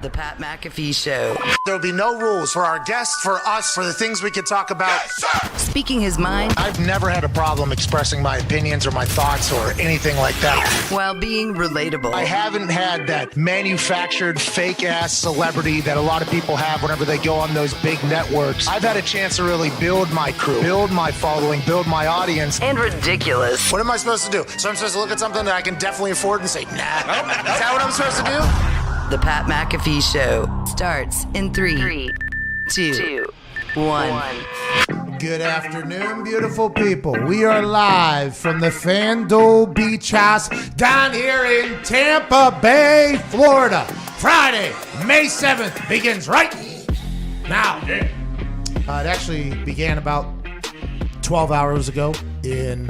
The Pat McAfee Show. There will be no rules for our guests, for us, for the things we can talk about. Yes, speaking his mind. I've never had a problem expressing my opinions or my thoughts or anything like that. While being relatable. I haven't had that manufactured fake-ass celebrity that a lot of people have whenever they go on those big networks. I've had a chance to really build my crew, build my following, build my audience. And ridiculous. What am I supposed to do? So I'm supposed to look at something that I can definitely afford and say, nah. Is that what I'm supposed to do? The Pat McAfee Show starts in 3, 2, 1. Good afternoon, beautiful people. We are live from the FanDuel Beach House down here in Tampa Bay, Florida. Friday, May 7th begins right now. It actually began about 12 hours ago in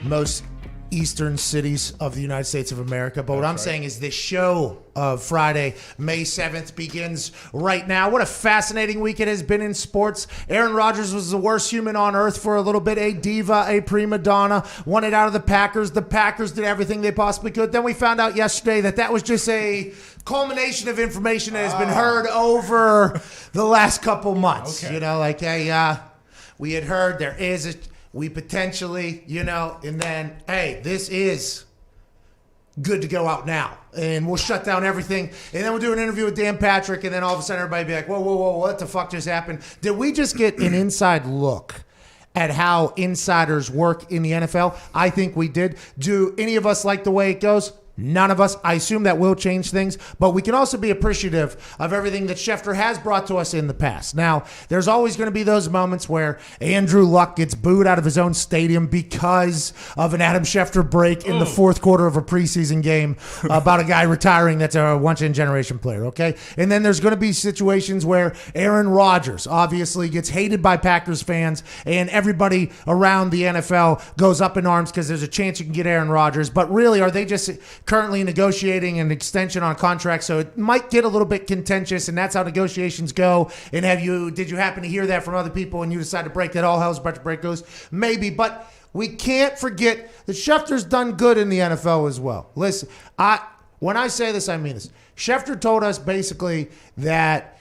most eastern cities of the United States of America. But what I'm saying is this show of Friday, May 7th begins right now. What a fascinating week it has been in sports. Aaron Rodgers was the worst human on earth for a little bit, a diva, a prima donna, wanted out of the Packers. The Packers did everything they possibly could. Then we found out yesterday that was just a culmination of information that has been heard over the last couple months. Okay. You know, like, hey, we had heard there is we potentially, and then, hey, this is good to go out now. And we'll shut down everything. And then we'll do an interview with Dan Patrick. And then all of a sudden everybody will be like, whoa, what the fuck just happened? Did we just get an inside look at how insiders work in the NFL? I think we did. Do any of us like the way it goes? None of us. I assume that will change things, but we can also be appreciative of everything that Schefter has brought to us in the past. Now, there's always going to be those moments where Andrew Luck gets booed out of his own stadium because of an Adam Schefter break in the fourth quarter of a preseason game about a guy retiring that's a once-in-a-generation player, okay? And then there's going to be situations where Aaron Rodgers obviously gets hated by Packers fans, and everybody around the NFL goes up in arms because there's a chance you can get Aaron Rodgers. But really, are they just currently negotiating an extension on contract, so it might get a little bit contentious, and that's how negotiations go? And did you happen to hear that from other people and you decide to break that? All hell's about to break loose? Maybe, but we can't forget that Schefter's done good in the NFL as well. Listen, when I say this, I mean this. Schefter told us basically that,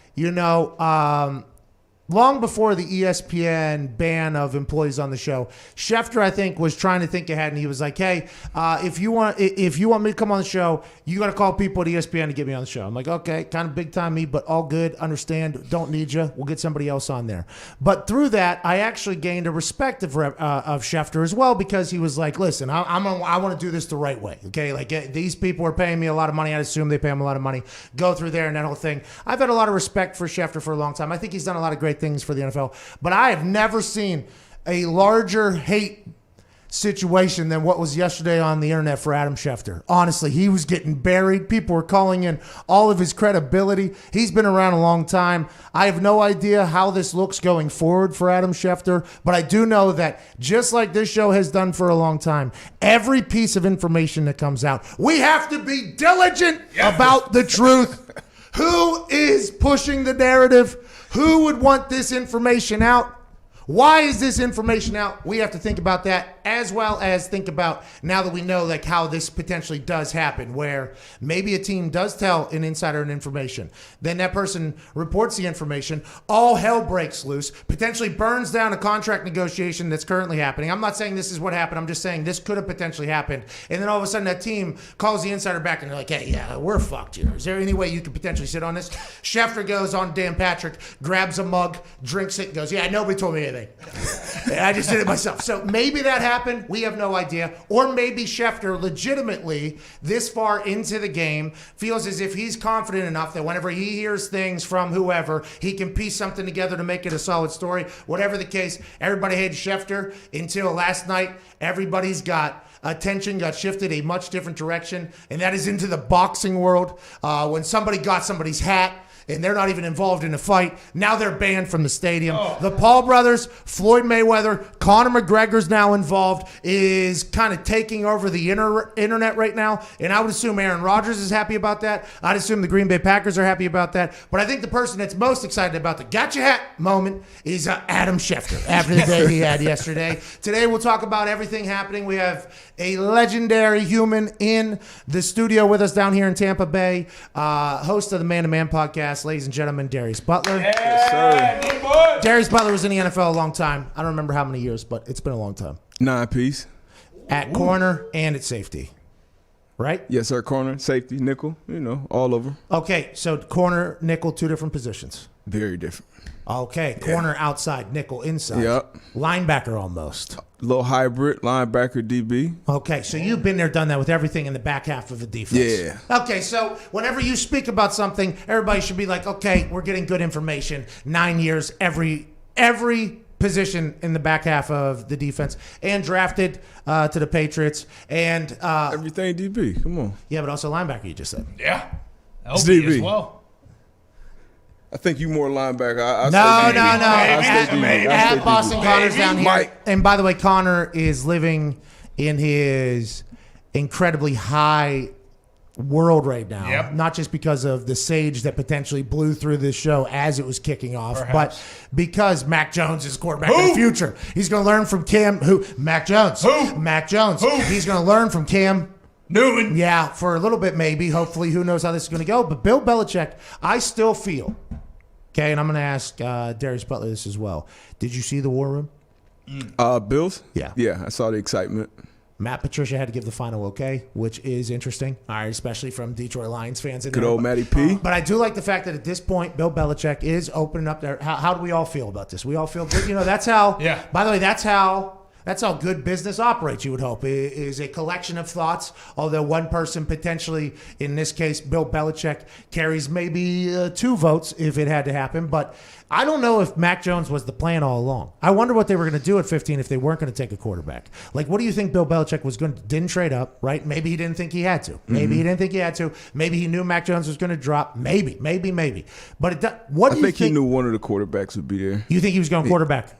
long before the ESPN ban of employees on the show, Schefter, I think, was trying to think ahead, and he was like, hey, if you want me to come on the show, you got to call people at ESPN to get me on the show. I'm like, okay, kind of big time me, but all good, understand, don't need you. We'll get somebody else on there. But through that, I actually gained a respect of Schefter as well, because he was like, listen, I want to do this the right way, okay? Like, these people are paying me a lot of money. I assume they pay him a lot of money. Go through there and that whole thing. I've had a lot of respect for Schefter for a long time. I think he's done a lot of great things for the NFL, but I have never seen a larger hate situation than what was yesterday on the internet for Adam Schefter. Honestly, he was getting buried. People were calling in all of his credibility. He's been around a long time. I have no idea how this looks going forward for Adam Schefter, but I do know that just like this show has done for a long time, every piece of information that comes out, we have to be diligent about the truth. Who is pushing the narrative? Who would want this information out? Why is this information out? We have to think about that, as well as think about, now that we know like how this potentially does happen, where maybe a team does tell an insider an information, then that person reports the information, all hell breaks loose, potentially burns down a contract negotiation that's currently happening. I'm not saying this is what happened. I'm just saying this could have potentially happened. And then all of a sudden that team calls the insider back and they're like, hey, yeah, we're fucked here. Is there any way you could potentially sit on this? Schefter goes on Dan Patrick, grabs a mug, drinks it, and goes, yeah, nobody told me anything. I just did it myself. So maybe that happened. We have no idea. Or maybe Schefter legitimately, this far into the game, feels as if he's confident enough that whenever he hears things from whoever, he can piece something together to make it a solid story. Whatever the case, everybody hated Schefter until last night. Everybody's attention got shifted a much different direction, and that is into the boxing world. When somebody got somebody's hat and they're not even involved in a fight. Now they're banned from the stadium. The Paul brothers, Floyd Mayweather, Conor McGregor's now involved, is kind of taking over the internet right now. And I would assume Aaron Rodgers is happy about that. I'd assume the Green Bay Packers are happy about that. But I think the person that's most excited about the gotcha hat moment is Adam Schefter after the day he had yesterday. Today we'll talk about everything happening. We have a legendary human in the studio with us down here in Tampa Bay, host of the Man to Man podcast, ladies and gentlemen, Darius Butler. Yes, sir. Darius Butler was in the NFL a long time. I don't remember how many years, but it's been a long time. 9 piece. At corner and at safety, right? Yes, sir. Corner, safety, nickel, all over. Okay, so corner, nickel, two different positions. Very different. Okay, corner outside, nickel inside. Yep. Linebacker almost. Little hybrid, linebacker, DB. Okay, so you've been there, done that with everything in the back half of the defense. Yeah. Okay, so whenever you speak about something, everybody should be like, okay, we're getting good information. 9 years, every position in the back half of the defense, and drafted to the Patriots, and Everything DB. Come on. yeah, but also linebacker. You just said. Yeah. It's LB DB. as well. I think you more linebacker. No. At Boston Connor's down here. Mike. And by the way, Connor is living in his incredibly high world right now. Yep. Not just because of the sage that potentially blew through this show as it was kicking off, Perhaps. but because Mac Jones is quarterback of the future. He's going to learn from Cam. Mac Jones. Mac Jones. He's going to learn from Cam Newton. Yeah, for a little bit maybe. Hopefully, who knows how this is going to go. But Bill Belichick, I still feel, okay, and I'm going to ask Darius Butler this as well. Did you see the War Room? Bills? Yeah. Yeah, I saw the excitement. Matt Patricia had to give the final okay, which is interesting, all right, especially from Detroit Lions fans. In Good there. old Matty P. But I do like the fact that at this point, Bill Belichick is opening up there. How do we all feel about this? We all feel good. That's how, Yeah. By the way, that's how good business operates, you would hope, is a collection of thoughts, although one person potentially, in this case, Bill Belichick, carries maybe 2 votes if it had to happen. But I don't know if Mac Jones was the plan all along. I wonder what they were going to do at 15 if they weren't going to take a quarterback. Like, what do you think Bill Belichick was going to, didn't trade up, right? Maybe he didn't think he had to. Maybe he didn't think he had to. Maybe he knew Mac Jones was going to drop. Maybe. But what do you think? He knew one of the quarterbacks would be there. You think he was going quarterback?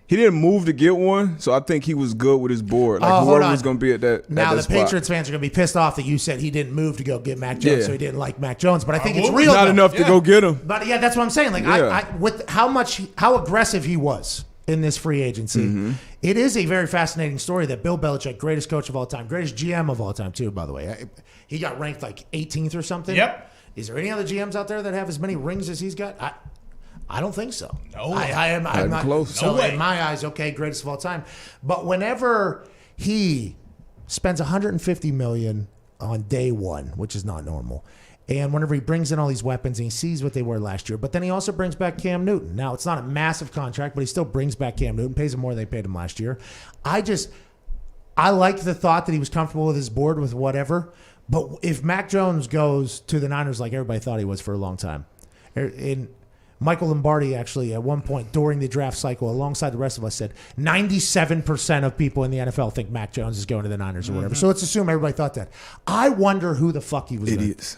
He didn't move to get one, so I think he was good with his board. Like hold whoever on. was going to be at that. Now, at the that spot. Patriots fans are going to be pissed off that you said he didn't move to go get Mac Jones, Yeah. so he didn't like Mac Jones. But I think it's real. Not though. enough to go get him. But yeah, that's what I'm saying. Like, Yeah. with how aggressive he was in this free agency, it is a very fascinating story that Bill Belichick, greatest coach of all time, greatest GM of all time too, by the way. He got ranked like 18th or something. Yep. Is there any other GMs out there that have as many rings as he's got? I don't think so. No. I'm not close. So No way. in my eyes, okay, greatest of all time. But whenever he spends $150 million on day one, which is not normal, and whenever he brings in all these weapons and he sees what they were last year, but then he also brings back Cam Newton. Now, it's not a massive contract, but he still brings back Cam Newton, pays him more than they paid him last year. I like the thought that he was comfortable with his board, with whatever. But if Mac Jones goes to the Niners like everybody thought he was for a long time, Michael Lombardi actually at one point during the draft cycle, alongside the rest of us, said 97% of people in the NFL think Mac Jones is going to the Niners or whatever. So let's assume everybody thought that. I wonder who the fuck he was. Idiots.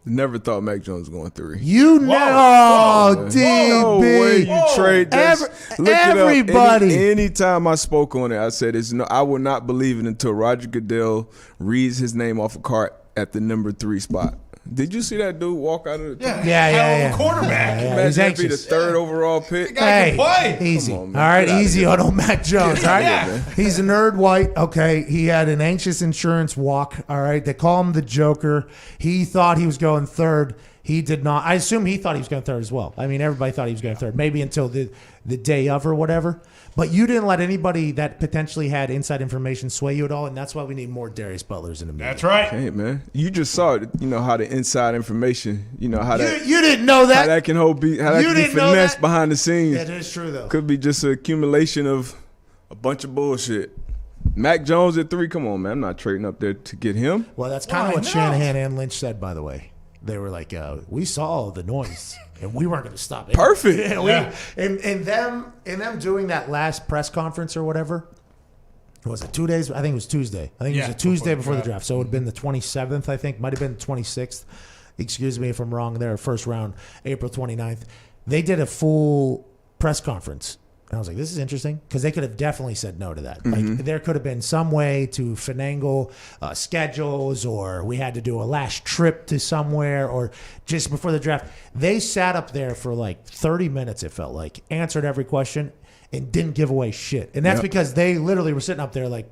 Never thought Mac Jones was going 3. You know, DB. No way you trade this. Look Everybody. it up. Anytime I spoke on it, I said I will not believe it until Roger Goodell reads his name off a cart at the number 3 spot. Did you see that dude walk out of the team? Yeah. Quarterback. He's Imagine be the anxious. 3rd overall pick. guy can play. Easy. Come on, man. All right, Get out of easy here. on old Mac Jones. All right, Yeah. He's a nerd white. Okay, he had an anxious insurance walk. All right, they call him the Joker. He thought he was going 3rd. He did not. I assume he thought he was going 3rd as well. I mean, everybody thought he was going 3rd, maybe until the day of or whatever. But you didn't let anybody that potentially had inside information sway you at all, and that's why we need more Darius Butlers in the media. That's right. Hey, man. You just saw it, how the inside information, how that You didn't know how that. that can be didn't know finessed that? behind the scenes. That is true, though. Could be just an accumulation of a bunch of bullshit. Mac Jones at 3, come on, man. I'm not trading up there to get him. Well, that's kind of Why what not? Shanahan and Lynch said, by the way. They were like, we saw the noise, and we weren't going to stop it. Perfect. And them doing that last press conference or whatever, was it 2 days? I think it was Tuesday. I think it was a Tuesday before the draft. So it would have been the 27th, I think. Might have been the 26th. excuse me if I'm wrong there, first round, April 29th. They did a full press conference. And I was like, this is interesting, because they could have definitely said no to that. Like, there could have been some way to finagle schedules, or we had to do a last trip to somewhere, or just before the draft. They sat up there for like 30 minutes, it felt like, answered every question, and didn't give away shit. And that's because they literally were sitting up there like,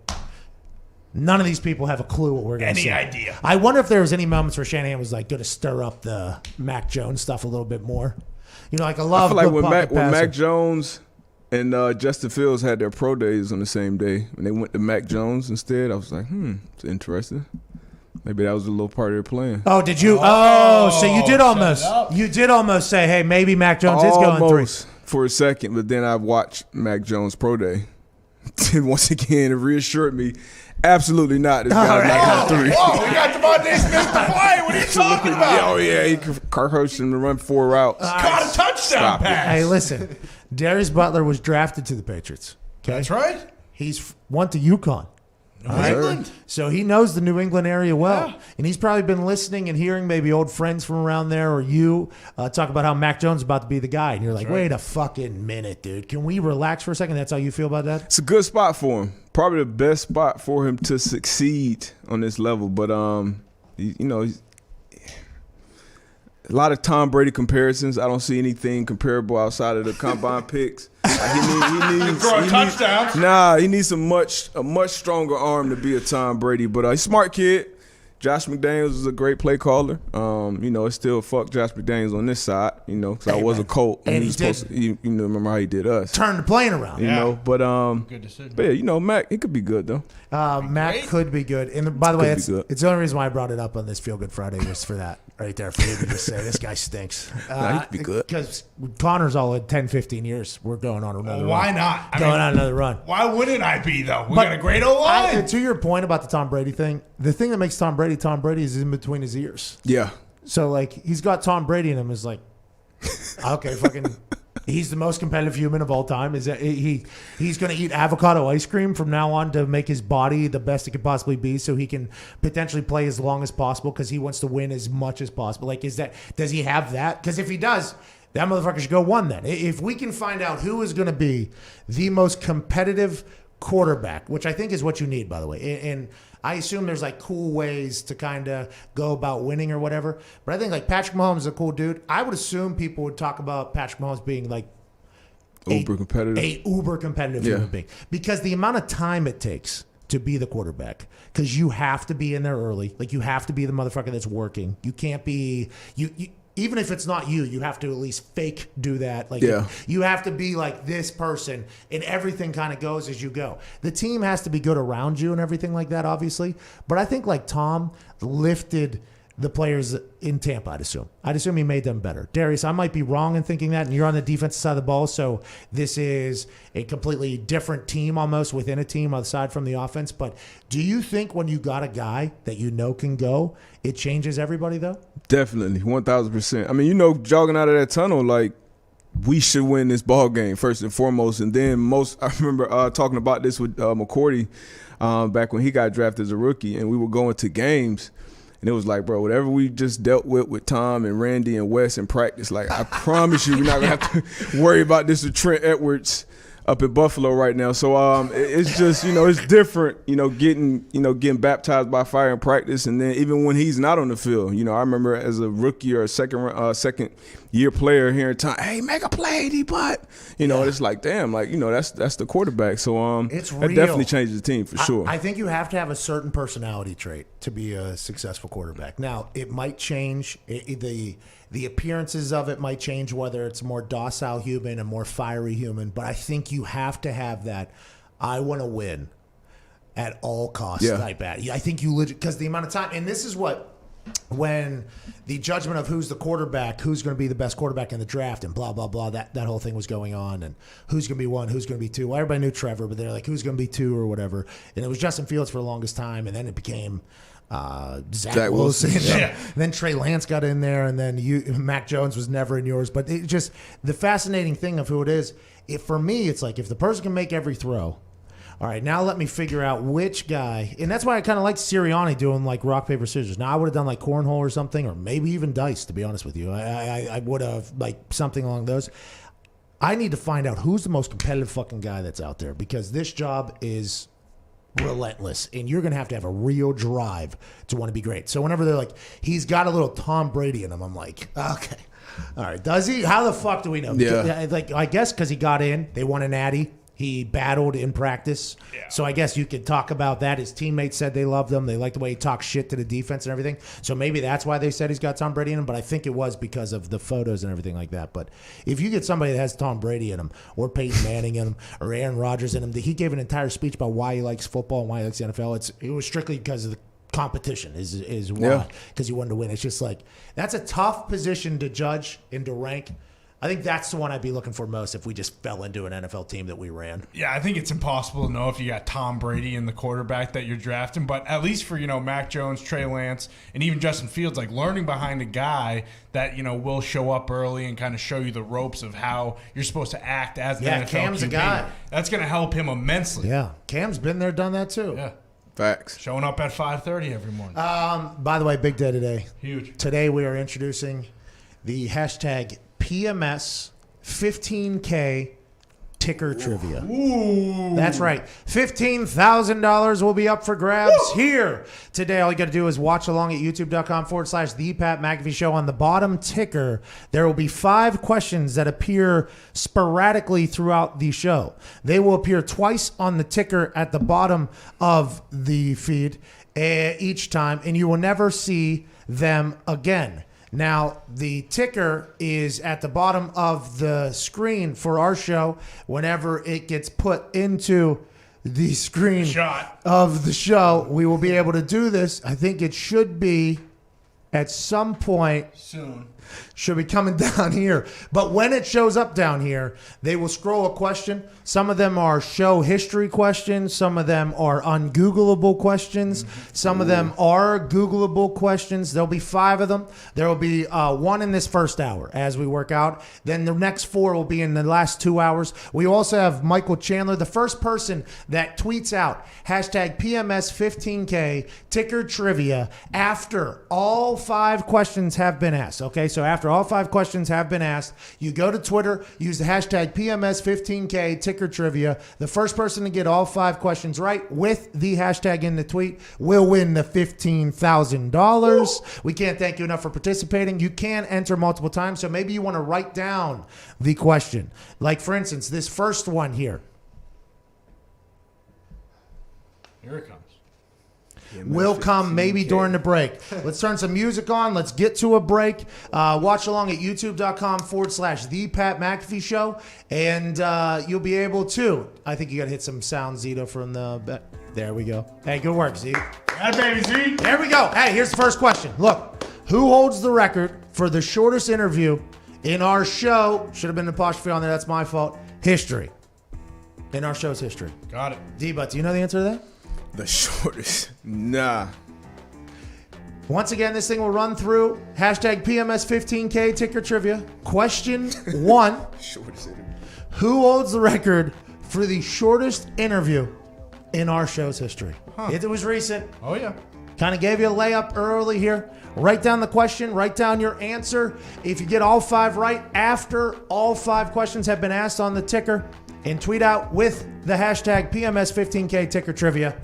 none of these people have a clue what we're going to say. Any idea. I wonder if there was any moments where Shanahan was like going to stir up the Mac Jones stuff a little bit more. You know, like I love I feel like good when passer. Mac Jones and Justin Fields had their pro days on the same day, when they went to Mac Jones instead, I was like, it's interesting. Maybe that was a little part of their plan. Oh, did you? So you did almost say, hey, maybe Mac Jones is going Almost 3. for a second, but then I watched Mac Jones pro day. And once again, it reassured me, absolutely not. This guy's not going 3. Whoa, we got Devontae Smith to play. What are you talking about? Oh, yeah, he coached him to run 4 routes. Caught a touchdown pass. Hey, listen, Darius Butler was drafted to the Patriots. Okay? That's right. He's went to UConn. New England. So he knows the New England area well. Yeah. And he's probably been listening and hearing maybe old friends from around there, or you talk about how Mac Jones is about to be the guy. And you're like, wait a fucking minute, dude. Can we relax for a second? That's how you feel about that? It's a good spot for him. Probably the best spot for him to succeed on this level. But, you know, a lot of Tom Brady comparisons. I don't see anything comparable outside of the combine picks. He needs throwing touchdowns. He needs a much stronger arm to be a Tom Brady. But he's a smart kid. Josh McDaniels is a great play caller. You know, it's still fuck Josh McDaniels on this side. You know, because I was a Colt, and he was supposed to. You know, remember how he did us? Turn the plane around. You know, but Good decision. But yeah, you know, Mac, he could be good though. Mac could be good. And by the way, Could be good. it's the only reason why I brought it up on this Feel Good Friday was for that right there, for you to just say, this guy stinks. Nah, he could be good. Because Connor's all at 10, 15 years. We're going on another run. Why not? Going on another run. Why wouldn't I be, though? We got a great O-line. To your point about the Tom Brady thing, the thing that makes Tom Brady is in between his ears. Yeah. So, like, he's got Tom Brady in him. Is like, okay, fucking, he's the most competitive human of all time. Is that he's going to eat avocado ice cream from now on to make his body the best it could possibly be, so he can potentially play as long as possible because he wants to win as much as possible. Like, does he have that? Because if he does, that motherfucker should go 1 then. If we can find out who is going to be the most competitive quarterback, which I think is what you need, by the way, and I assume there's like cool ways to kind of go about winning or whatever. But I think like Patrick Mahomes is a cool dude. I would assume people would talk about Patrick Mahomes being like Uber competitive. a uber competitive human being, because the amount of time it takes to be the quarterback, because you have to be in there early. Like, you have to be the motherfucker that's working. You can't be you even if it's not you have to at least fake do that. Like, you have to be like this person, and everything kind of goes as you go. The team has to be good around you and everything like that, obviously. But I think like Tom lifted the players in Tampa, I'd assume he made them better. Darius, I might be wrong in thinking that, and you're on the defensive side of the ball, so this is a completely different team almost within a team aside from the offense. But do you think when you got a guy that you know can go, it changes everybody though? Definitely, 1,000%. I mean, you know, jogging out of that tunnel, like, we should win this ball game first and foremost. And then I remember talking about this with McCourty back when he got drafted as a rookie, and we were going to games. And it was like, bro, whatever we just dealt with Tom and Randy and Wes in practice, like, I promise you we're not going to have to worry about this with Trent Edwards up in Buffalo right now. So it's just, you know, it's different, you know, getting baptized by fire in practice. And then even when he's not on the field, you know, I remember as a rookie or a second year player hearing Tom, hey, make a play, D-Butt. You know, it's like, damn, like, you know, that's the quarterback. So it's that real. definitely changes the team for sure. I think you have to have a certain personality trait to be a successful quarterback. Now, it might change. The appearances of it might change, whether it's a more docile human, a more fiery human. But I think you have to have that, I want to win at all costs type at. I think you legit, because the amount of time, and this is what, when the judgment of who's the quarterback, who's going to be the best quarterback in the draft, and blah, blah, blah, that whole thing was going on, and who's going to be 1, who's going to be 2. Well, everybody knew Trevor, but they're like, who's going to be 2 or whatever. And it was Justin Fields for the longest time, and then it became Zach Wilson. Yeah. Then Trey Lance got in there, and then Mac Jones was never in yours. But it just, the fascinating thing of who it is, for me, it's like, if the person can make every throw, All right, now let me figure out which guy. And that's why I kind of like Sirianni doing like rock, paper, scissors. Now I would have done like cornhole or something, or maybe even dice, to be honest with you. I would have like something along those. I need to find out who's the most competitive fucking guy that's out there, because this job is relentless, and you're going to have a real drive to want to be great. So whenever they're like, he's got a little Tom Brady in him, I'm like, okay. All right, does he? How the fuck do we know? Yeah. Like, I guess because he got in, they won a natty. He battled in practice. Yeah. So I guess you could talk about that. His teammates said they loved him. They liked the way he talked shit to the defense and everything. So maybe that's why they said he's got Tom Brady in him. But I think it was because of the photos and everything like that. But if you get somebody that has Tom Brady in him, or Peyton Manning in him, or Aaron Rodgers in him, he gave an entire speech about why he likes football and why he likes the NFL. It was strictly because of the competition is why, because he wanted to win. It's just like, that's a tough position to judge and to rank. I think that's the one I'd be looking for most if we just fell into an NFL team that we ran. Yeah, I think it's impossible to know if you got Tom Brady in the quarterback that you're drafting, but at least for, Mac Jones, Trey Lance, and even Justin Fields, like learning behind a guy that, will show up early and kind of show you the ropes of how you're supposed to act as an NFL Cam's QB. a guy. That's going to help him immensely. Yeah, Cam's been there, done that too. Yeah. Facts. Showing up at 5:30 every morning. By the way, big day today. Huge. Today we are introducing the hashtag PMS 15K ticker trivia. Ooh. That's right. $15,000 will be up for grabs here today. All you got to do is watch along at youtube.com/The Pat McAfee Show. On the bottom ticker, there will be 5 questions that appear sporadically throughout the show. They will appear twice on the ticker at the bottom of the feed each time, and you will never see them again. Now, the ticker is at the bottom of the screen for our show. Whenever it gets put into the screen of the show, we will be able to do this. I think it should be at some point soon. Should be coming down here. But when it shows up down here, they will scroll a question. Some of them are show history questions. Some of them are ungoogleable questions. Some of them are Googleable questions. There'll be 5 of them. There will be 1 in this first hour as we work out. Then the next 4 will be in the last 2 hours. We also have Michael Chandler, the first person that tweets out hashtag PMS15K ticker trivia after all 5 questions have been asked. Okay, so after all 5 questions have been asked, you go to Twitter, use the hashtag PMS15K ticker trivia. The first person to get all 5 questions right with the hashtag in the tweet will win the $15,000. We can't thank you enough for participating. You can enter multiple times, so maybe you want to write down the question. Like, for instance, this first one here. Here it comes. Will come maybe during the break. Let's turn some music on. Let's get to a break. Watch along at youtube.com/The Pat McAfee Show. And you'll be able to. I think you got to hit some sound, Zito, from the. There we go. Hey, good work, Z. Yeah, baby, Z. There we go. Hey, here's the first question. Look, who holds the record for the shortest interview in our show? Should have been an apostrophe on there. That's my fault. History. In our show's history. Got it. D-But, do you know the answer to that? The shortest. Nah. Once again, this thing will run through. Hashtag PMS15K ticker trivia. Question 1. Shortest interview. Who holds the record for the shortest interview in our show's history? It was recent. Oh, yeah. Kind of gave you a layup early here. Write down the question. Write down your answer. If you get all 5 right after all 5 questions have been asked on the ticker, and tweet out with the hashtag PMS15K ticker trivia,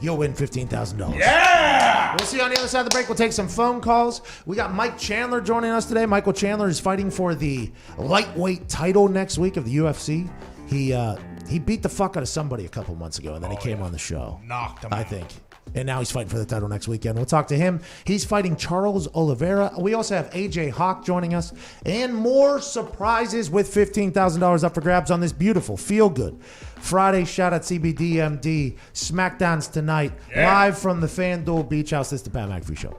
you'll win $15,000. Yeah! We'll see you on the other side of the break. We'll take some phone calls. We got Mike Chandler joining us today. Michael Chandler is fighting for the lightweight title next week of the UFC. He beat the fuck out of somebody a couple months ago, and then he came on the show. Knocked him out. I think. And now he's fighting for the title next weekend. We'll talk to him. He's fighting Charles Oliveira. We also have AJ Hawk joining us. And more surprises with $15,000 up for grabs on this beautiful feel-good Friday. Shout out CBDMD. Smackdowns tonight. Yeah. Live from the FanDuel Beach House. This is the Pat McAfee Show.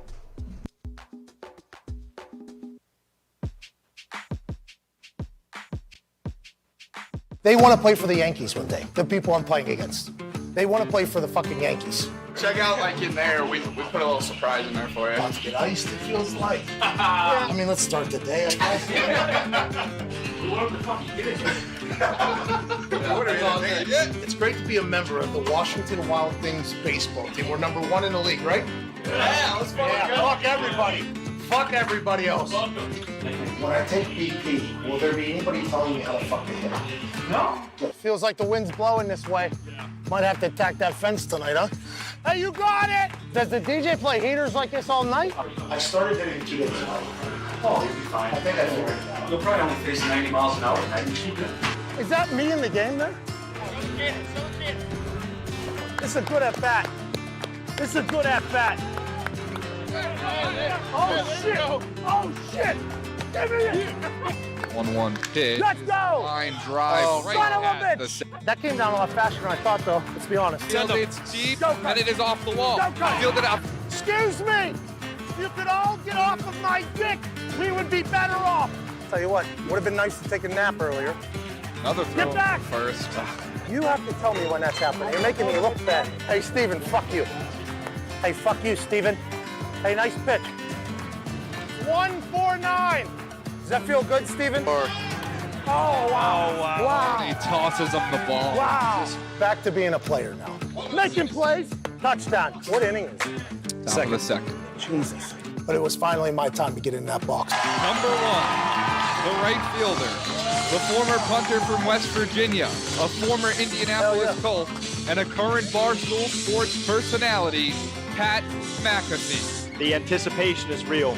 They want to play for the Yankees one day, the people I'm playing against. They want to play for the fucking Yankees. Check out, like, in there, we put a little surprise in there for you. About to get iced, it feels like. I mean, let's start the day, I guess. What the fuck you get it? It's great to be a member of the Washington Wild Things baseball team. We're number 1 in the league, right? Yeah, let's fucking go. Fuck everybody. Fuck everybody else. When I take BP, will there be anybody telling me how to fucking hit? No. It feels like the wind's blowing this way. Might have to attack that fence tonight, huh? Hey, you got it! Does the DJ play heaters like this all night? I started hitting 2 days ago. Oh, you'll be fine. I think I figured it out. You'll probably only face 90 miles an hour. Is that me in the game then? This is a good at bat. This is a good at bat. Oh shit! Oh shit! Give me it! 1-1 pitch. Let's go! Line drive right son of a at bitch! the That came down a lot faster than I thought, though. Let's be honest. It's deep, Go, and it is off the wall. Go, go. Fielded out. Excuse me! If you could all get off of my dick, we would be better off. Tell you what, would have been nice to take a nap earlier. Another throw. Get back! First. You have to tell me when that's happening. You're making me look bad. Hey, Steven, fuck you. Hey, fuck you, Steven. Hey, nice pitch. 149. Does that feel good, Steven? Oh, wow. Wow. He tosses him the ball. Wow. Back to being a player now. Making plays. Touchdown. What inning is it? Top of the second. Jesus. But it was finally my time to get in that box. Number 1, the right fielder, the former punter from West Virginia, a former Indianapolis Colt, and a current Barstool Sports personality, Pat McAfee. The anticipation is real.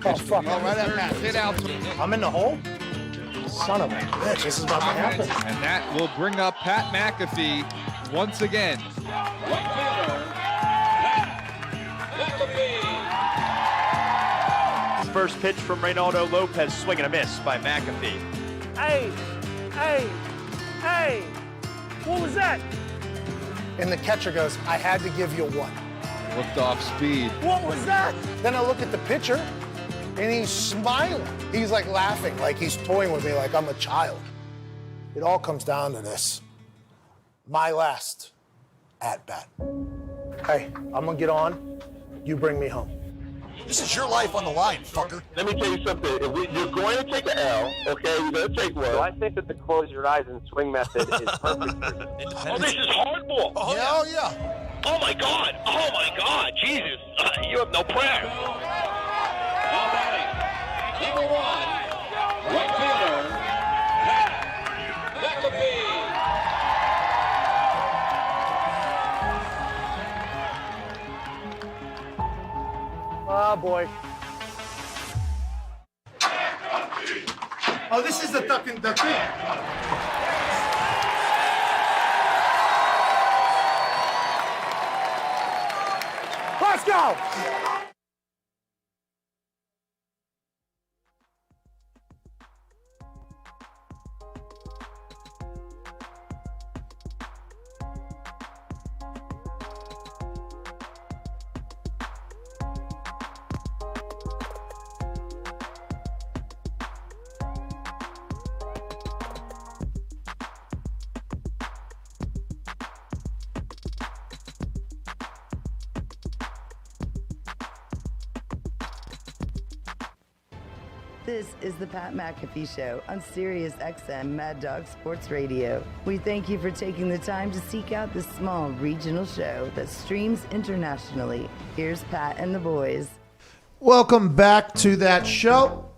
Oh, fuck. Hit out. I'm in the hole? Son of a bitch. This is about to happen. And that will bring up Pat McAfee once again. First pitch from Reynaldo Lopez, swing and a miss by McAfee. Hey. What was that? And the catcher goes, I had to give you one. Looked off speed. What was that? Then I look at the pitcher, and he's smiling. He's like laughing, like he's toying with me like I'm a child. It all comes down to this. My last at-bat. Hey, I'm gonna get on. You bring me home. This is your life on the line, fucker. Let me tell you something. You're going to take an L, okay? You're going to take one. So I think that the close your eyes and swing method is perfect. Oh, this is hardball. Oh, yeah. Oh, my God. Oh, my God. Jesus. You have no prayer. Number 1, right fielder, Pat McAfee. Oh, boy. Oh, this is the thing. Let's go! This is the Pat McAfee Show on Sirius XM Mad Dog Sports Radio. We thank you for taking the time to seek out this small regional show that streams internationally. Here's Pat and the boys. Welcome back to that show.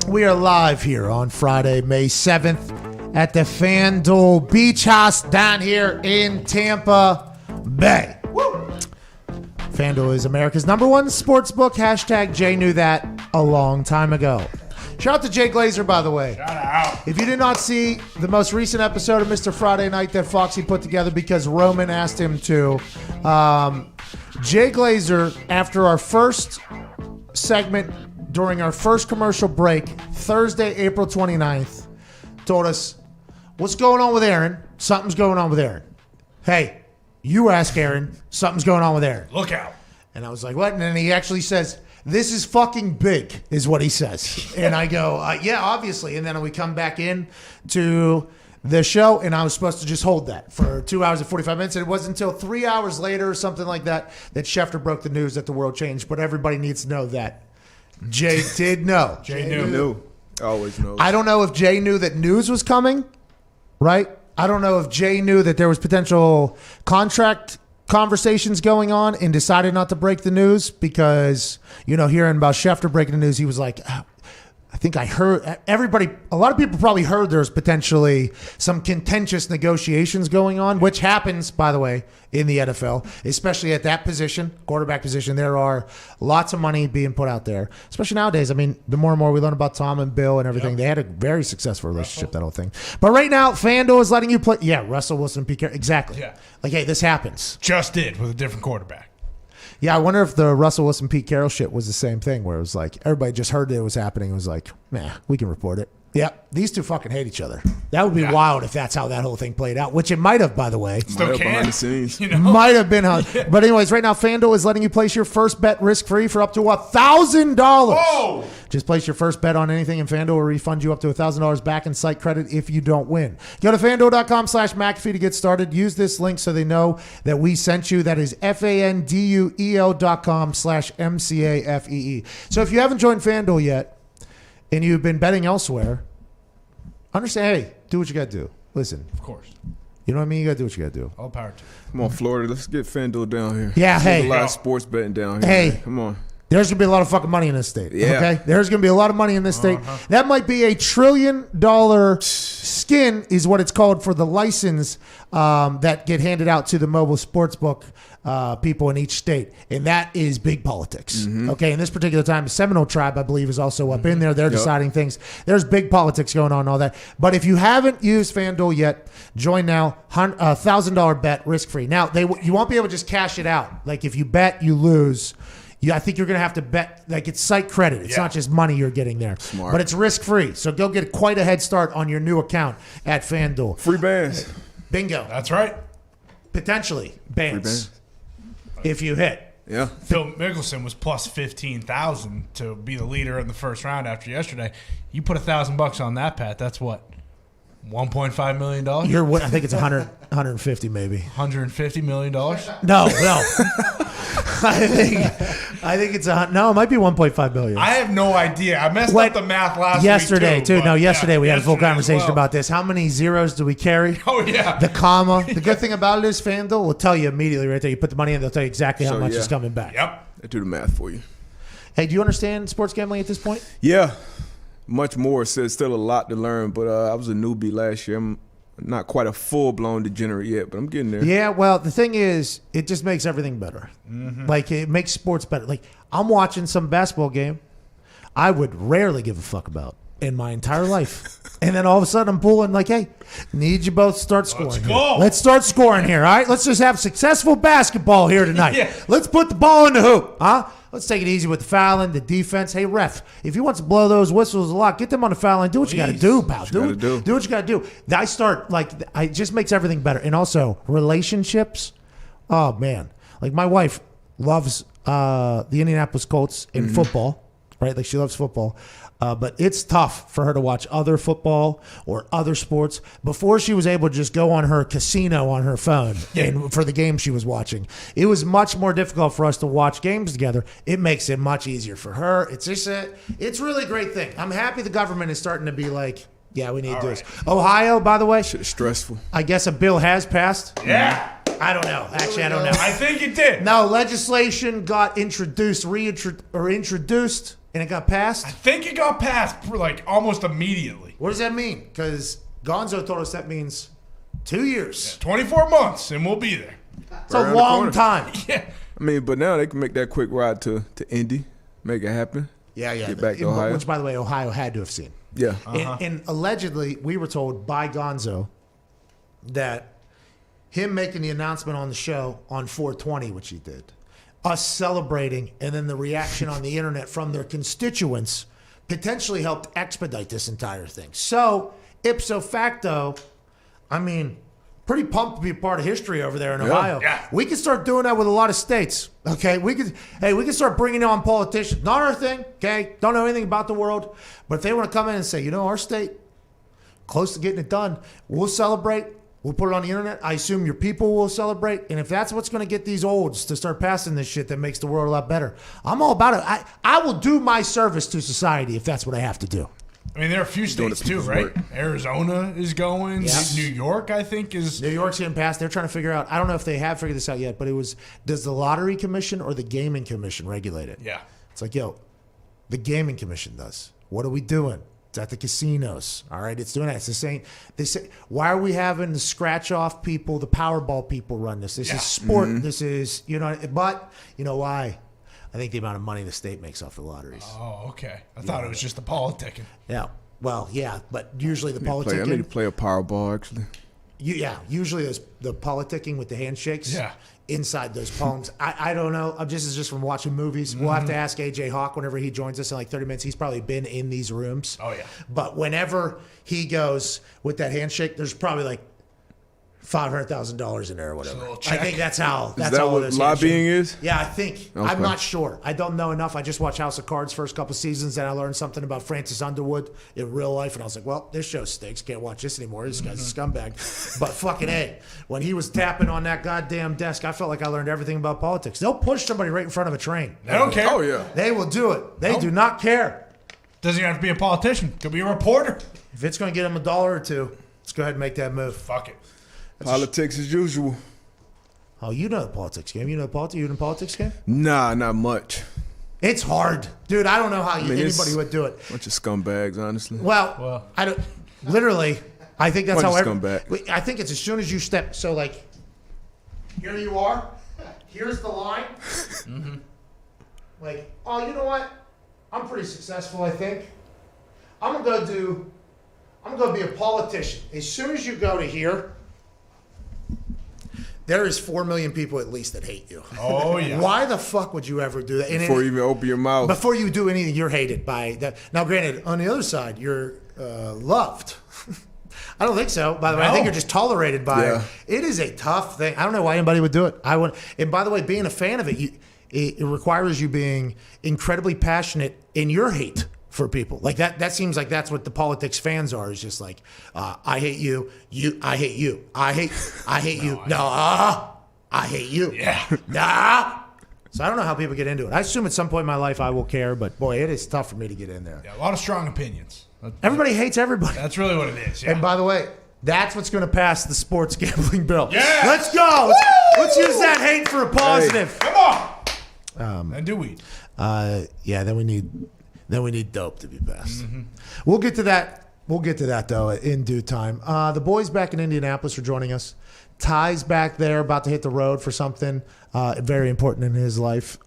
We are live here on Friday, May 7th at the FanDuel Beach House down here in Tampa Bay. Woo! FanDuel is America's #1 sports book. Hashtag Jay knew that a long time ago. Shout out to Jay Glazer, by the way. Shout out. If you did not see the most recent episode of Mr. Friday Night that Foxy put together because Roman asked him to, Jay Glazer, after our first segment during our first commercial break, Thursday, April 29th, told us, what's going on with Aaron? Something's going on with Aaron. Hey, you ask Aaron, something's going on with Aaron. Look out. And I was like, what? And then he actually says, this is fucking big, is what he says. And I go, yeah, obviously. And then we come back in to the show, and I was supposed to just hold that for 2 hours and 45 minutes. And it wasn't until 3 hours later or something like that that Schefter broke the news that the world changed. But everybody needs to know that Jay did know. Jay knew. Always knows. I don't know if Jay knew that news was coming, right? I don't know if Jay knew that there was potential contract conversations going on and decided not to break the news because, hearing about Schefter breaking the news, he was like, I think I heard a lot of people probably heard there's potentially some contentious negotiations going on, which happens, by the way, in the NFL, especially at that position, quarterback position. There are lots of money being put out there, especially nowadays. I mean, the more and more we learn about Tom and Bill and everything, they had a very successful relationship, that whole thing. But right now, FanDuel is letting you play. Yeah, Russell Wilson, Pete Carroll. Exactly. Yeah. Like, hey, this happens. Just did with a different quarterback. Yeah, I wonder if the Russell Wilson, Pete Carroll shit was the same thing where it was like everybody just heard that it was happening. It was like, we can report it. Yeah, these two fucking hate each other. That would be wild if that's how that whole thing played out, which it might have, by the way. Still can. Behind the scenes. Might have been. But anyways, right now, FanDuel is letting you place your first bet risk-free for up to $1,000. Whoa! Just place your first bet on anything, and FanDuel will refund you up to $1,000 back in site credit if you don't win. Go to FanDuel.com/McAfee to get started. Use this link so they know that we sent you. That is FanDuel.com/MCAFEE. So if you haven't joined FanDuel yet, and you've been betting elsewhere, understand, hey, do what you got to do. Listen. Of course. You know what I mean? You got to do what you got to do. All power to you. Come on, Florida. Let's get FanDuel down here. Yeah, There's a lot of sports betting down here. Hey. Man. Come on. There's going to be a lot of fucking money in this state. Yeah. Okay? There's going to be a lot of money in this state. That might be $1 trillion skin is what it's called for the license that get handed out to the mobile sportsbook people in each state. And that is big politics. Okay? In this particular time, the Seminole tribe, I believe, is also up in there. They're deciding things. There's big politics going on and all that. But if you haven't used FanDuel yet, join now. $1,000 bet risk-free. Now, you won't be able to just cash it out. Like, if you bet, you lose. I think you're going to have to bet, like, it's site credit. It's not just money you're getting there. Smart. But it's risk-free. So go get quite a head start on your new account at FanDuel. Free bands. Bingo. That's right. Potentially bands. If you hit. Yeah. Phil Mickelson was plus 15,000 to be the leader in the first round after yesterday. You put $1,000 on that, Pat. That's what? $1.5 million? I think it's 150 maybe. $150 million? No. I think it's it might be 1.5 billion. I have no idea. I messed up the math last yesterday week too. Yesterday we had a full conversation about this. How many zeros do we carry? Oh yeah. The comma. The good thing about it is FanDuel will tell you immediately right there. You put the money in, they'll tell you exactly how much is coming back. Yep. They do the math for you. Hey, do you understand sports gambling at this point? Yeah. Much more. So it's still a lot to learn, but I was a newbie last year. I'm not quite a full-blown degenerate yet, but I'm getting there. Yeah, well, the thing is, it just makes everything better. Like, it makes sports better. Like, I'm watching some basketball game I would rarely give a fuck about in my entire life. And then all of a sudden I'm pulling like, hey, need you both start scoring. Let's go. Let's start scoring here, all right? Let's just have successful basketball here tonight. Yeah. Let's put the ball in the hoop, huh? Let's take it easy with the fouling, the defense. Hey, ref, if you want to blow those whistles a lot, get them on the foul line. Do what you got to do, pal. Do what you got to do. I start, like, it just makes everything better. And also, relationships. Oh, man. Like, my wife loves the Indianapolis Colts in football, right? Like, she loves football. But it's tough for her to watch other football or other sports. Before she was able to just go on her casino on her phone and for the game she was watching, it was much more difficult for us to watch games together. It makes it much easier for her. It's just it's really a great thing. I'm happy the government is starting to be like, yeah, we need to do this. Ohio, by the way, shit is stressful. I guess a bill has passed. Yeah. I don't know. Actually, I don't know. I think it did. No, legislation got introduced, and it got passed? I think it got passed like almost immediately. What does that mean? Because Gonzo told us that means 2 years. Yeah, 24 months, and we'll be there. It's a long time. Yeah. I mean, but now they can make that quick ride to Indy, make it happen. Yeah. Get back to Ohio. Which, by the way, Ohio had to have seen. Yeah. And allegedly, we were told by Gonzo that him making the announcement on the show on 420, which he did, us celebrating, and then the reaction on the internet from their constituents potentially helped expedite this entire thing. So, ipso facto, I mean, pretty pumped to be a part of history over there in Ohio. Yeah. We can start doing that with a lot of states, okay? We can start bringing on politicians. Not our thing, okay? Don't know anything about the world. But if they want to come in and say, you know, our state, close to getting it done, we'll celebrate. We'll put it on the internet. I assume your people will celebrate. And if that's what's going to get these olds to start passing this shit that makes the world a lot better, I'm all about it. I will do my service to society if that's what I have to do. I mean, there are a few states too, right? Work. Arizona is going. Yeah. New York, I think, is. New York's getting passed. They're trying to figure out. I don't know if they have figured this out yet, but it was, does the Lottery Commission or the Gaming Commission regulate it? Yeah. It's like, yo, the Gaming Commission does. What are we doing? It's at the casinos. All right, it's doing that. It's the same. They say, why are we having the scratch off people, the Powerball people run this? This is sport. Mm-hmm. This is, but you know why? I think the amount of money the state makes off the lotteries. Oh, okay. I thought it was just the politicking. Yeah. Well, yeah, but usually the I politicking. need to play a Powerball, actually. Usually the politicking with the handshakes. Yeah. Inside those poems. I don't know. This is just from watching movies. We'll have to ask AJ Hawk whenever he joins us in like 30 minutes. He's probably been in these rooms. Oh, yeah. But whenever he goes with that handshake, there's probably like $500,000 in there or whatever. check. I think that's how. Is that all what those lobbying handshakes- is? Yeah, I think. Okay. I'm not sure. I don't know enough. I just watched House of Cards first couple seasons, and I learned something about Francis Underwood in real life, and I was like, well, this show stinks. Can't watch this anymore. This guy's a scumbag. But fucking A, when he was tapping on that goddamn desk, I felt like I learned everything about politics. They'll push somebody right in front of a train. They don't care. Oh, yeah. They will do it. They do not care. Doesn't even have to be a politician. Could be a reporter. If it's going to get them $1 or $2, let's go ahead and make that move. Fuck it. Politics as usual. Oh, you know the politics game. You know the politics. You in the politics game? Nah, not much. It's hard, dude. I don't know how mean, anybody it's- would do it. Bunch of scumbags, honestly. Well, I don't. Literally, I think that's Bunch how. of scumbag. I think it's as soon as you step. So like, here you are. Here's the line. Like, oh, you know what? I'm pretty successful. I think. I'm gonna go be a politician. As soon as you go to here, there is 4 million people at least that hate you. Oh, yeah. Why the fuck would you ever do that? And Before you even open your mouth. before you do anything, you're hated by that. Now, granted, on the other side, you're loved. I don't think so. By the way, I think you're just tolerated by it. It is a tough thing. I don't know why anybody would do it. I would. And by the way, being a fan of it, it requires you being incredibly passionate in your hate for people. Like that seems like that's what the politics fans are. Is just like, I hate you. I hate you. I hate you. I hate you. Yeah. Nah. So I don't know how people get into it. I assume at some point in my life I will care, but boy, it is tough for me to get in there. Yeah, a lot of strong opinions. Everybody hates everybody. That's really what it is. Yeah. And by the way, that's what's going to pass the sports gambling bill. Yeah. Let's go. Let's use that hate for a positive. Come on. And do we? Yeah. Then we need dope to be passed. We'll get to that. We'll get to that though in due time. The boys back in Indianapolis are joining us. Ty's back there, about to hit the road for something very important in his life.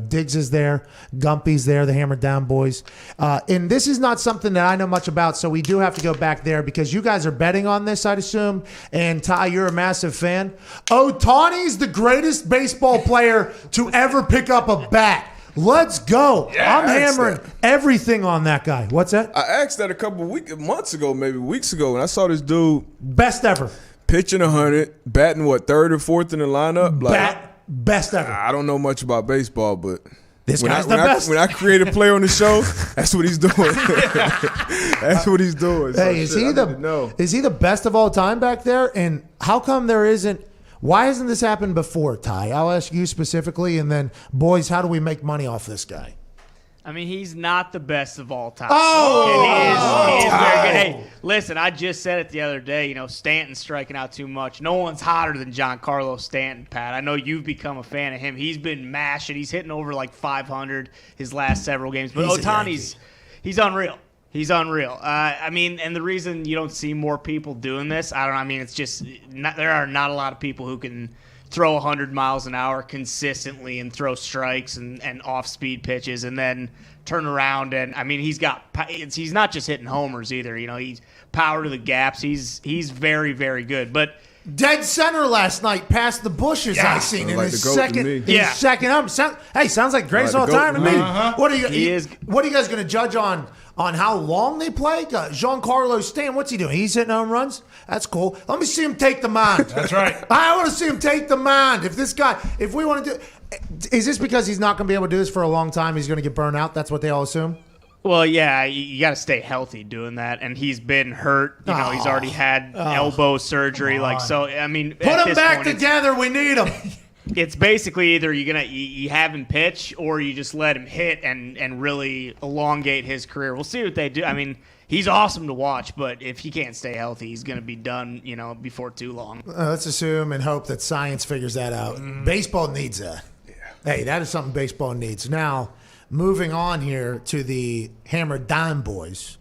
Diggs is there. Gumpy's there, the Hammered Down boys. And this is not something that I know much about, so we do have to go back there because you guys are betting on this, I'd assume. And Ty, you're a massive fan. Ohtani's the greatest baseball player to ever pick up a bat. Let's go. Yeah, I'm hammering everything on that guy. What's that? I asked that a couple months ago, maybe weeks ago, and I saw this dude Best ever. pitching 100, batting third or fourth in the lineup. Best ever. I don't know much about baseball, but This guy's the best. When I create a play on the show, that's what he's doing. That's what he's doing. So Hey, is he the best of all time back there? And how come there isn't? Why hasn't this happened before, Ty? I'll ask you specifically, and then, boys, how do we make money off this guy? I mean, he's not the best of all time. Oh! He is very good. Hey, listen, I just said it the other day. You know, Stanton's striking out too much. No one's hotter than Giancarlo Stanton, Pat. I know you've become a fan of him. He's been mashing. He's hitting over like 500 his last several games. But Ohtani's he's unreal. He's unreal. I mean, and the reason you don't see more people doing this, it's just there are not a lot of people who can throw 100 miles an hour consistently and throw strikes and off-speed pitches and then turn around and, he's not just hitting homers either. You know, he's power to the gaps. He's very, very good. But dead center last night past the bushes. I seen in his second. Sounds like greatest all time to me. What are you guys going to judge on how long they play? Giancarlo Stanton, what's he doing? He's hitting home runs? That's cool. Let me see him take the mound. That's right. I want to see him take the mound. If we want to do, is this because he's not going to be able to do this for a long time? He's going to get burned out? That's what they all assume? Well, yeah, you got to stay healthy doing that, and he's been hurt. You know, he's already had elbow surgery. Put him back together. We need him. It's basically either you have him pitch or you just let him hit and really elongate his career. We'll see what they do. I mean, he's awesome to watch, but if he can't stay healthy, he's going to be done, before too long. Let's assume and hope that science figures that out. Baseball needs that. Yeah. Hey, that is something baseball needs. Now, moving on here to the Hammer Dime Boys.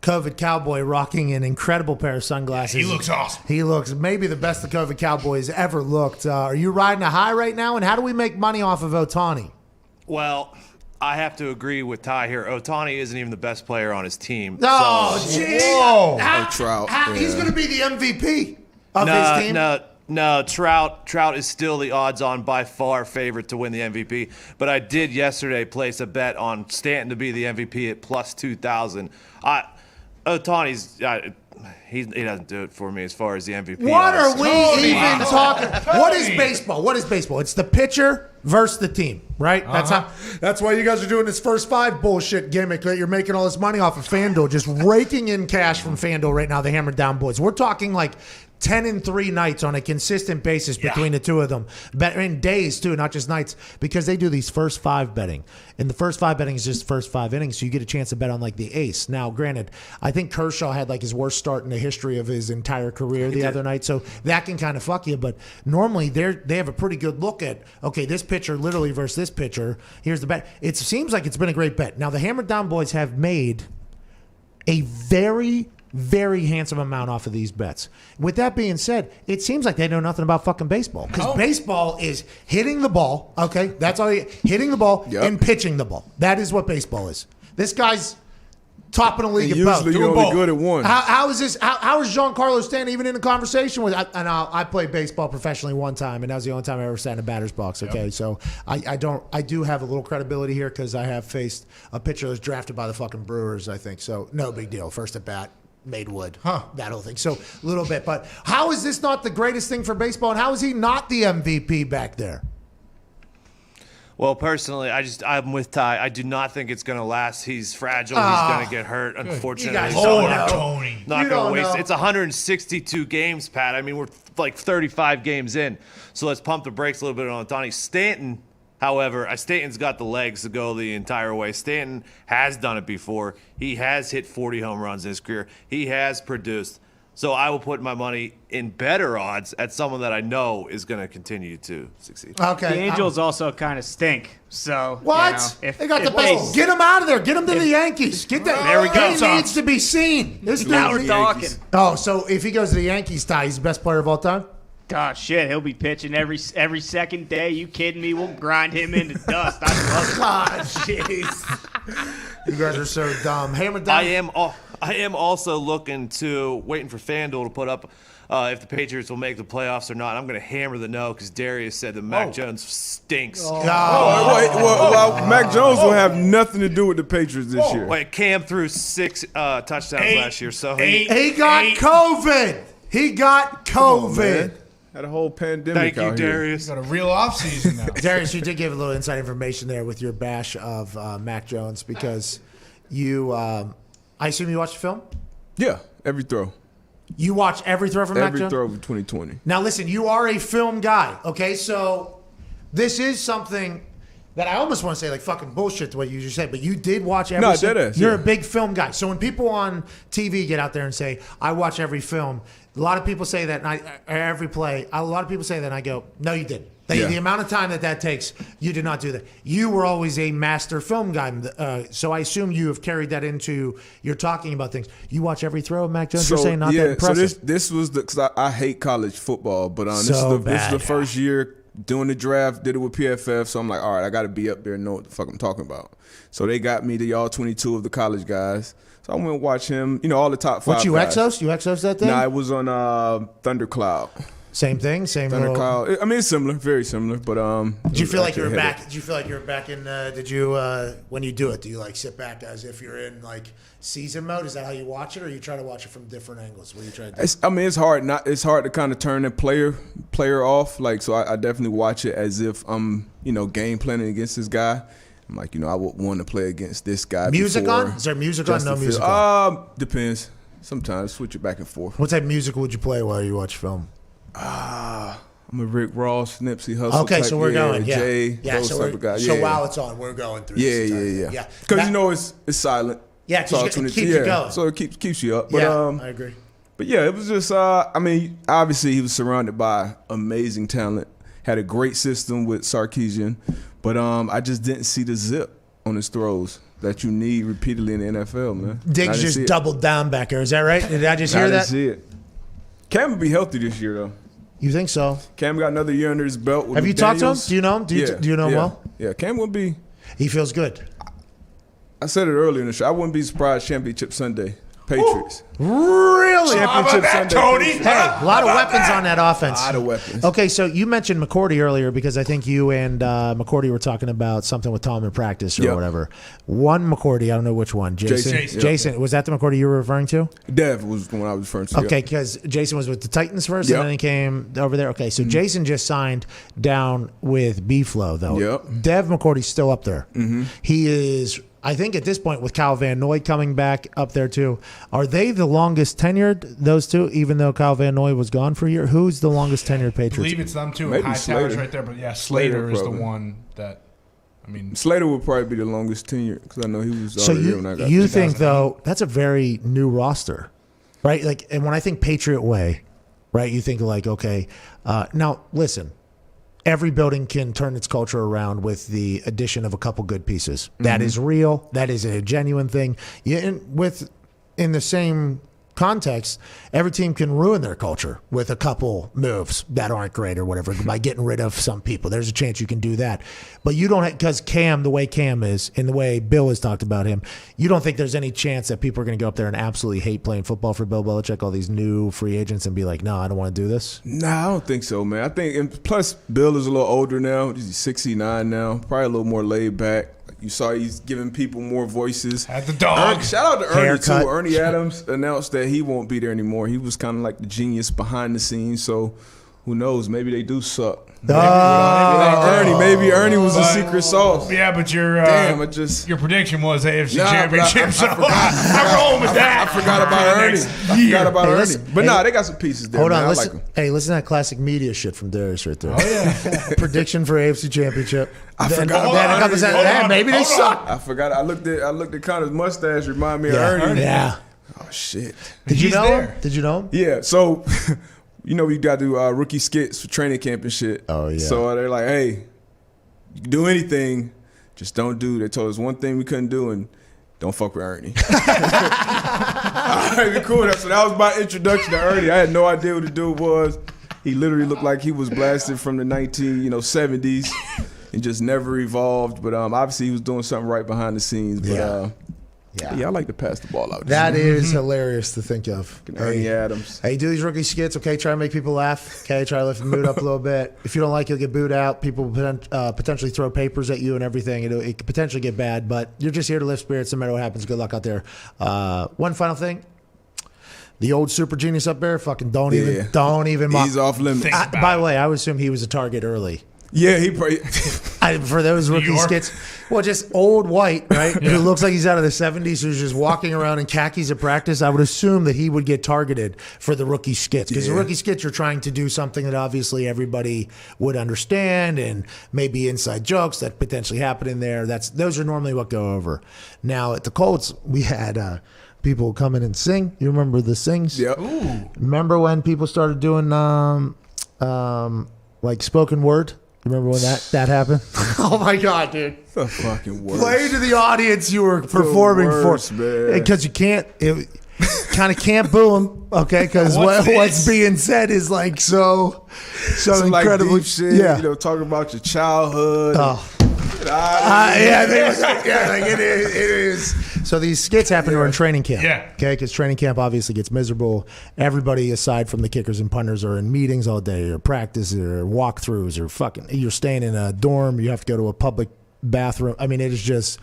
COVID Cowboy rocking an incredible pair of sunglasses. He looks awesome. He looks maybe the best the COVID Cowboys ever looked. Are you riding a high right now? And how do we make money off of Ohtani? Well, I have to agree with Ty here. Ohtani isn't even the best player on his team. Oh, so. geez. Trout. He's going to be the MVP of his team? No, Trout is still the odds-on by far favorite to win the MVP. But I did yesterday place a bet on Stanton to be the MVP at plus 2,000. Ohtani's he doesn't do it for me as far as the MVP. What are we even talking? What is baseball? What is baseball? It's the pitcher versus the team, right? That's why you guys are doing this first five bullshit gimmick that you're making all this money off of FanDuel, just raking in cash from FanDuel right now. The Hammer Down Boys. We're talking like 10-3 nights on a consistent basis between the two of them. In days, too, not just nights, because they do these first five betting. And the first five betting is just the first 5 innings, so you get a chance to bet on, like, the ace. Now, granted, I think Kershaw had, like, his worst start in the history of his entire career the other night, so that can kind of fuck you. But normally, they have a pretty good look at, okay, this pitcher literally versus this pitcher. Here's the bet. It seems like it's been a great bet. Now, the Hammer Down Boys have made a very handsome amount off of these bets. With that being said, it seems like they know nothing about fucking baseball. Because baseball is hitting the ball, okay? That's all hitting the ball and pitching the ball. That is what baseball is. This guy's top in the league at both. Usually you're only good at one. How is this? How is Giancarlo Stanton even in a conversation with? I played baseball professionally one time, and that was the only time I ever sat in a batter's box. Okay, so I do have a little credibility here because I have faced a pitcher that was drafted by the fucking Brewers. I think so. No big deal. First at bat. Made wood, that whole thing. So a little bit, but how is this not the greatest thing for baseball, and how is he not the MVP back there? Well, personally, I'm with Ty. I do not think it's going to last. He's fragile. He's going to get hurt, unfortunately. Not going to waste. It's 162 games, Pat. I mean, we're like 35 games in, so let's pump the brakes a little bit on Ohtani. Stanton, however, Stanton's got the legs to go the entire way. Stanton has done it before. He has hit 40 home runs in his career. He has produced. So I will put my money in better odds at someone that I know is going to continue to succeed. Okay. The Angels also kind of stink. So what? They got the best. Get him out of there. Get him to the Yankees. Get that. There we go. He needs to be seen. Now we're talking. Oh, so if he goes to the Yankees, Ty, he's the best player of all time? God, shit, he'll be pitching every second day. You kidding me? We'll grind him into dust. I love it. God, jeez. You guys are so dumb. Hammer down. I am also waiting for FanDuel to put up if the Patriots will make the playoffs or not. I'm going to hammer the no because Darius said that Mac Jones stinks. Well, Mac Jones will have nothing to do with the Patriots this year. Wait, Cam threw 6 touchdowns last year, so he got COVID. He got COVID. Had a whole pandemic. Thank you, Darius. Got a real offseason now. Darius, you did give a little inside information there with your bash of Mac Jones because you, I assume you watched the film? Yeah, every throw. You watch every throw from Mac Jones? Every throw of 2020. Now, listen, you are a film guy, okay? So this is something that I almost want to say like fucking bullshit the way you just said, but you did watch every film. No, You're a big film guy. So when people on TV get out there and say, I watch every film, a lot of people say that, and every play, a lot of people say that, and I go, no, you didn't. The amount of time that takes, you did not do that. You were always a master film guy, so I assume you have carried that into your talking about things. You watch every throw of Mac Jones. You're saying not that impressive. So this was because I hate college football, but this is the first year doing the draft. Did it with PFF, so I'm like, all right, I got to be up there and know what the fuck I'm talking about. So they got me the all 22 of the college guys. So I went and watch him. All the top 5. What you guys. Exos? You Exos that thing? Nah, it was on Thundercloud. Same thing, same Thundercloud. I mean, it's similar, very similar, but Did you feel like you were back? Did you feel like you were back in? Did you when you do it? Do you like sit back as if you're in like season mode? Is that how you watch it, or you try to watch it from different angles? What do you try to do? It's hard. It's hard to kind of turn the player off. Like, so I definitely watch it as if I'm game planning against this guy. I'm like, I would want to play against this guy. Music on? Is there music on? No music on. Depends. Sometimes switch it back and forth. What type of music would you play while you watch film? I'm a Rick Ross, Nipsey Hussle. Okay, type, so we're going. Yeah. Jay, Yeah, those type of guys. So yeah. while it's on, we're going through. Yeah. Because you know it's silent. Yeah, So it keeps you going. So it keeps you up. But, I agree. But yeah, it was just. I mean, obviously he was surrounded by amazing talent. Had a great system with Sarkisian, but I just didn't see the zip on his throws that you need repeatedly in the NFL, man. Diggs just doubled down back there. Is that right? Did I just hear that? I didn't see it. Cam will be healthy this year, though. You think so? Cam got another year under his belt. With Have you talked to him? McDaniels. Do you know him? Do you know him well? Yeah, Cam will be. He feels good. I said it earlier in the show. I wouldn't be surprised Championship Sunday. Patriots. Really? Championship Sunday. Tony? Hey, a lot of weapons on that offense. A lot of weapons. Okay, so you mentioned McCourty earlier because I think you and McCourty were talking about something with Tom in practice or whatever. One McCourty, I don't know which one. Jason. Was that the McCourty you were referring to? Dev was the one I was referring to. Okay, because Jason was with the Titans first and then he came over there. Okay, so Jason just signed down with B-Flow, though. Yep. Dev McCourty's still up there. He is... I think at this point with Kyle Van Noy coming back up there too, are they the longest tenured, those two, even though Kyle Van Noy was gone for a year? Who's the longest tenured Patriots? I believe it's them too. Maybe Hightower's Slater. right there, but yeah, Slater is the probably. one that, I mean. Slater would probably be the longest tenure because I know he was So already here when I got you there. think, though, that's a very new roster, right? Like, and when I think Patriot way, right, you think like, okay, now listen, every building can turn its culture around with the addition of a couple good pieces. That is real. That is a genuine thing. In the same context, every team can ruin their culture with a couple moves that aren't great or whatever by getting rid of some people. There's a chance you can do that. But you don't, because Cam, the way Cam is, and the way Bill has talked about him, you don't think there's any chance that people are going to go up there and absolutely hate playing football for Bill Belichick, all these new free agents, and be like, no, I don't want to do this? Nah, I don't think so, man. I think, and plus Bill is a little older now. He's 69 now, probably a little more laid back. You saw he's giving people more voices. Had the dog. Shout out to Ernie, Haircut. too. Ernie Adams announced that he won't be there anymore. He was kind of like the genius behind the scenes, so who knows? Maybe they do suck. Maybe Ernie was a secret sauce. Yeah, but your your prediction was AFC Championship, so I roll with that. I forgot about Ernie. I forgot about Ernie. But they got some pieces there. Hold on, man. listen. I like them. Hey, listen to that classic media shit from Darius right there. Oh yeah. Prediction for AFC Championship. I forgot. Maybe they suck. I forgot. I looked at Connor's mustache. Remind me of Ernie. Yeah. Oh shit. Did you know him? Did you know him? Yeah. So, you know, we got to do rookie skits for training camp and shit. Oh yeah. So they're like, hey, you can do anything, just don't do. They told us one thing we couldn't do, and don't fuck with Ernie. All right, cool. So that was my introduction to Ernie. I had no idea what the dude was. He literally looked like he was blasted from the 70s and just never evolved. But obviously he was doing something right behind the scenes. But yeah, I like to pass the ball out. That is hilarious to think of. Ernie Adams. Hey, do these rookie skits, okay? Try to make people laugh. Okay, try to lift the mood up a little bit. If you don't like it, you'll get booed out. People will potentially throw papers at you and everything. It could potentially get bad, but you're just here to lift spirits no matter what happens. Good luck out there. One final thing. The old super genius up there, fucking don't even mock. He's off limits. By the way, I would assume he was a target early. Yeah, he probably. For those rookie skits. Well, just old white, right? Who looks like he's out of the 70s, who's just walking around in khakis at practice. I would assume that he would get targeted for the rookie skits. Because the rookie skits, you're trying to do something that obviously everybody would understand and maybe inside jokes that potentially happen in there. Those are normally what go over. Now, at the Colts, we had people come in and sing. You remember the sings? Yep. Ooh. Remember when people started doing like spoken word? Remember when that happened? Oh my God, dude! The fucking worst. Play to the audience you were performing for, because you can't. Kind of can't boo them, okay? Because what's being said is like so incredibly like deep shit. Yeah, you know, talking about your childhood. Oh. It is. So these skits happen during training camp. Yeah. Okay, because training camp obviously gets miserable. Everybody, aside from the kickers and punters, are in meetings all day, or practice, or walkthroughs, or you're staying in a dorm. You have to go to a public bathroom. I mean, it is just,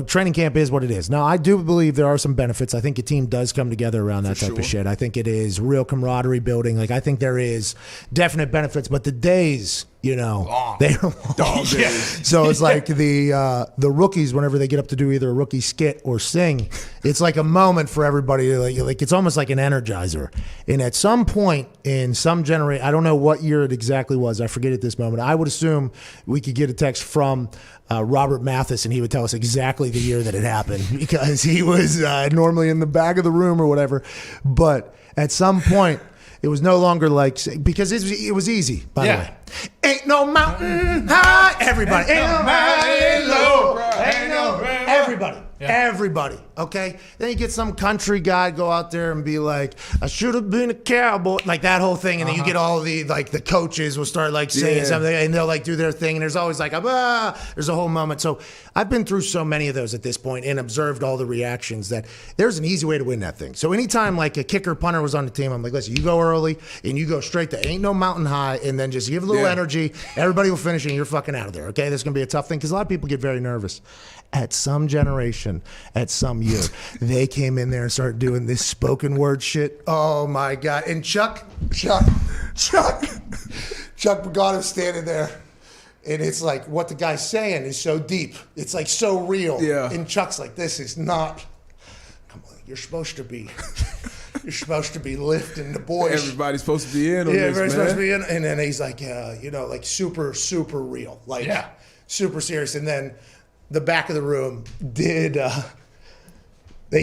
training camp is what it is. Now, I do believe there are some benefits. I think a team does come together around that type of shit. I think it is real camaraderie building. Like, I think there is definite benefits, but the days They are long. Yeah. So it's like the rookies, whenever they get up to do either a rookie skit or sing, it's like a moment for everybody. Like it's almost like an energizer. And at some point in some generation, I don't know what year it exactly was. I forget at this moment. I would assume we could get a text from Robert Mathis, and he would tell us exactly the year that it happened because he was normally in the back of the room or whatever. But at some point, it was no longer like, because it was easy, by the way. Ain't no mountain high, everybody. Ain't no mountain low. Ain't no everybody. Everybody, okay? Then you get some country guy go out there and be like, I should have been a cowboy, like that whole thing. And then you get all the coaches will start like saying something, and they'll like do their thing. And there's always like, there's a whole moment. So I've been through so many of those at this point and observed all the reactions that there's an easy way to win that thing. So anytime like a kicker punter was on the team, I'm like, listen, you go early and you go straight to ain't no mountain high, and then just give a little energy. Everybody will finish and you're fucking out of there, okay? This is going to be a tough thing because a lot of people get very nervous. At some generation, at some year, they came in there and started doing this spoken word shit. Oh my God. And Chuck Pagano's standing there. And it's like what the guy's saying is so deep. It's like so real. Yeah. And Chuck's like, this is not, come on, you're supposed to be lifting the boys. Everybody's supposed to be in on this, everybody's man. supposed to be in. And then he's like, like super, super real. Like super serious. And then the back of the room they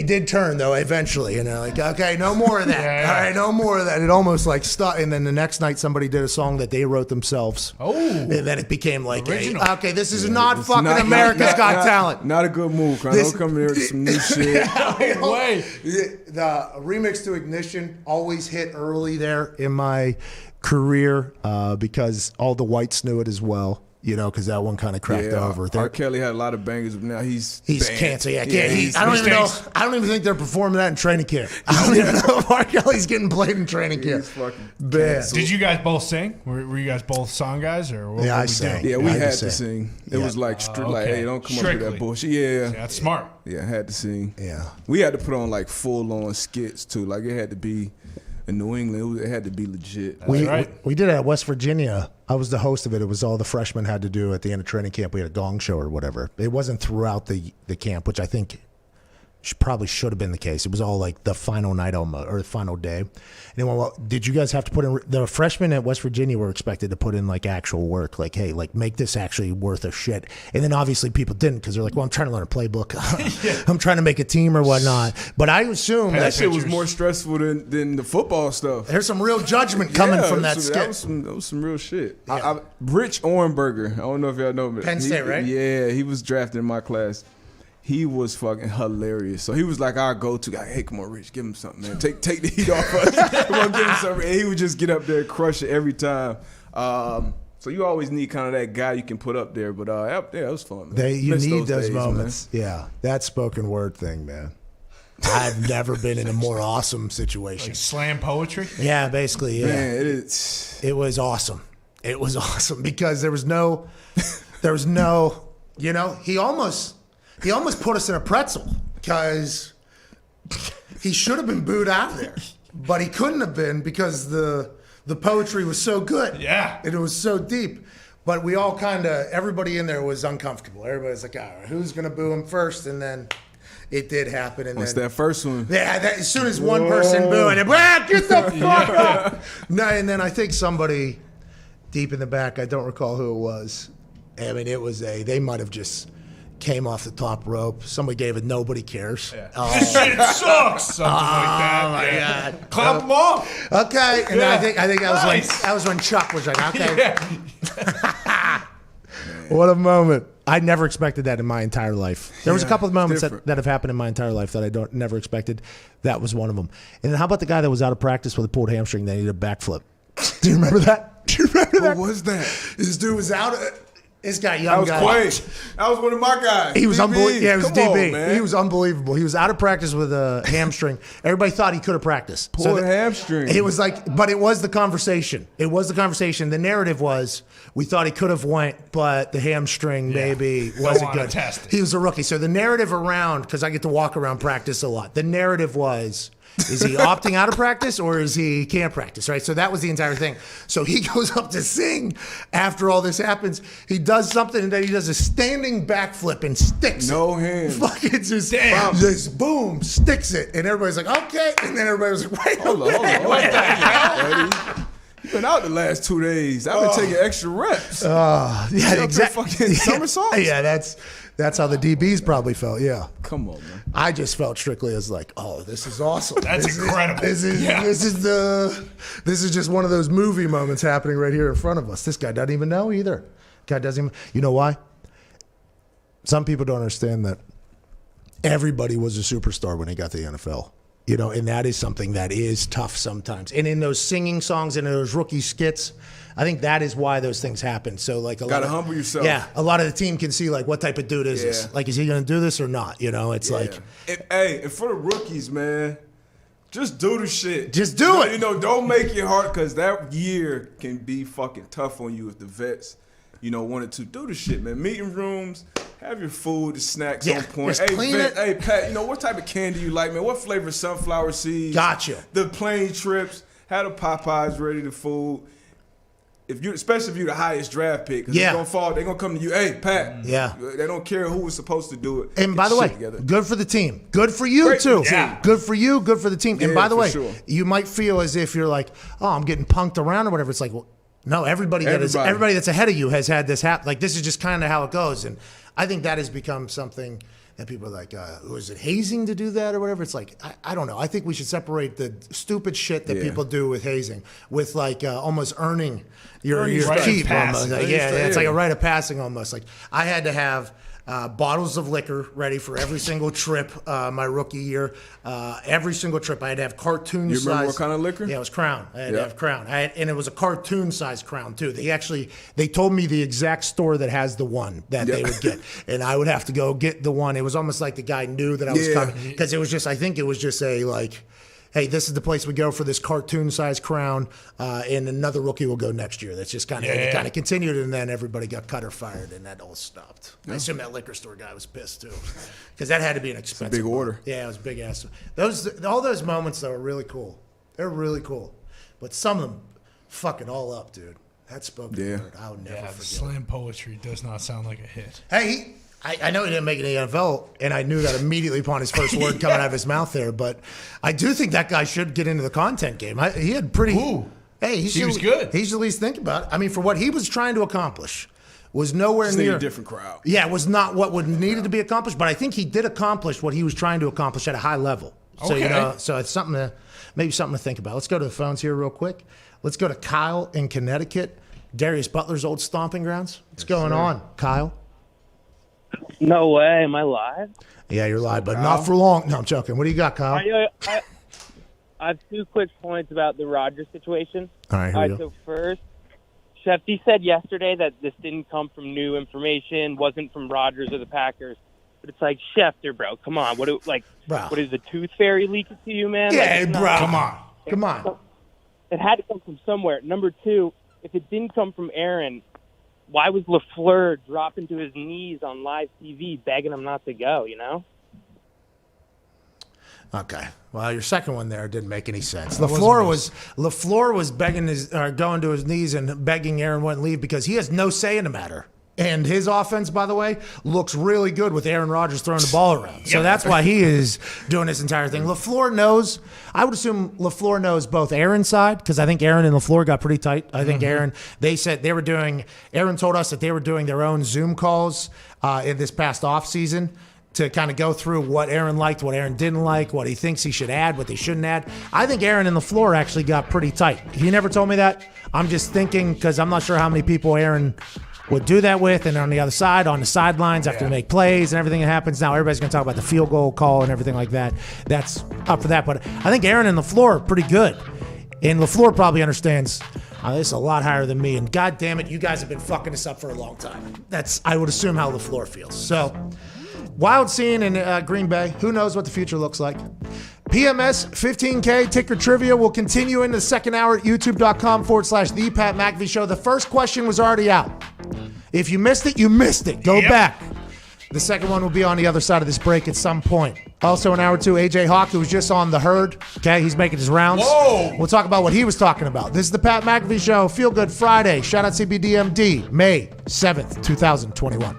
did turn though eventually, and they're like, okay, no more of that. All right, no more of that. It almost like stopped, and then the next night somebody did a song that they wrote themselves. And then it became like, okay, this is not fucking America's Got Talent. Not a good move. Don't come here with some new shit. No way. The remix to Ignition always hit early there in my career because all the whites knew it as well. Because that one kind of cracked over. R. Kelly had a lot of bangers, but now he's cancer. I don't even know. I don't even think they're performing that in training camp. I don't even know if R. Kelly's getting played in training camp. He's fucking bad. Did you guys both sing? Were you guys both song guys, or what? I sang. Yeah, we had to sing. It was like hey, don't come up with that bullshit. Yeah, that's smart. Yeah, I had to sing. Yeah, we had to put on like full on skits too. Like it had to be. In New England, it had to be legit. We did it at West Virginia. I was the host of it. It was all the freshmen had to do at the end of training camp. We had a gong show or whatever. It wasn't throughout the camp, which I think probably should have been the case. It was all like the final night or the final day. And then, did you guys have to put in? The freshmen at West Virginia were expected to put in like actual work, like, hey, like make this actually worth a shit. And then obviously people didn't because they're like, well, I'm trying to learn a playbook. I'm trying to make a team or whatnot. But I assume that shit was more stressful than the football stuff. There's some real judgment coming from that skit. That was some real shit. Yeah. Rich Orenberger, I don't know if y'all know him. Penn State, right? Yeah, he was drafted in my class. He was fucking hilarious. So he was like our go-to guy. Hey, come on, Rich, give him something, man. Take the heat off us. Come on, give him something. And he would just get up there and crush it every time. So you always need kind of that guy you can put up there. But it was fun, man. You need those moments. Man. Yeah, that spoken word thing, man. I've never been in a more awesome situation. Like slam poetry? Yeah, basically, yeah. Man, it was awesome. It was awesome because there was no, he almost put us in a pretzel because he should have been booed out of there, but he couldn't have been because the poetry was so good. Yeah. And it was so deep. But we all everybody in there was uncomfortable. Everybody's like, all right, who's going to boo him first? And then it did happen. And what's that first one? Yeah, as soon as one person booed, get the fuck up. No, and then I think somebody deep in the back, I don't recall who it was. I mean, it was they might have just came off the top rope. Somebody gave it, nobody cares. Yeah. This shit sucks. Something like that. Oh my God. Clap them off. Okay. And then I think that was when Chuck was like, okay. What a moment. I never expected that in my entire life. There was a couple of moments that have happened in my entire life that I never expected. That was one of them. And then how about the guy that was out of practice with a pulled hamstring that needed a backflip? Do you remember that? What was that? This dude was out. This guy, young guy. That was one of my guys. He was unbelievable. Yeah, it was DB. Man. He was unbelievable. He was out of practice with a hamstring. Everybody thought he could have practiced. Pulled a hamstring. It was like, but it was the conversation. The narrative was, we thought he could have went, but the hamstring maybe wasn't good. He was a rookie. So the narrative around, because I get to walk around practice a lot, the narrative was, Is he opting out of practice or is he can't practice, right? So that was the entire thing. So he goes up to sing after all this happens. He does something and then he does a standing backflip and sticks No it. hands. Fucking just boom, sticks it. And everybody's like, okay. And then everybody was like, wait, Hold on. What the hell? You've been out the last 2 days. I've been taking extra reps. Yeah, exactly. Fucking somersaults? Yeah, that's how the DBs probably felt. Yeah. Come on, man. I just felt strictly as like, oh, this is awesome. That's incredible. This is just one of those movie moments happening right here in front of us. This guy doesn't even know either. Guy doesn't even. You know why? Some people don't understand that everybody was a superstar when they got to the NFL. You know, and that is something that is tough sometimes. And in those singing songs and in those rookie skits, I think that is why those things happen. So, like, gotta humble yourself. Yeah, a lot of the team can see, like, what type of dude is this? Like, is he going to do this or not? You know, it's like. And for the rookies, man, just do the shit. Just do it. You know, don't make it hard because that year can be fucking tough on you if the vets, wanted to do the shit, man. Meeting rooms. Have your food, the snacks on point. Hey, Pat, what type of candy you like, man? What flavor sunflower seeds? Gotcha. The plane trips. Have the Popeyes ready to food. Especially if you're the highest draft pick, because they're gonna come to you. Hey, Pat. Yeah. They don't care who was supposed to do it. And by the way, good for the team. Good for you too. Yeah. Good for you. Good for the team. And by the way, sure. you might feel as if you're like, oh, I'm getting punked around or whatever. It's like, well, no, everybody that's ahead of you has had this happen. Like, this is just kind of how it goes. And I think that has become something that people are like, was it hazing to do that or whatever? It's like, I don't know. I think we should separate the stupid shit that people do with hazing with like almost earning your keep. Almost. It's like a rite of passing almost. Like, I had to have bottles of liquor ready for every single trip my rookie year. Every single trip I had to have cartoon size. You remember what kind of liquor? Yeah, it was Crown. I had to have Crown. And it was a cartoon size Crown too. They told me the exact store that has the one that they would get. And I would have to go get the one. It was almost like the guy knew that I was coming. Because it was just, I think it was just a like, hey, this is the place we go for this cartoon-sized Crown, and another rookie will go next year. That's just kind of continued, and then everybody got cut or fired, and that all stopped. I assume that liquor store guy was pissed too, because that had to be an expensive. It's a big order. Yeah, it was a big ass. All those moments though are really cool. They're really cool, but some of them fuck it all up, dude. That spoken word, I'll never forget. Slam poetry does not sound like a hit. Hey. I know he didn't make it in the NFL, and I knew that immediately upon his first word coming out of his mouth there, but I do think that guy should get into the content game. He had pretty... Ooh. Hey, he was good. He should at least think about it. I mean, for what he was trying to accomplish was nowhere near... a different crowd. Yeah, it was not what needed to be accomplished, but I think he did accomplish what he was trying to accomplish at a high level. So, Okay. So it's maybe something to think about. Let's go to the phones here real quick. Let's go to Kyle in Connecticut, Darius Butler's old stomping grounds. What's going on, Kyle? No way. Am I live? Yeah, you're live, but not for long. No, I'm joking. What do you got, Kyle? I have 2 quick points about the Rodgers situation. All right, here we go. So first, Shefty said yesterday that this didn't come from new information, wasn't from Rodgers or the Packers. But it's like, Schefter, bro, come on. What is the tooth fairy leaking to you, man? Yeah, like, bro. Come on. It had to come from somewhere. Number 2, if it didn't come from Aaron, why was LaFleur dropping to his knees on live TV begging him not to go, Okay. Well, your second one there didn't make any sense. LaFleur was begging going to his knees and begging Aaron wouldn't leave because he has no say in the matter. And his offense, by the way, looks really good with Aaron Rodgers throwing the ball around. So that's why he is doing this entire thing. LaFleur knows. I would assume LaFleur knows both Aaron's side because I think Aaron and LaFleur got pretty tight. I think Aaron told us that they were doing their own Zoom calls in this past offseason to kind of go through what Aaron liked, what Aaron didn't like, what he thinks he should add, what they shouldn't add. I think Aaron and LaFleur actually got pretty tight. He never told me that. I'm just thinking because I'm not sure how many people Aaron would do that with, and on the other side, on the sidelines, after they make plays and everything that happens. Now everybody's going to talk about the field goal call and everything like that. That's up for that. But I think Aaron and LaFleur are pretty good. And LaFleur probably understands this is a lot higher than me. And God damn it, you guys have been fucking this up for a long time. That's, I would assume, how LaFleur feels. So, wild scene in Green Bay. Who knows what the future looks like? PMS 15K ticker trivia will continue in the second hour at youtube.com/The Pat McAfee Show. The first question was already out. If you missed it, you missed it. Go back. The second one will be on the other side of this break at some point. Also in hour 2, AJ Hawk, who was just on the herd. Okay, he's making his rounds. Whoa! We'll talk about what he was talking about. This is the Pat McAfee Show. Feel Good Friday. Shout out CBDMD. May 7th, 2021.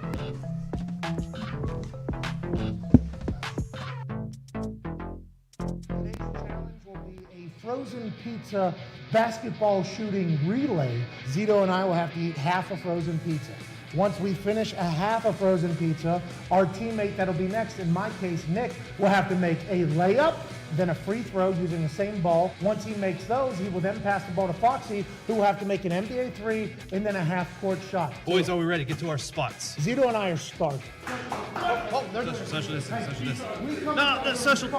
Today's challenge will be a frozen pizza basketball shooting relay. Zito and I will have to eat half a frozen pizza. Once we finish a half a frozen pizza, our teammate that'll be next, in my case, Nick, will have to make a layup, then a free throw using the same ball. Once he makes those, he will then pass the ball to Foxy, who will have to make an NBA 3 and then a half-court shot. Boys, are we ready? Get to our spots. Zito and I are starving. Social distance. No, the social.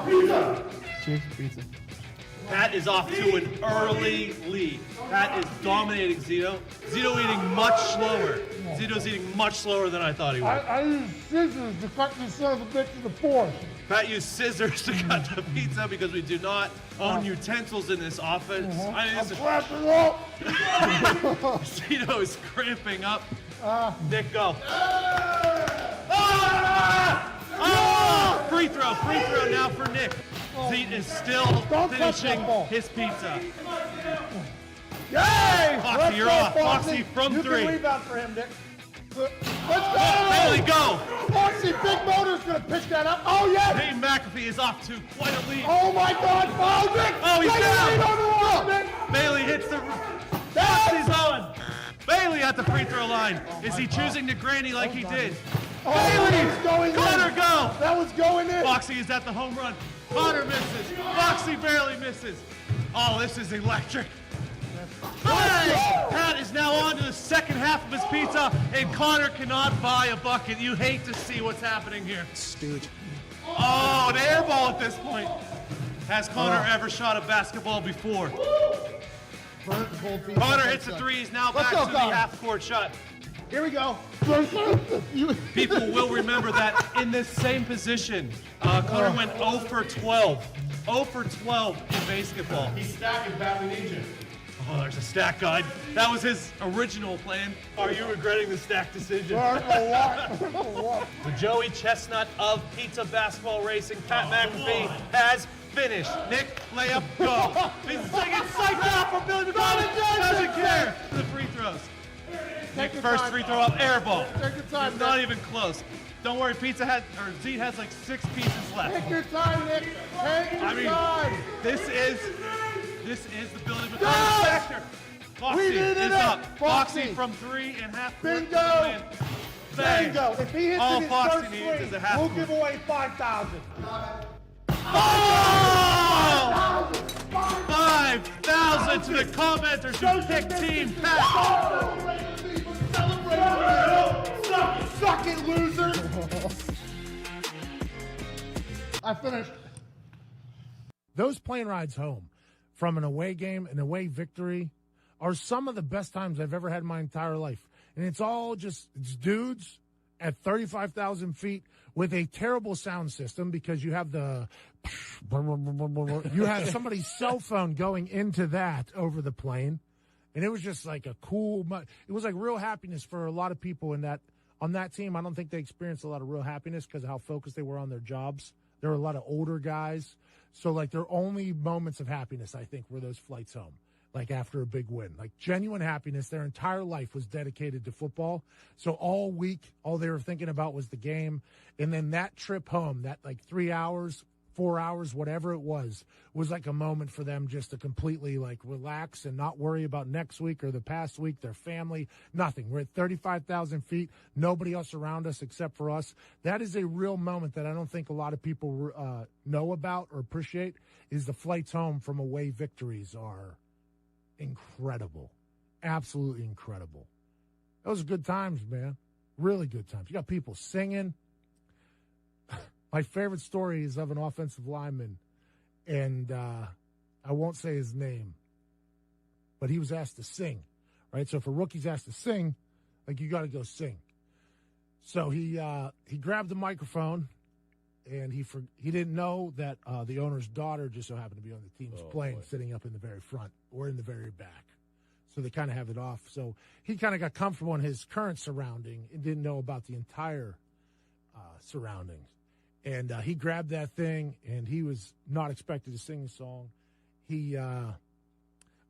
Cheers, pizza. Pat is off to an early lead. Pat is dominating Zito. Zito eating much slower. Zito's eating much slower than I thought he would. I used scissors to cut this son of a bitch to the fork. Pat used scissors to cut the pizza because we do not own utensils in this offense. I mean, this is... Zito is cramping up. Nick, go. Free throw now for Nick. Zeke is still finishing his pizza. Yay! Foxy, you're off. Foxy from you 3. You can rebound for him, Nick. Let's go! Bailey, go! Foxy, Big Motor's gonna pick that up. Oh, yes! Hey, McAfee is off to quite a lead. Oh, my God! Oh, Nick! Oh, he's down! On the wall, Nick. Bailey hits the... Foxy's on! Bailey at the free throw line. Is he choosing to granny like he did? Oh, Bailey! Going Connor, in. go! That was going in. Foxy is at the home run. Connor misses. Foxy barely misses. Oh, this is electric. Hey! Pat is now on to the second half of his pizza, and Connor cannot buy a bucket. You hate to see what's happening here. Stooge. Oh, an air ball at this point. Has Connor ever shot a basketball before? Connor hits a 3. He's now back to the half-court shot. Here we go. People will remember that in this same position, Connor went 0 for 12. 0 for 12 in basketball. He's stacking badly ninja. Oh, there's a stack guide. That was his original plan. Are you regretting the stack decision? The Joey Chestnut of pizza basketball racing, Pat McAfee, has finished. Nick, layup, go. He's getting psyched out for Billy McConnell. Doesn't care. The free throws. Nick, first free throw up, air ball. Take your time, It's not even close. Don't worry, Zeke has like 6 pieces left. Take your time, Nick. Take your time. This is the Billy McConnell factor. Foxy is up. Foxy from 3 and half. Bingo. Bingo. If he hits all his Foxy first needs swing, is a half. we'll give away 5,000. Oh! 5,000 to the commenters who picked Team Pat. Suck it, loser. I finished. Those plane rides home from an away game, an away victory, are some of the best times I've ever had in my entire life. And it's all it's dudes at 35,000 feet with a terrible sound system because you have you have somebody's cell phone going into that over the plane. And it was just like it was like real happiness for a lot of people on that team. I don't think they experienced a lot of real happiness because of how focused they were on their jobs. There were a lot of older guys. So, like, their only moments of happiness, I think, were those flights home, like, after a big win. Like, genuine happiness. Their entire life was dedicated to football. So, all week, all they were thinking about was the game. And then that trip home, that, like, 3 hours, 4 hours, whatever it was like a moment for them just to completely, like, relax and not worry about next week or the past week, their family, nothing. We're at 35,000 feet, nobody else around us except for us. That is a real moment that I don't think a lot of people know about or appreciate, is the flights home from away victories are incredible. Absolutely incredible. Those are good times, man. Really good times. You got people singing. My favorite story is of an offensive lineman, and I won't say his name, but he was asked to sing, right? So if a rookie's asked to sing, like, you got to go sing. So he grabbed the microphone, and he didn't know that the owner's daughter just so happened to be on the team's plane, sitting up in the very front or in the very back. So they kind of have it off. So he kind of got comfortable in his current surrounding and didn't know about the entire surroundings. And he grabbed that thing, and he was not expected to sing the song.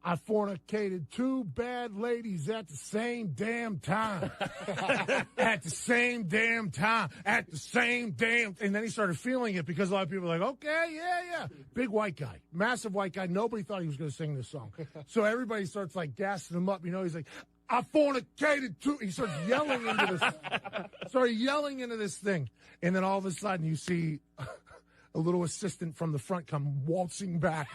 I fornicated 2 bad ladies at the same damn time. At the same damn time. At the same damn... And then he started feeling it because a lot of people were like, okay, yeah. Big white guy. Massive white guy. Nobody thought he was going to sing this song. So everybody starts, like, gassing him up. You know, he's like, I fornicated 2... He starts yelling into this thing. And then all of a sudden you see a little assistant from the front come waltzing back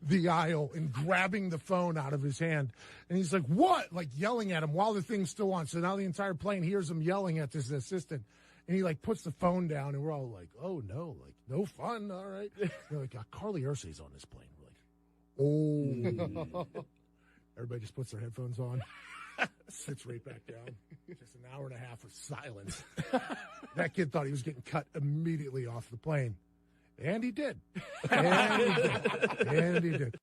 the aisle and grabbing the phone out of his hand. And he's like, what? Like yelling at him while the thing's still on. So now the entire plane hears him yelling at this assistant. And he like puts the phone down and we're all like, oh no, like no fun. All right. They're like, Carly Ursay's on this plane. We're like, oh. Everybody just puts their headphones on. Sits right back down. Just an hour and a half of silence. That kid thought he was getting cut immediately off the plane. And he did. And he did.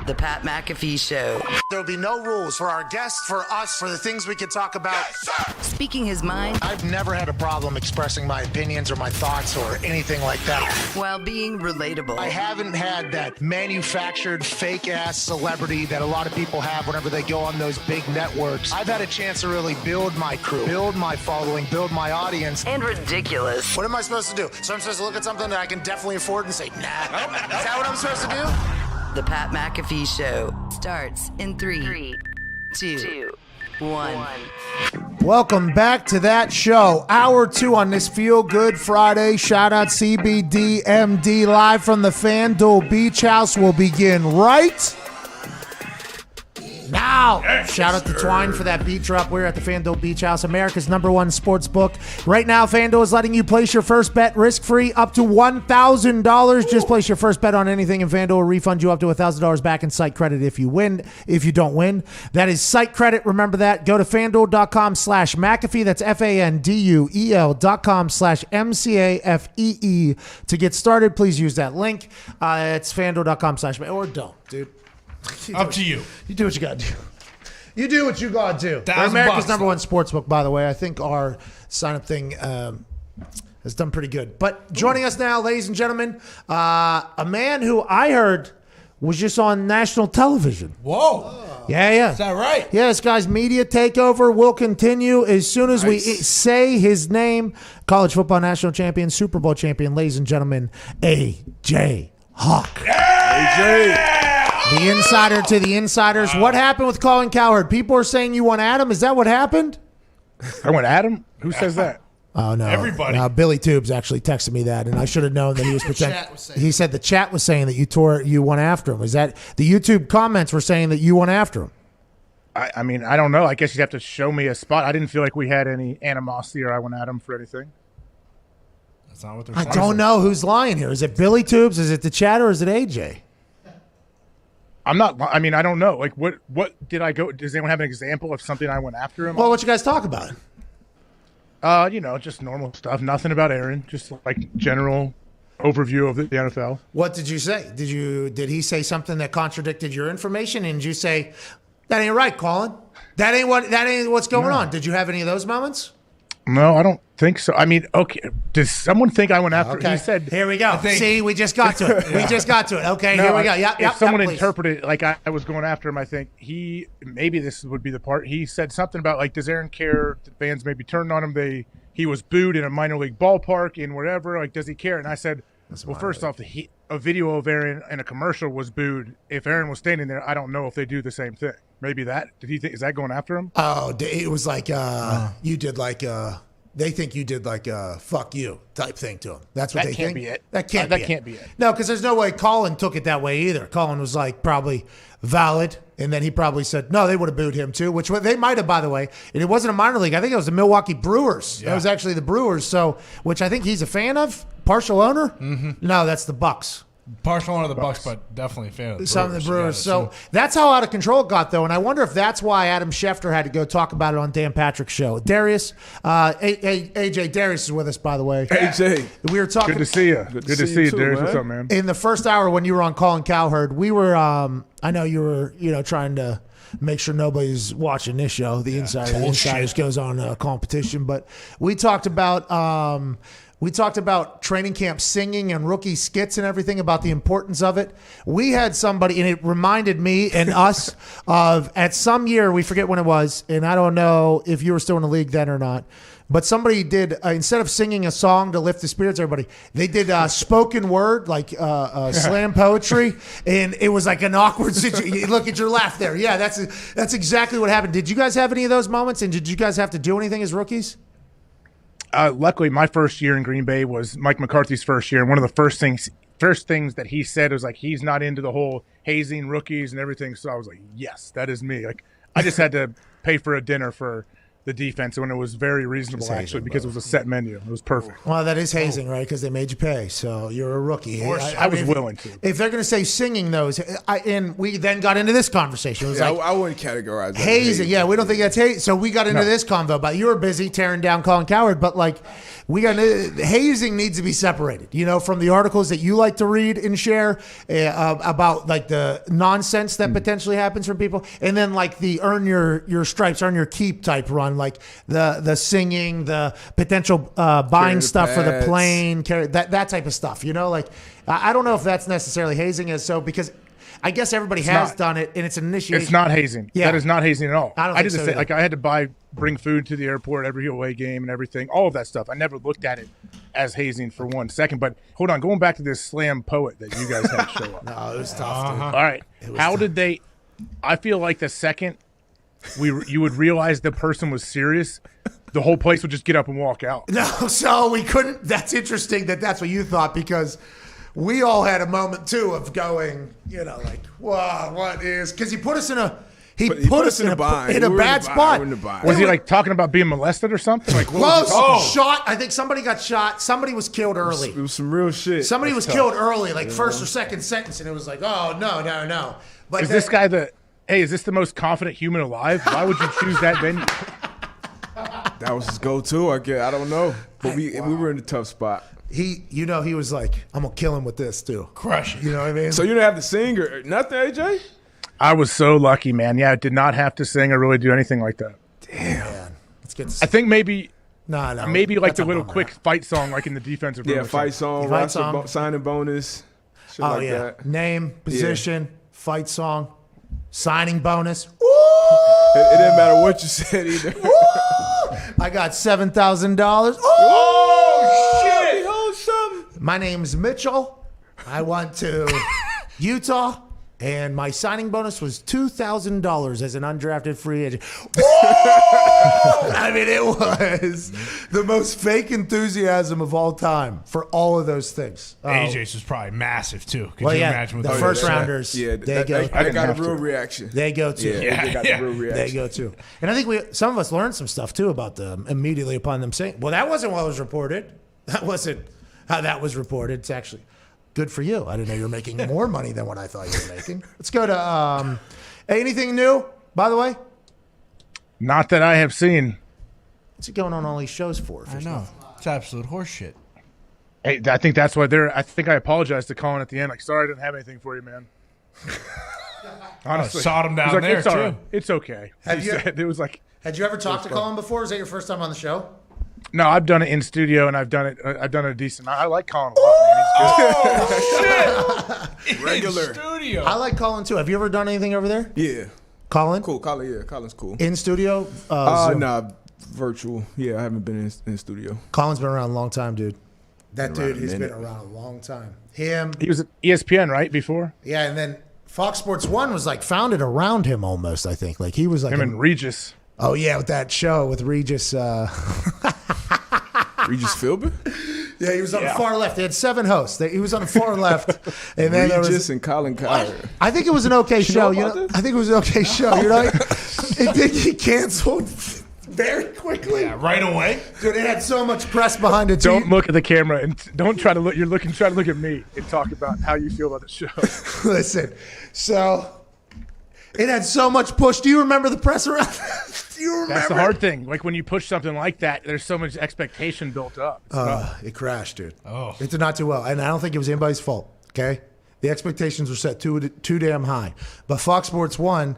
The Pat McAfee Show. There'll be no rules for our guests, for us, for the things we can talk about. Yes, Speaking his mind. I've never had a problem expressing my opinions or my thoughts or anything like that. While being relatable. I haven't had that manufactured fake-ass celebrity that a lot of people have whenever they go on those big networks. I've had a chance to really build my crew, build my following, build my audience. And ridiculous. What am I supposed to do? So I'm supposed to look at something that I can definitely afford and say, nah. Is that what I'm supposed to do? The Pat McAfee Show starts in 3, 2, 1. Welcome back to that show. Hour 2 on this Feel Good Friday. Shout out CBD MD live from the FanDuel Beach House will begin right now. Yes, shout out to Twine for that beat drop. We're at the FanDuel Beach House, America's #1 sports book. Right now, FanDuel is letting you place your first bet risk-free up to $1,000. Just place your first bet on anything, and FanDuel will refund you up to $1,000 back in site credit if you win. If you don't win, that is site credit. Remember that. Go to FanDuel.com/McAfee. That's FanDuel.com/MCAFEE to get started. Please use that link. It's FanDuel.com/McAfee. Or don't, dude. Up to you. You do what you got to do. You do what you got to do. $1,000 America's #1 sportsbook, by the way. I think our sign-up thing has done pretty good. But joining us now, ladies and gentlemen, a man who I heard was just on national television. Whoa. Yeah. Is that right? Yeah, this guy's media takeover will continue as soon as we say his name. College football national champion, Super Bowl champion, ladies and gentlemen, A.J. Hawk. AJ. The insider to the insiders. What happened with Colin Cowherd? People are saying you want Adam. Is that what happened? I want Adam? Who says that? Oh, no. Everybody. Billy Tubes actually texted me that, and I should have known that he was pretending. He said the chat was saying that you went after him. Is that the YouTube comments were saying that you went after him? I mean, I don't know. I guess you'd have to show me a spot. I didn't feel like we had any animosity or I went at him for anything. That's not what they're saying. I don't know who's lying here. Is it Billy Tubes? Is it the chat, or is it AJ? I'm not. I mean, I don't know. Like, what did I go? Does anyone have an example of something I went after him? Well, what you guys talk about? Just normal stuff. Nothing about Aaron. Just like general overview of the NFL. What did you say? Did he say something that contradicted your information? And did you say, that ain't right, Colin? That ain't what's going on? Did you have any of those moments? No, I don't think so. I mean, okay. Does someone think I went after? Okay. He said. Here we go. See, we just got to it. We just got to it. Okay, here we go. If someone interpreted it like I was going after him, I think maybe this would be the part. He said something about like, does Aaron care that fans maybe turned on him? He was booed in a minor league ballpark in whatever. Like, does he care? And I said, well, first off, a video of Aaron in a commercial was booed. If Aaron was standing there, I don't know if they do the same thing. Maybe that. Did he think? Is that going after him? Oh, it was like you did like they think you did like a fuck you type thing to him. That's what they think. That can't be it. No, because there's no way Colin took it that way either. Colin was like probably valid, and then he probably said no, they would have booed him too, which they might have, by the way. And it wasn't a minor league. I think it was the Milwaukee Brewers. Yeah. It was actually the Brewers. So, which I think he's a fan of, partial owner. Mm-hmm. No, that's the Bucks. Partial owner of the Bucks, but definitely a fan of the Some of the Brewers. Yeah, So that's how out of control it got, though. And I wonder if that's why Adam Schefter had to go talk about it on Dan Patrick's show. Darius, AJ, Darius is with us, by the way. AJ. We were talking. Good to see you. Good to see you, too, Darius. man. What's up, man? In the first hour when you were on Colin Cowherd, we were, I know you were, trying to make sure nobody's watching this show. The Insiders goes on competition. But we talked about training camp singing and rookie skits and everything, about the importance of it. We had somebody, and it reminded me and us of, at some year, we forget when it was, and I don't know if you were still in the league then or not, but somebody did, instead of singing a song to lift the spirits, everybody, they did spoken word, like slam poetry, and it was like an awkward situation. Look at your laugh there. Yeah, that's exactly what happened. Did you guys have any of those moments, and did you guys have to do anything as rookies? Luckily, my first year in Green Bay was Mike McCarthy's first year, and one of the first things that he said was like, he's not into the whole hazing rookies and everything. So I was like, yes, that is me. Like, I just had to pay for a dinner for the defense when it was very reasonable, actually, because it was a set menu. It was perfect. Well, that is hazing, right? Because they made you pay, so you're a rookie. I was willing to. If they're going to say singing those, and we then got into this conversation. It was I wouldn't categorize that hazing. Yeah, we don't think that's hazing. So we got into this convo about, you were busy tearing down Colin Cowherd, but like, hazing needs to be separated, from the articles that you like to read and share about like the nonsense that potentially happens from people, and then like the earn your stripes, earn your keep type run, like the singing, the potential buying stuff for the plane, that type of stuff. Like I don't know if that's necessarily hazing, because I guess everybody has done it, and it's an initiation. It's not hazing. Yeah. That is not hazing at all. I did the same. Like, I had to bring food to the airport every away game and everything, all of that stuff. I never looked at it as hazing for 1 second. But hold on, going back to this slam poet that you guys had show up. No, it was tough. Dude. All right, how did they? I feel like the second you would realize the person was serious, the whole place would just get up and walk out. No, so we couldn't. That's interesting that's what you thought, because we all had a moment too of going, like, wow, what is? Because he put us in a. He put us in a bad spot. Was he like talking about being molested or something? Like, close. Shot. I think somebody got shot. Somebody was killed early. It was some real shit. Somebody was killed early, like first or second sentence, and it was like, oh no. But is this guy is this the most confident human alive? Why would you choose that venue? That was his go-to, I guess. I don't know. But we were in a tough spot. He was like, I'm going to kill him with this, too. Crush it. You know what I mean? So you didn't have to sing or nothing, AJ? I was so lucky, man. Yeah, I did not have to sing or really do anything like that. Damn. Man. Let's get I think maybe No. Maybe like the little quick fight song, like in the defensive room. Yeah, fight song, signing bonus. Shit like that. Name, position, fight song, signing bonus. It didn't matter what you said either. I got $7,000. Oh, shit. Hold something. My name's Mitchell. I went to Utah. And my signing bonus was $2,000 as an undrafted free agent. I mean, it was the most fake enthusiasm of all time for all of those things. AJ's was probably massive, too. Could you imagine the first rounders? Yeah, they go. I got a real reaction. They go too. Yeah, they got the real reaction. They go too. And I think some of us learned some stuff too about them immediately upon them saying, "Well, that wasn't what was reported. That wasn't how that was reported. It's actually." Good for you. I didn't know you were making more money than what I thought you were making. Let's go to anything new, by the way? Not that I have seen. What's it going on all these shows for? I know. It's absolute horseshit. Hey, I think that's why I think I apologized to Colin at the end. Like, sorry, I didn't have anything for you, man. Honestly. Sawed him down there, it's all too. right. It's okay. It was like. Had you ever talked to Colin before? Is that your first time on the show? No, I've done it in studio, and I've done it a decent. I like Colin a lot, man. He's good. Oh, shit! Regular. In studio. I like Colin, too. Have you ever done anything over there? Yeah. Colin? Cool. Colin, yeah. Colin's cool. In studio? Nah, virtual. Yeah, I haven't been in studio. Colin's been around a long time, dude. That dude has been around a long time. He was at ESPN, right, before? Yeah, and then Fox Sports 1 was like founded around him almost, I think. Like he was like him and Regis. Oh, yeah, with that show with Regis. Regis Philbin? Yeah, he was on the far left. They had 7 hosts. He was on the far left. And then Regis and Colin Cowherd. I think it was an okay show. I think it was an okay show. It did get canceled very quickly. Yeah, right away. Dude, it had so much press behind it. Don't look at the camera and don't try to look. Try to look at me and talk about how you feel about the show. Listen, so it had so much push. Do you remember the press around? Do you remember? That's the hard thing. Like when you push something like that, there's so much expectation built up. It crashed, dude. Oh, it did not do well, and I don't think it was anybody's fault. Okay, the expectations were set too damn high. But Fox Sports 1,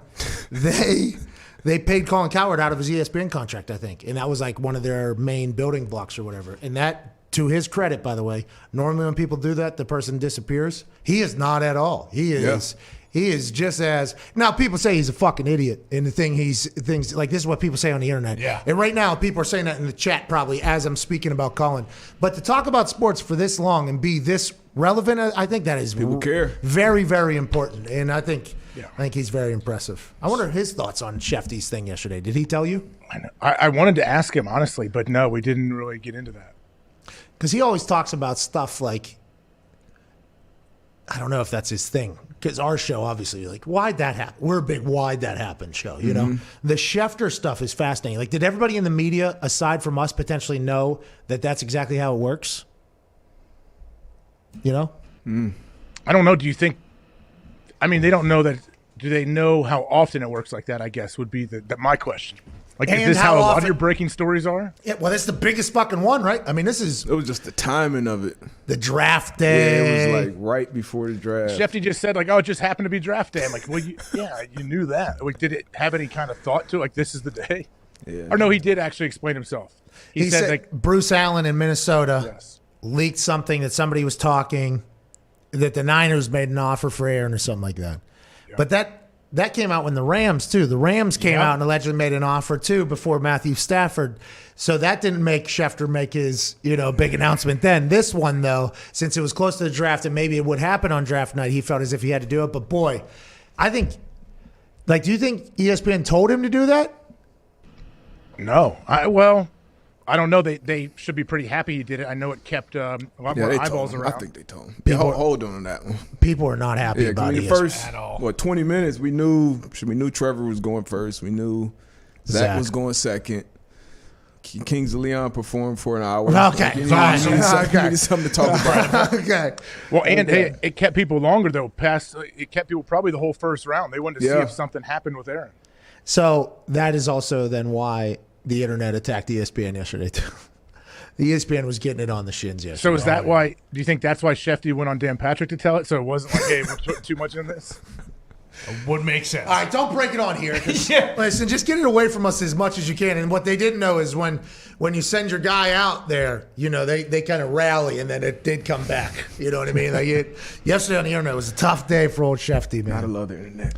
they paid Colin Cowherd out of his ESPN contract, I think, and that was like one of their main building blocks or whatever. And that, to his credit, by the way, normally when people do that, the person disappears. He is not at all. He is. Yeah. He is just as now. People say he's a fucking idiot, and things like this is what people say on the internet. Yeah. And right now, people are saying that in the chat probably as I'm speaking about Colin. But to talk about sports for this long and be this relevant, I think that is people care. Very, very important. And I think he's very impressive. I wonder his thoughts on Schefter's thing yesterday. Did he tell you? I wanted to ask him honestly, but no, we didn't really get into that. Because he always talks about stuff like, I don't know if that's his thing. Because our show, obviously, like, why'd that happen? We're a big why'd that happen show, you know? The Schefter stuff is fascinating. Like, did everybody in the media, aside from us, potentially know that that's exactly how it works? You know? I don't know. Do you think, I mean, they don't know that. Do they know how often it works like that, I guess, would be my question. Like, is this how a lot of your breaking stories are? Yeah, well, that's the biggest fucking one, right? I mean, it was just the timing of it. The draft day. Yeah, it was like right before the draft. Shefty just said, like, oh, it just happened to be draft day. I'm like, well, you knew that. Like, did it have any kind of thought to it? Like, this is the day? Yeah. Or no, he did actually explain himself. He said like, Bruce Allen in Minnesota leaked something that somebody was talking, that the Niners made an offer for Aaron or something like that. Yeah. But that came out when the Rams, too. The Rams came out and allegedly made an offer, too, before Matthew Stafford. So that didn't make Schefter make his, big announcement then. This one, though, since it was close to the draft and maybe it would happen on draft night, he felt as if he had to do it. But, boy, I think, like, do you think ESPN told him to do that? No. I don't know. They should be pretty happy he did it. I know it kept a lot more eyeballs around. I think they told him. Hold on that one. People are not happy about it. First, 20 minutes, we knew Trevor was going first. We knew Zach was going second. Kings of Leon performed for an hour. Okay. We needed something to talk about. Okay. Well, and it kept people longer, though. It kept people probably the whole first round. They wanted to see if something happened with Aaron. So that is also then why the internet attacked ESPN yesterday, too. The ESPN was getting it on the shins yesterday. So is that why? Do you think that's why Shefty went on Dan Patrick to tell it? So it wasn't like, hey, we're putting too much in this? It would make sense. All right, don't break it on here. Listen, just get it away from us as much as you can. And what they didn't know is when you send your guy out there, they kind of rally, and then it did come back. You know what I mean? Like yesterday on the internet was a tough day for old Shefty, man. I love the internet.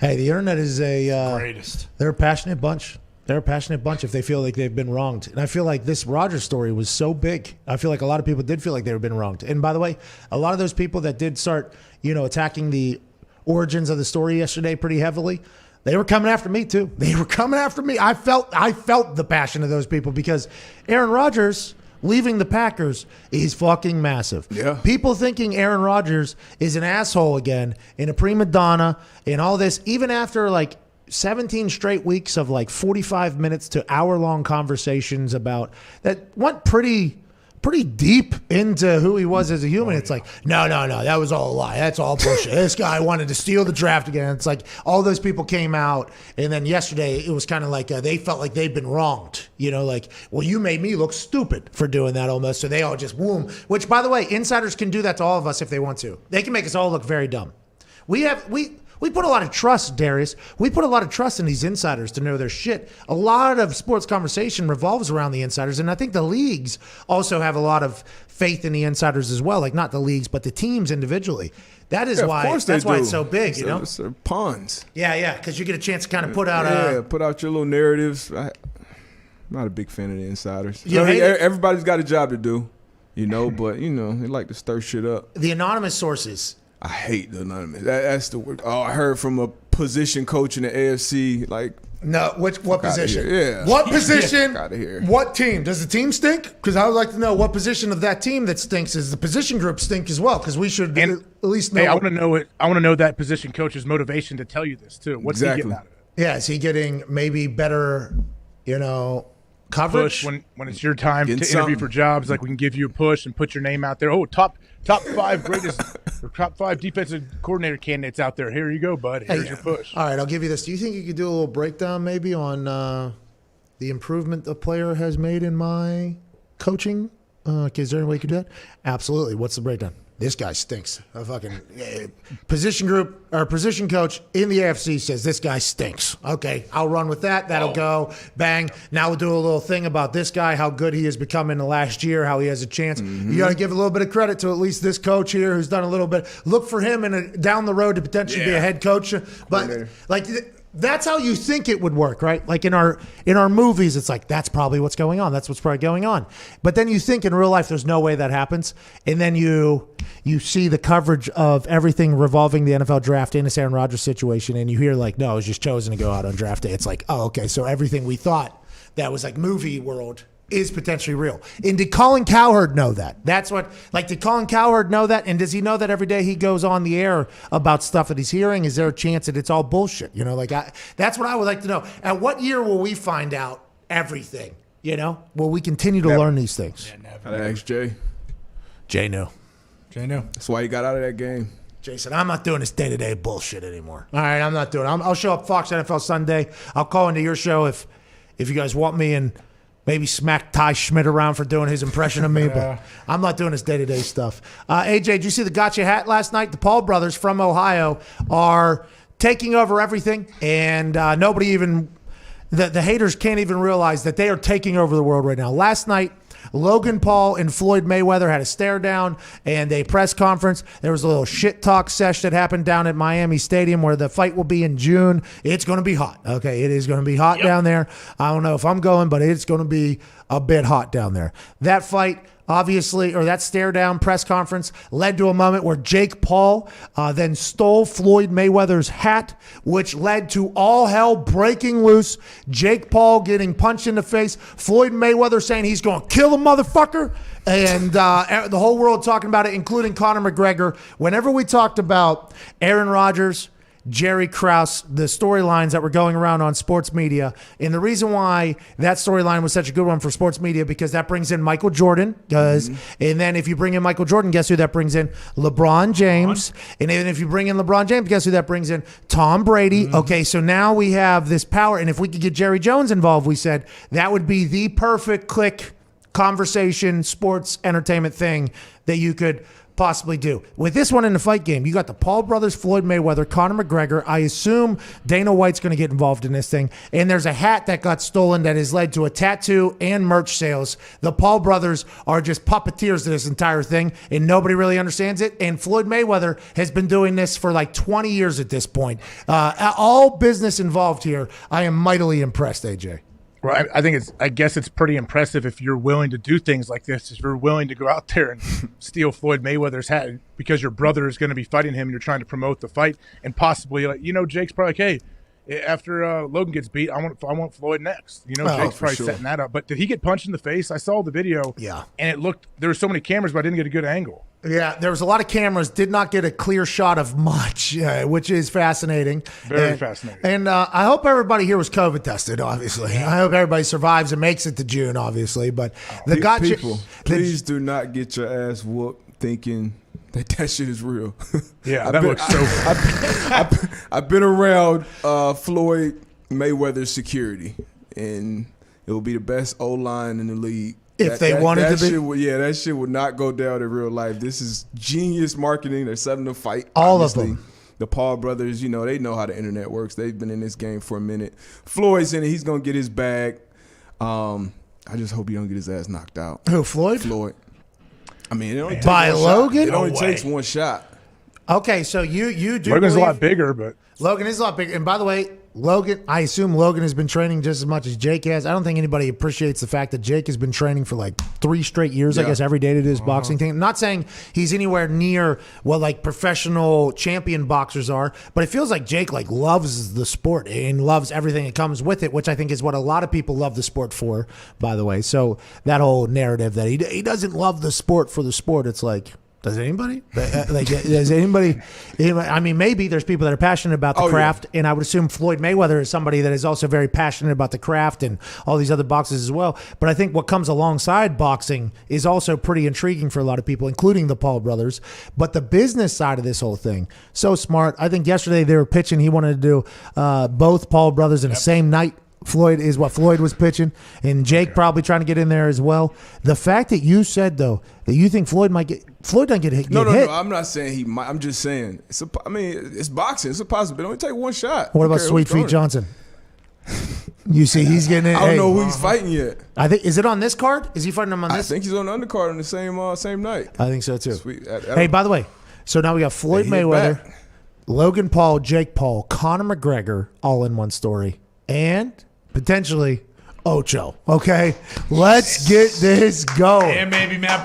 Hey, the internet is greatest. They're a passionate bunch. They're a passionate bunch if they feel like they've been wronged. And I feel like this Rodgers story was so big. I feel like a lot of people did feel like they've been wronged. And by the way, a lot of those people that did start, attacking the origins of the story yesterday pretty heavily, they were coming after me too. They were coming after me. I felt the passion of those people because Aaron Rodgers leaving the Packers is fucking massive. Yeah. People thinking Aaron Rodgers is an asshole again and a prima donna and all this, even after like 17 straight weeks of like 45 minutes to hour-long conversations about that went pretty deep into who he was as a human. It's like, no, that was all a lie. That's all bullshit. This guy wanted to steal the draft again. It's like all those people came out, and then yesterday it was kind of like they felt like they'd been wronged. Like, well, you made me look stupid for doing that almost. So they all just boom. Which, by the way, insiders can do that to all of us if they want to. They can make us all look very dumb. We put a lot of trust, Darius. We put a lot of trust in these insiders to know their shit. A lot of sports conversation revolves around the insiders, and I think the leagues also have a lot of faith in the insiders as well. Like not the leagues, but the teams indivially. That is why. That's why it's so big. It's pawns. Yeah, because you get a chance to kind of put out. Put out your little narratives. I'm not a big fan of the insiders. Everybody's got a job to do, but they like to stir shit up. The anonymous sources. I hate the anonymous. That's the word. Oh, I heard from a position coach in the AFC. Like, no, what position? Yeah. What position? Out of here. What team? Does the team stink? Because I would like to know what position of that team that stinks. Is the position group stink as well? Because we should at least know. Hey, I want to know it. I want to know that position coach's motivation to tell you this too. What's he getting out of it? Yeah, is he getting maybe better? coverage. Push when it's your time to interview for jobs, like we can give you a push and put your name out there. Oh, top 5 greatest or top 5 defensive coordinator candidates out there. Here you go, bud. Here's your push. All right, I'll give you this. Do you think you could do a little breakdown maybe on the improvement the player has made in my coaching? Is there any way you could do that? Absolutely. What's the breakdown? This guy stinks. A fucking position group or position coach in the AFC says this guy stinks. Okay, I'll run with that. That'll go. Bang. Now we'll do a little thing about this guy, how good he has become in the last year, how he has a chance. You got to give a little bit of credit to at least this coach here who's done a little bit. Look for him down the road to potentially be a head coach. But that's how you think it would work, right? Like in our movies, it's like that's probably what's going on. That's what's probably going on. But then you think in real life, there's no way that happens, and then you see the coverage of everything revolving the NFL draft in this Aaron Rodgers situation, and you hear like, no, I was just chosen to go out on draft day. It's like, oh, okay, so everything we thought that was like movie world is potentially real. And did Colin Cowherd know that? Did Colin Cowherd know that? And does he know that every day he goes on the air about stuff that he's hearing? Is there a chance that it's all bullshit? That's what I would like to know. At what year will we find out everything? Will we continue to learn these things? I asked Jay. Jay knew. That's why he got out of that game. Jay said, I'm not doing this day-to-day bullshit anymore. All right, I'm not doing it. I'll show up Fox NFL Sunday. I'll call into your show if you guys want me and maybe smack Ty Schmidt around for doing his impression of me, but I'm not doing this day-to-day stuff. AJ, did you see the Gotcha hat last night? The Paul brothers from Ohio are taking over everything, and nobody even the haters can't even realize that they are taking over the world right now. Last night, Logan Paul and Floyd Mayweather had a stare down and a press conference. There was a little shit talk sesh that happened down at Miami Stadium where the fight will be in June. It's going to be hot. Okay, it is going to be hot down there. I don't know if I'm going, but it's going to be a bit hot down there. That fight, obviously, or that stare down press conference led to a moment where Jake Paul then stole Floyd Mayweather's hat, which led to all hell breaking loose. Jake Paul getting punched in the face. Floyd Mayweather saying he's going to kill the motherfucker. And the whole world talking about it, including Conor McGregor. Whenever we talked about Aaron Rodgers, Jerry Krause, the storylines that were going around on sports media. And the reason why that storyline was such a good one for sports media, because that brings in Michael Jordan. And then if you bring in Michael Jordan, guess who that brings in? LeBron James. And then if you bring in LeBron James, guess who that brings in? Tom Brady. Okay, so now we have this power. And if we could get Jerry Jones involved, we said that would be the perfect click conversation, sports, entertainment thing that you could possibly do. With this one in the fight game, you got the Paul brothers, Floyd Mayweather, Conor McGregor. I assume Dana White's going to get involved in this thing. And there's a hat that got stolen that has led to a tattoo and merch sales. The Paul brothers are just puppeteers to this entire thing, and nobody really understands it. And Floyd Mayweather has been doing this for like 20 years at this point. All business involved here. I am mightily impressed, AJ. Well, I guess it's pretty impressive if you're willing to do things like this. If you're willing to go out there and steal Floyd Mayweather's hat because your brother is going to be fighting him and you're trying to promote the fight, and possibly, Jake's probably like, hey, after Logan gets beat, I want Floyd next. Jake's probably setting that up. But did he get punched in the face? I saw the video. Yeah. And there were so many cameras, but I didn't get a good angle. Yeah, there was a lot of cameras. Did not get a clear shot of much, which is fascinating. Very fascinating. And I hope everybody here was COVID tested, obviously. I hope everybody survives and makes it to June, obviously. But people, please do not get your ass whooped thinking that shit is real. Yeah, that looks so I've been around Floyd Mayweather's security, and it will be the best O-line in the league. If they wanted to be. That shit would not go down in real life. This is genius marketing. They're setting to fight. All of them. The Paul brothers, they know how the internet works. They've been in this game for a minute. Floyd's in it. He's going to get his bag. I just hope he don't get his ass knocked out. Who, Floyd? Floyd. I mean, it only takes by one Logan? Shot. It only takes one shot. Okay, so you do Logan's a lot bigger, but Logan is a lot bigger. And by the way, I assume Logan has been training just as much as Jake has. I don't think anybody appreciates the fact that Jake has been training for like 3 straight years, I guess, every day to do his boxing thing. I'm not saying he's anywhere near what like professional champion boxers are, but it feels like Jake like loves the sport and loves everything that comes with it, which I think is what a lot of people love the sport for, by the way. So that whole narrative that he doesn't love the sport for the sport, it's like, Does anybody? Does anybody? I mean, maybe there's people that are passionate about the craft, and I would assume Floyd Mayweather is somebody that is also very passionate about the craft and all these other boxers as well. But I think what comes alongside boxing is also pretty intriguing for a lot of people, including the Paul brothers. But the business side of this whole thing, so smart. I think yesterday they were pitching. He wanted to do both Paul brothers in the same night. Floyd is what Floyd was pitching, and Jake probably trying to get in there as well. The fact that you said, though, that you think Floyd doesn't get hit. No, I'm not saying he might. I'm just saying, it's boxing. It's a possibility. Only take one shot. What about Sweet Feet Johnson? You see, he's getting it. I don't know who he's fighting yet. I think, is it on this card? Is he fighting him on this? I think he's on the undercard on the same night. I think so, too. Hey, by the way, so now we got Floyd Mayweather, Logan Paul, Jake Paul, Conor McGregor, all in one story. And potentially Ocho. Okay, let's get this going. And maybe Matt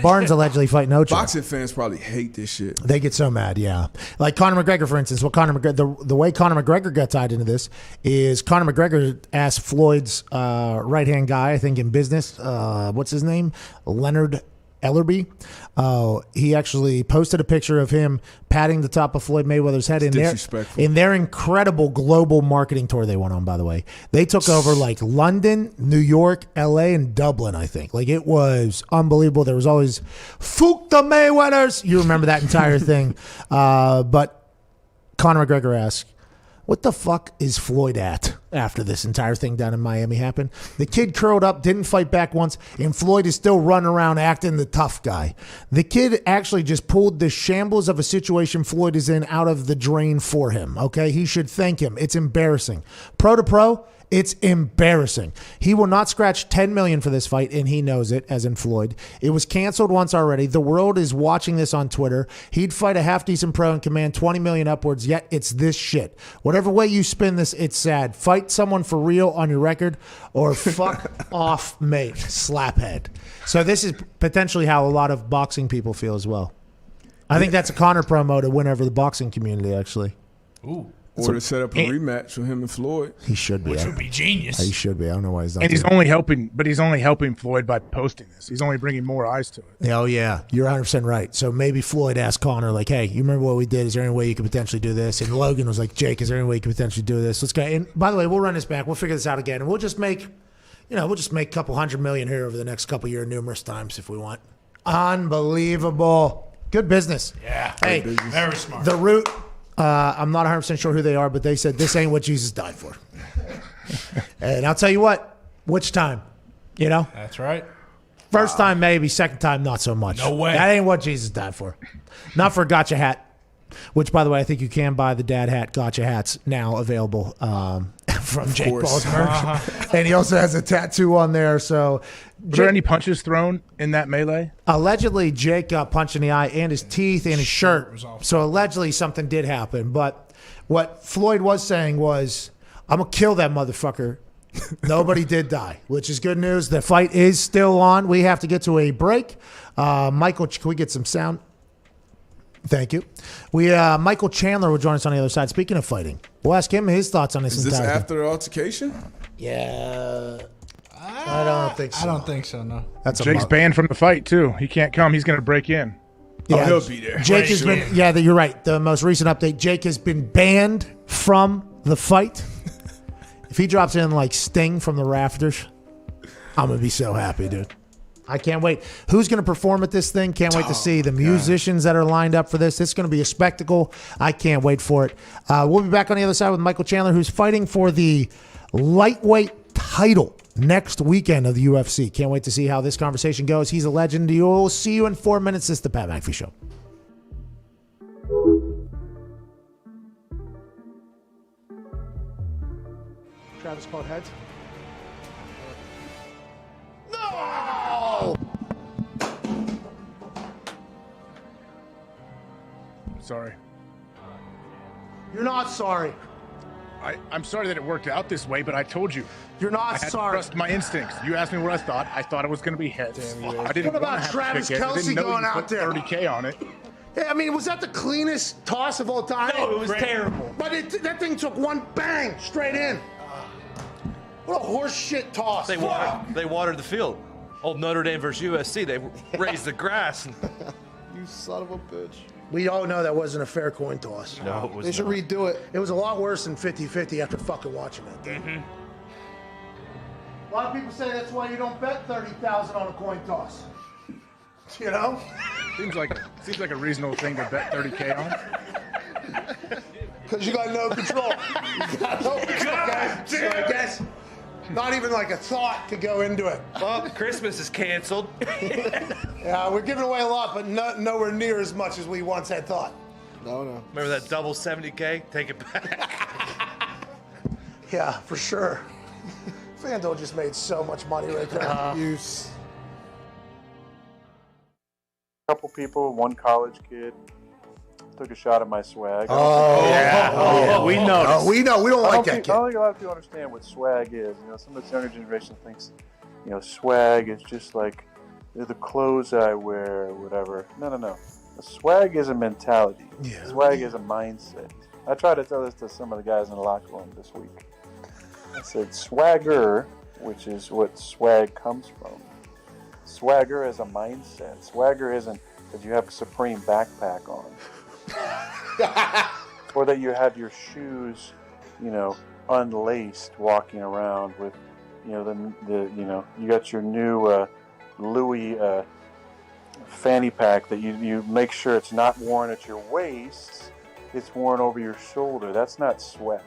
Barnes. Allegedly fighting Ocho. Boxing fans probably hate this shit. They get so mad, yeah. Like Conor McGregor, for instance. The way Conor McGregor got tied into this is Conor McGregor asked Floyd's right-hand guy, I think in business, what's his name? Leonard Ellerby. He actually posted a picture of him patting the top of Floyd Mayweather's head in their incredible global marketing tour they went on, by the way. They took over like London, New York, LA, and Dublin, I think. Like, it was unbelievable. There was always "Fuck the Mayweathers." You remember that entire thing. But Conor McGregor asked, what the fuck is Floyd at after this entire thing down in Miami happened? The kid curled up, didn't fight back once, and Floyd is still running around acting the tough guy. The kid actually just pulled the shambles of a situation Floyd is in out of the drain for him, okay? He should thank him. It's embarrassing. Pro to pro, it's embarrassing. He will not scratch $10 million for this fight, and he knows it, as in Floyd. It was canceled once already. The world is watching this on Twitter. He'd fight a half-decent pro and command $20 million upwards, yet it's this shit. Whatever way you spin this, it's sad. Fight someone for real on your record, or fuck off, mate, slaphead. So this is potentially how a lot of boxing people feel as well. I think that's a Conor promo to win over the boxing community, actually. Ooh. Or to set up a rematch with him and Floyd. He should be. Which would be genius. He should be. I don't know why he's not. And he's only helping Floyd by posting this. He's only bringing more eyes to it. Oh, yeah. You're 100% right. So maybe Floyd asked Conor, like, hey, you remember what we did? Is there any way you could potentially do this? And Logan was like, Jake, is there any way you could potentially do this? Let's go. And by the way, we'll run this back. We'll figure this out again. And we'll just make a couple $100 million here over the next couple years numerous times if we want. Unbelievable. Good business. Yeah. Hey, very smart. The Root. I'm not 100% sure who they are, but they said this ain't what Jesus died for. And I'll tell you what, which time? You know? That's right. First time, maybe. Second time, not so much. No way. That ain't what Jesus died for. Not for a gotcha hat. Which, by the way, I think you can buy the dad hat gotcha hats now available from Jake Paul's merch. And he also has a tattoo on there. So, were there any punches thrown in that melee? Allegedly, Jake got punched in the eye and his teeth and his shirt. So allegedly something did happen. But what Floyd was saying was, I'm going to kill that motherfucker. Nobody did die, which is good news. The fight is still on. We have to get to a break. Michael, can we get some sound? Thank you. Michael Chandler will join us on the other side. Speaking of fighting, we'll ask him his thoughts on this. Is this after the altercation? Yeah. I don't think so. I don't think so, no. Jake's banned from the fight, too. He can't come. He's going to break in. Yeah, he'll be there. Jake has been, you're right. The most recent update, Jake has been banned from the fight. If he drops in like Sting from the rafters, I'm going to be so happy, dude. I can't wait. Who's going to perform at this thing? Can't wait to see the musicians that are lined up for this. It's going to be a spectacle. I can't wait for it. We'll be back on the other side with Michael Chandler, who's fighting for the lightweight title next weekend of the UFC. Can't wait to see how this conversation goes. He's a legend. You'll see you in 4 minutes. This is the Pat McAfee Show. Travis called heads. No! Sorry. You're not sorry. I'm sorry that it worked out this way, but I told you. You're not I had sorry. to trust my instincts. You asked me what I thought. I thought it was going to be heads. I didn't What about want to Travis have Kelce I didn't know going you out put there? $30K on it. Yeah, I mean, was that the cleanest toss of all time? No, it was terrible. But that thing took one bang straight in. What a horse shit toss. They watered the field. Old Notre Dame versus USC, they raised the grass. You son of a bitch. We all know that wasn't a fair coin toss. No, it was They should not. redo it. It was a lot worse than 50-50 after fucking watching it. Mm-hmm. A lot of people say that's why you don't bet 30,000 on a coin toss. You know? Seems like a reasonable thing to bet 30K on. Because you got no control. You got no control, guys. So I guess not even like a thought to go into it. Well, Christmas is canceled. Yeah, we're giving away a lot, but nowhere near as much as we once had thought. No. Remember that double 70K? Take it back. Yeah, for sure. FanDuel just made so much money right there. Couple people, one college kid, took a shot at my swag. We noticed. We know. We don't like that I kid. don't think a lot of people understand what swag is. You know, some of this younger generation thinks, swag is just like the clothes I wear or whatever. No. Swag is a mentality. Yeah. Swag is a mindset. I tried to tell this to some of the guys in the locker room this week. I said swagger, which is what swag comes from. Swagger is a mindset. Swagger isn't that you have a Supreme backpack on. Or that you have your shoes, unlaced walking around with, you got your new Louis fanny pack that you make sure it's not worn at your waist, it's worn over your shoulder. That's not swag.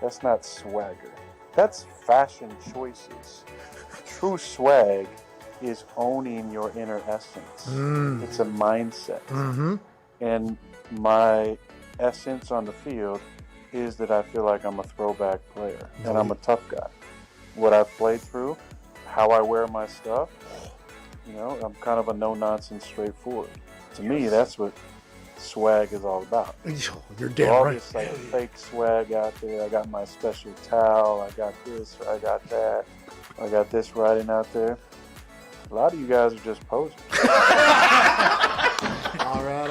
That's not swagger. That's fashion choices. True swag is owning your inner essence. It's a mindset. Mm-hmm. And my essence on the field is that I feel like I'm a throwback player and I'm a tough guy. What I've played through, how I wear my stuff, I'm kind of a no-nonsense, straightforward. To me, that's what swag is all about. You're damn all right. this fake swag out there. I got my special towel. I got this. I got that. I got this writing out there. A lot of you guys are just posing. All right.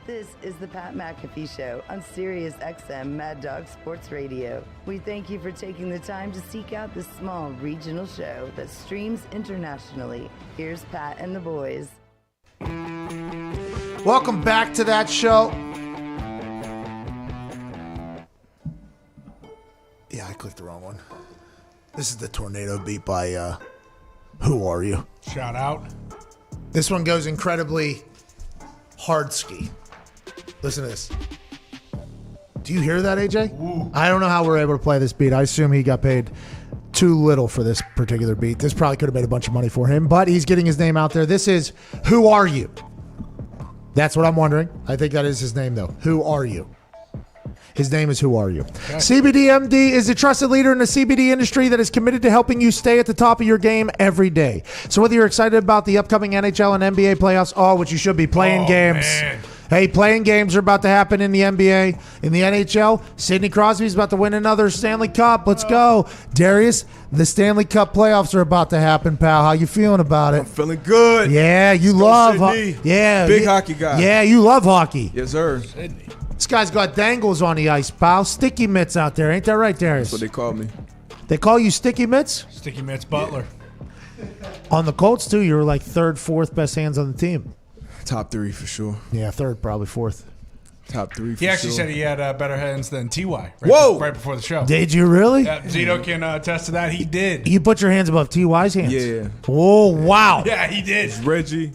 This is the Pat McAfee Show on Sirius XM Mad Dog Sports Radio. We thank you for taking the time to seek out this small regional show that streams internationally. Here's Pat and the boys. Welcome back to that show. Yeah, I clicked the wrong one. This is the tornado beat by Who Are You? Shout out. This one goes incredibly hard ski. Listen to this. Do you hear that, AJ? Ooh. I don't know how we're able to play this beat. I assume he got paid too little for this particular beat. This probably could have made a bunch of money for him, but he's getting his name out there. This is Who Are You? That's what I'm wondering. I think that is his name, though. Who Are You? His name is Who Are You? Okay. CBDMD is a trusted leader in the CBD industry that is committed to helping you stay at the top of your game every day. So whether you're excited about the upcoming NHL and NBA playoffs, which you should be, playing games. Man. Hey, playing games are about to happen in the NBA. In the NHL, Sidney Crosby's about to win another Stanley Cup. Let's go. Darius, the Stanley Cup playoffs are about to happen, pal. How you feeling about it? I'm feeling good. Yeah, you love big hockey guy. Yeah, you love hockey. Yes, sir. Sidney. This guy's got dangles on the ice, pal. Sticky mitts out there. Ain't that right, Darius? That's what they call me. They call you Sticky Mitts? Sticky Mitts Butler. On the Colts, too, you were like third, fourth best hands on the team. Top 3 for sure. Yeah, third, probably fourth. Top 3 for He actually sure. said he had better hands than T.Y. Right before the show. Did you really? Yeah, Zito can attest to that. He did. You put your hands above T.Y.'s hands? Yeah. Oh, wow. Yeah, he did. It's Reggie,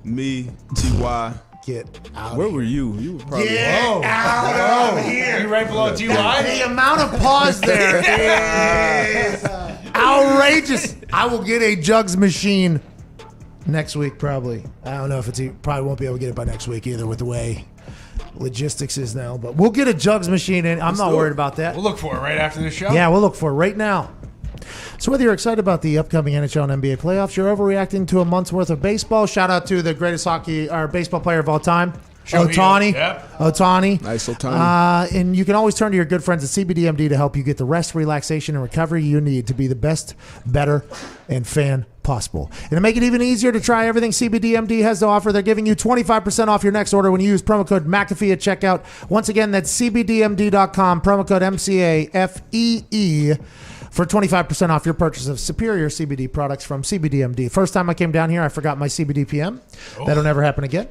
me, T.Y. Get out. Where were you? You were probably Get out of here. You right below T.Y.? The amount of pause there is outrageous. I will get a jugs machine next week, probably. I don't know if probably won't be able to get it by next week either with the way logistics is now. But we'll get a jugs machine in. I'm not worried about that. We'll look for it right after the show. Yeah, we'll look for it right now. So whether you're excited about the upcoming NHL and NBA playoffs, you're overreacting to a month's worth of baseball, shout out to the greatest hockey or baseball player of all time, Ohtani. Yep. Ohtani. Nice Ohtani. And you can always turn to your good friends at CBDMD to help you get the rest, relaxation, and recovery you need to be the best, better, and fan possible. And to make it even easier to try everything CBDMD has to offer, they're giving you 25% off your next order when you use promo code McAfee at checkout. Once again, that's CBDMD.com, promo code MCAFEE. For 25% off your purchase of superior CBD products from CBDMD. First time I came down here, I forgot my CBD PM. That'll never happen again.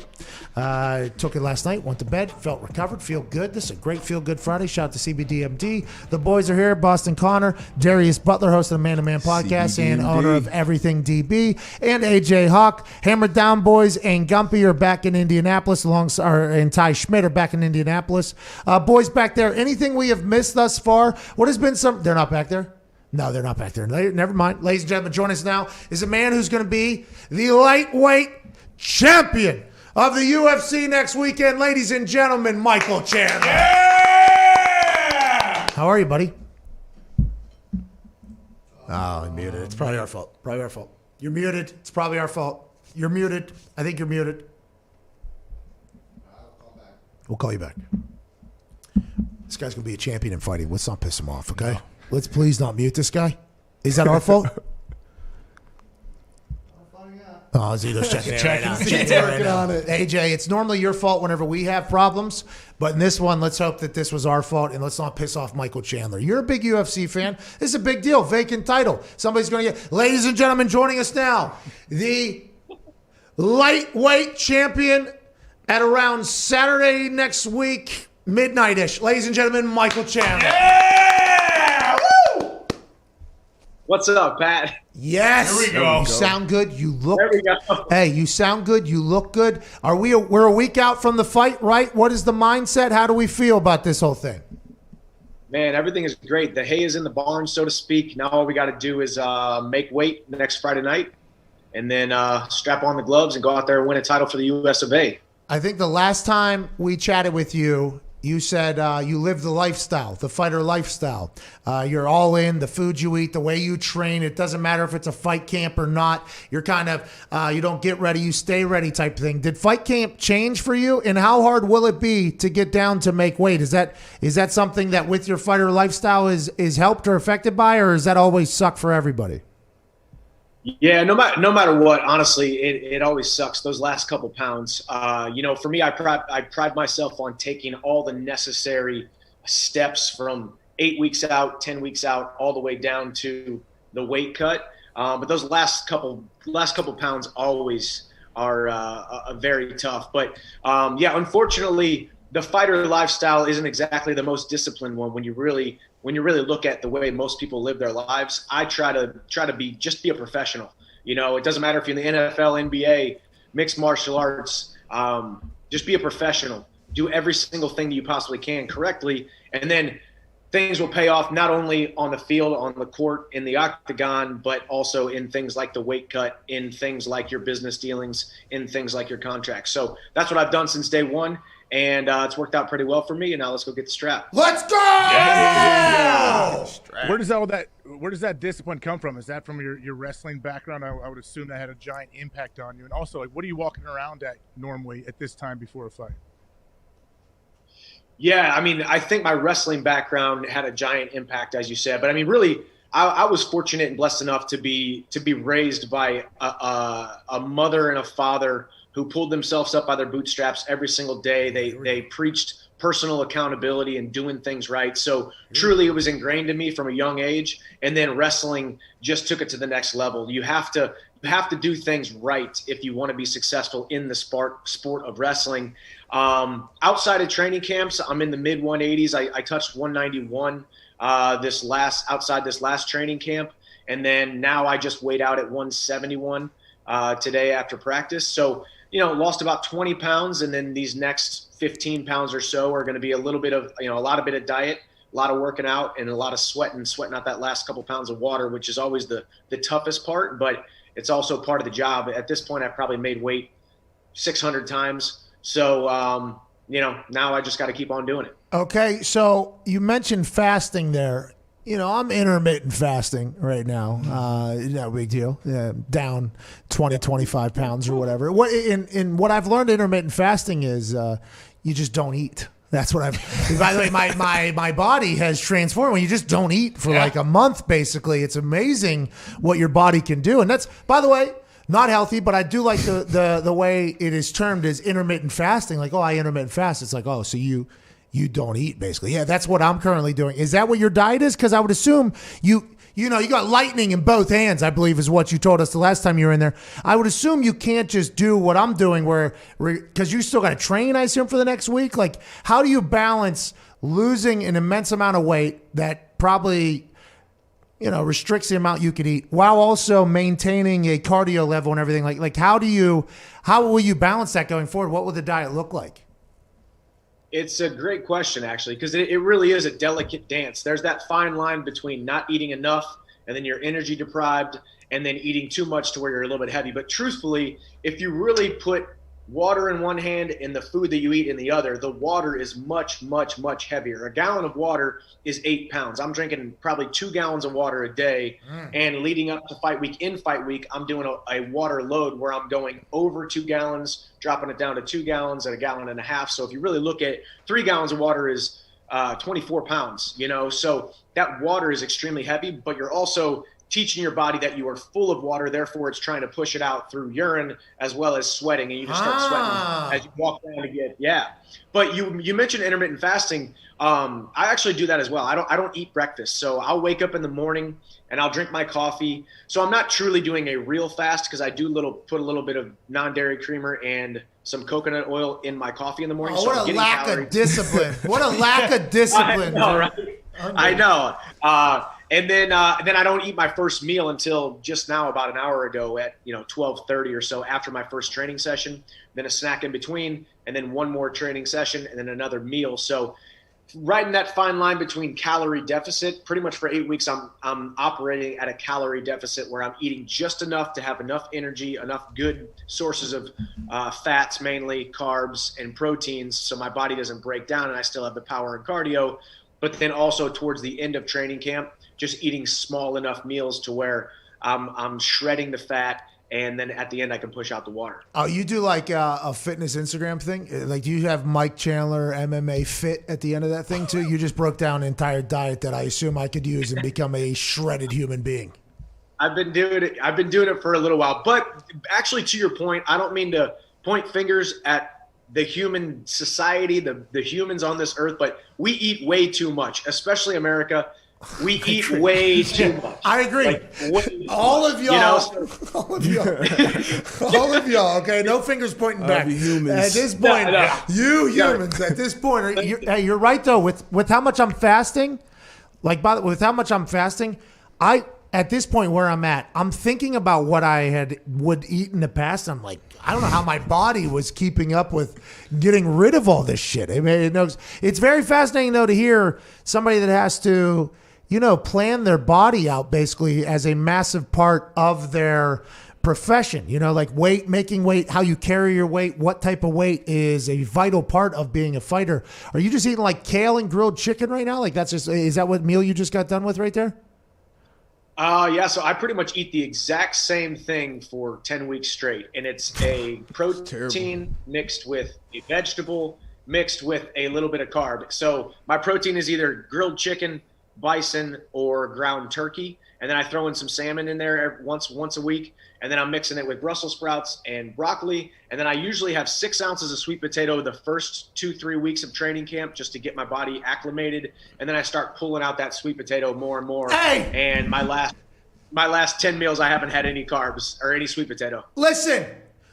I took it last night, went to bed, felt recovered, feel good. This is a great Feel Good Friday. Shout out to CBDMD. The boys are here. Boston Connor, Darius Butler, host of the Man to Man podcast and owner of Everything DB, and AJ Hawk. Hammer Down Boys and Gumpy are back in Indianapolis, and Ty Schmidt are back in Indianapolis. Boys back there, anything we have missed thus far? What has been some? They're not back there? No, they're not back there. Never mind. Ladies and gentlemen, join us now is a man who's going to be the lightweight champion of the UFC next weekend. Ladies and gentlemen, Michael Chandler. Yeah! How are you, buddy? Oh, I'm muted. It's probably our fault. You're muted. It's probably our fault. You're muted. I think you're muted. We'll call you back. This guy's going to be a champion in fighting. Let's not piss him off, okay? No. Let's please not mute this guy. Is that our fault? Oh, Zito's checking it right now. AJ, it's normally your fault whenever we have problems, but in this one, let's hope that this was our fault, and let's not piss off Michael Chandler. You're a big UFC fan. This is a big deal. Vacant title. Somebody's going to get... Ladies and gentlemen, joining us now, the lightweight champion at around Saturday next week, midnight-ish. Ladies and gentlemen, Michael Chandler. What's up, Pat? Yes. There we go. You sound good. You look. There we go. Hey, you sound good. You look good. We're a week out from the fight, right? What is the mindset? How do we feel about this whole thing? Man, everything is great. The hay is in the barn, so to speak. Now all we got to do is make weight next Friday night, and then strap on the gloves and go out there and win a title for the US of A. I think the last time we chatted with you, you said you live the lifestyle, the fighter lifestyle. You're all in, the food you eat, the way you train. It doesn't matter if it's a fight camp or not. You're kind of, you don't get ready, you stay ready type thing. Did fight camp change for you? And how hard will it be to get down to make weight? Is that something that with your fighter lifestyle is helped or affected by, or does that always suck for everybody? Yeah, no matter what, honestly, it always sucks, those last couple pounds. For me, I pride myself on taking all the necessary steps from 8 weeks out, 10 weeks out, all the way down to the weight cut. But those last couple pounds always are very tough. But unfortunately, the fighter lifestyle isn't exactly the most disciplined one when you really look at the way most people live their lives. I try to be a professional. It doesn't matter if you're in the NFL, NBA, mixed martial arts. Just be a professional. Do every single thing that you possibly can correctly, and then things will pay off not only on the field, on the court, in the octagon, but also in things like the weight cut, in things like your business dealings, in things like your contracts. So that's what I've done since day one. And it's worked out pretty well for me. And now let's go get the strap. Let's go! Yeah! Where does that discipline come from? Is that from your wrestling background? I would assume that had a giant impact on you. And also, what are you walking around at normally at this time before a fight? Yeah, I think my wrestling background had a giant impact, as you said. But really, I was fortunate and blessed enough to be raised by a mother and a father who pulled themselves up by their bootstraps every single day. They preached personal accountability and doing things right. So truly it was ingrained in me from a young age. And then wrestling just took it to the next level. You have to have to do things right if you want to be successful in the sport of wrestling. Outside of training camps, I'm in the mid 180s. I touched 191 outside this last training camp, and then now I just weighed out at 171 today after practice. So lost about 20 pounds, and then these next 15 pounds or so are going to be a little bit of a lot of diet, a lot of working out, and a lot of sweating out that last couple pounds of water, which is always the toughest part, but it's also part of the job. At this point, I've probably made weight 600 times. So, now I just got to keep on doing it. Okay. So you mentioned fasting there. I'm intermittent fasting right now. No big deal. Down 20, 25 pounds or whatever. What I've learned intermittent fasting is you just don't eat. That's what by the way, my body has transformed when you just don't eat for like a month, basically. It's amazing what your body can do. And that's, by the way, not healthy, but I do like the way it is termed as intermittent fasting. Like, I intermittent fast. It's like, so you don't eat, basically. Yeah, that's what I'm currently doing. Is that what your diet is? Because I would assume you got lightning in both hands, I believe is what you told us the last time you were in there. I would assume you can't just do what I'm doing because you still got to train, I assume, for the next week. Like, how do you balance losing an immense amount of weight that probably, restricts the amount you could eat while also maintaining a cardio level and everything? Like how will you balance that going forward? What will the diet look like? It's a great question, actually, because it really is a delicate dance. There's that fine line between not eating enough and then you're energy deprived, and then eating too much to where you're a little bit heavy. But truthfully, if you really put water in one hand and the food that you eat in the other, the water is much, much, much heavier. A gallon of water is 8 pounds. I'm drinking probably 2 gallons of water a day. And leading up to fight week, I'm doing a water load where I'm going over 2 gallons, dropping it down to 2 gallons and 1.5 gallons. So if you really look at it, 3 gallons of water is 24 pounds, so that water is extremely heavy, but you're also teaching your body that you are full of water, therefore it's trying to push it out through urine as well as sweating, and you just start sweating as you walk down to get But you mentioned intermittent fasting. I actually do that as well. I don't eat breakfast, so I'll wake up in the morning and I'll drink my coffee. So I'm not truly doing a real fast because I do put a little bit of non-dairy creamer and some coconut oil in my coffee in the morning. What a lack of discipline! What a lack of discipline! I know, right? I know. And then I don't eat my first meal until just now, about an hour ago at 12:30 or so after my first training session. Then a snack in between, and then one more training session, and then another meal. So right in that fine line between calorie deficit, pretty much for 8 weeks, I'm operating at a calorie deficit where I'm eating just enough to have enough energy, enough good sources of fats, mainly carbs and proteins, so my body doesn't break down and I still have the power and cardio. But then also towards the end of training camp, just eating small enough meals to where I'm shredding the fat, and then at the end I can push out the water. Oh, you do like a fitness Instagram thing? Like, do you have Mike Chandler MMA Fit at the end of that thing too? You just broke down an entire diet that I assume I could use and become a shredded human being. I've been doing it for a little while. But actually, to your point, I don't mean to point fingers at the human society, the humans on this earth, but we eat way too much, especially America. We eat way too much. I agree. All of y'all. All of y'all. Okay, no fingers pointing back. Humans. At this point, you humans. At this point, you're right though. With how much I'm fasting, with how much I'm fasting, at this point where I'm at, I'm thinking about what I would eat in the past. I'm like, I don't know how my body was keeping up with getting rid of all this shit. I mean, it's very fascinating though to hear somebody that has to, plan their body out basically as a massive part of their profession. Like making weight, how you carry your weight, what type of weight is a vital part of being a fighter. Are you just eating like kale and grilled chicken right now? Like is that what meal you just got done with right there? So I pretty much eat the exact same thing for 10 weeks straight, and it's a protein mixed with a vegetable mixed with a little bit of carb. So my protein is either grilled chicken, bison, or ground turkey, and then I throw in some salmon in there once a week, and then I'm mixing it with Brussels sprouts and broccoli, and then I usually have 6 ounces of sweet potato the first 2-3 weeks of training camp just to get my body acclimated, and then I start pulling out that sweet potato more and more. Hey! And my last my last 10 meals, I haven't had any carbs or any sweet potato. Listen,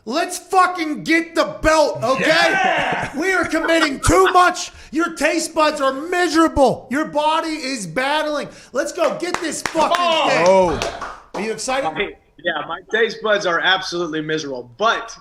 let's fucking get the belt, okay? Yeah! We are committing too much. Your taste buds are miserable. Your body is battling. Let's go get this fucking thing. Oh. Are you excited? My taste buds are absolutely miserable. But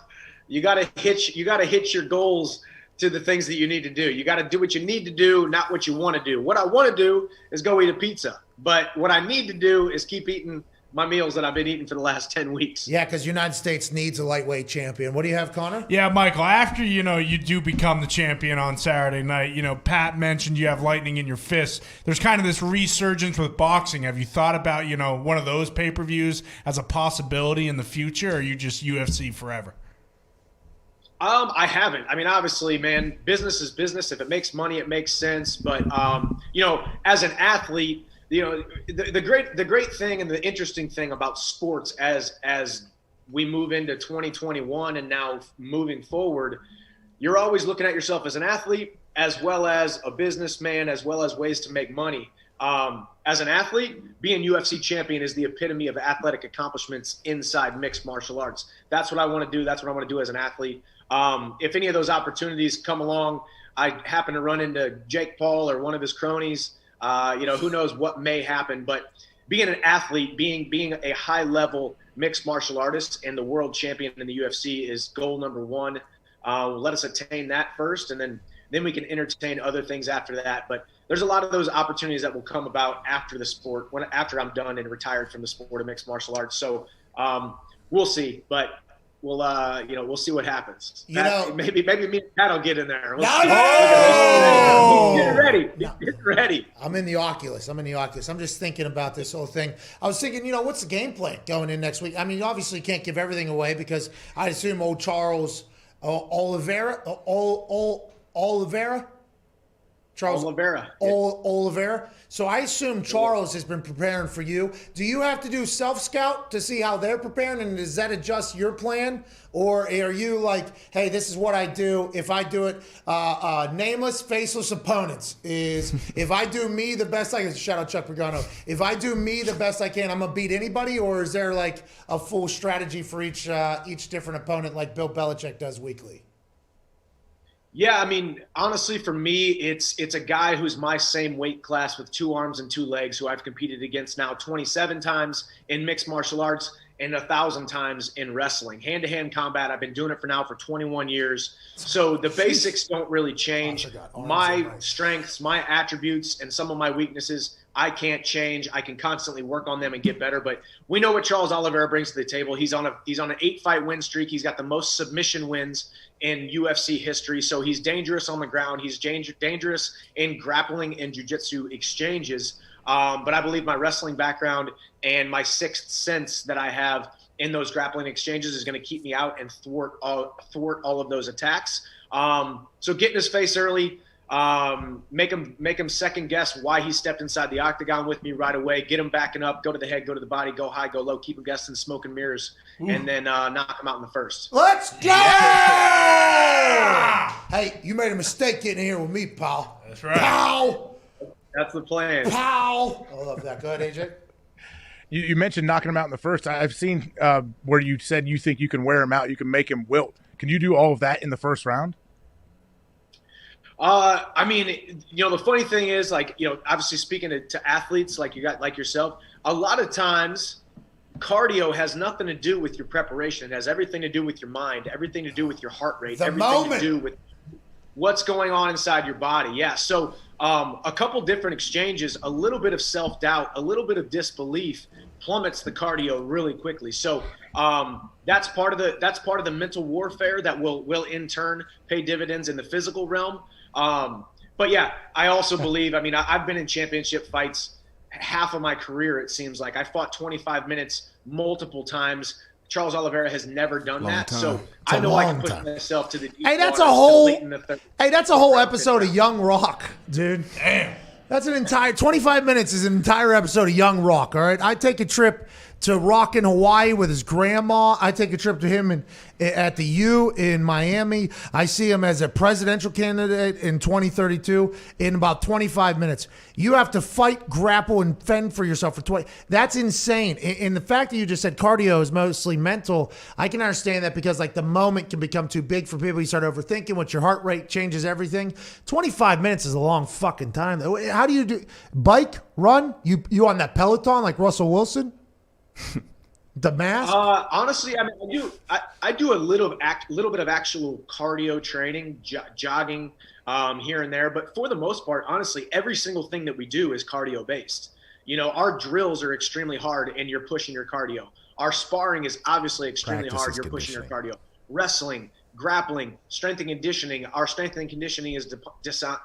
you gotta hitch your goals to the things that you need to do. You got to do what you need to do, not what you want to do. What I want to do is go eat a pizza. But what I need to do is keep eating my meals that I've been eating for the last 10 weeks. Yeah, because United States needs a lightweight champion. What do you have, Connor? Yeah, Michael, after, you do become the champion on Saturday night, Pat mentioned you have lightning in your fist. There's kind of this resurgence with boxing. Have you thought about, one of those pay-per-views as a possibility in the future, or are you just UFC forever? I haven't. I mean, obviously, man, business is business. If it makes money, it makes sense. But, as an athlete, the great thing and the interesting thing about sports as we move into 2021 and now moving forward, you're always looking at yourself as an athlete, as well as a businessman, as well as ways to make money. As an athlete, being UFC champion is the epitome of athletic accomplishments inside mixed martial arts. That's what I want to do. That's what I want to do as an athlete. If any of those opportunities come along, I happen to run into Jake Paul or one of his cronies, who knows what may happen. But being an athlete, being a high-level mixed martial artist and the world champion in the UFC is goal number one. Let us attain that first, and then we can entertain other things after that. But there's a lot of those opportunities that will come about after the sport, after I'm done and retired from the sport of mixed martial arts. So we'll see, but we'll see what happens. Maybe me and Pat will get in there. Get ready. Get ready. I'm in the Oculus. I'm just thinking about this whole thing. I was thinking, what's the game plan going in next week? I mean, obviously you can't give everything away because I assume old Charles Oliveira. So I assume Charles has been preparing for you. Do you have to do self-scout to see how they're preparing, and does that adjust your plan? Or are you like, hey, this is what I do. If I do it, nameless, faceless opponents is if I do me the best I can, shout out Chuck Pagano. If I do me the best I can, I'm going to beat anybody? Or is there like a full strategy for each different opponent like Bill Belichick does weekly? Yeah, I mean, honestly, for me, it's a guy who's my same weight class with 2 arms and 2 legs, who I've competed against now 27 times in mixed martial arts and 1,000 times in wrestling. Hand-to-hand combat, I've been doing it for 21 years. So the basics don't really change. My strengths, my attributes, and some of my weaknesses, I can't change. I can constantly work on them and get better. But we know what Charles Oliveira brings to the table. He's on an 8-fight win streak. He's got the most submission wins in UFC history. So he's dangerous on the ground. He's dangerous in grappling and jiu-jitsu exchanges. But I believe my wrestling background and my sixth sense that I have in those grappling exchanges is going to keep me out and thwart all of those attacks. So get in his face early. Make him second guess why he stepped inside the octagon with me right away. Get him backing up, go to the head, go to the body, go high, go low, keep him guessing smoke and mirrors, and then knock him out in the first. Let's go! Yeah! Hey, you made a mistake getting in here with me, pal. That's right. Pal! That's the plan. Pal! I love that. Go ahead, AJ. You mentioned knocking him out in the first. I've seen where you said you think you can wear him out, you can make him wilt. Can you do all of that in the first round? I mean, the funny thing is, obviously speaking to athletes like yourself, a lot of times cardio has nothing to do with your preparation. It has everything to do with your mind, everything to do with your heart rate, everything to do with what's going on inside your body. Yeah. So a couple different exchanges, a little bit of self-doubt, a little bit of disbelief plummets the cardio really quickly. So that's part of the mental warfare that will in turn pay dividends in the physical realm. But yeah, I also believe, I've been in championship fights half of my career, it seems like. I fought 25 minutes multiple times. Charles Oliveira has never done that. So I know I can push myself to the deep Hey, that's a whole episode of Young Rock, dude. Damn. That's an entire 25 minutes is an entire episode of Young Rock, all right? I take a trip to rock in Hawaii with his grandma. I take a trip to him at the U in Miami. I see him as a presidential candidate in 2032 in about 25 minutes. You have to fight, grapple, and fend for yourself for 20. That's insane. And the fact that you just said cardio is mostly mental, I can understand that because like the moment can become too big for people. You start overthinking what your heart rate changes everything. 25 minutes is a long fucking time. How do you do bike, run? You on that Peloton like Russell Wilson? The mask? Honestly, I mean, I do a little bit of actual cardio training, jogging here and there. But for the most part, honestly, every single thing that we do is cardio based. You know, our drills are extremely hard, and you're pushing your cardio. Our sparring is obviously extremely hard. You're pushing your cardio. Wrestling, grappling, strength and conditioning. Our strength and conditioning is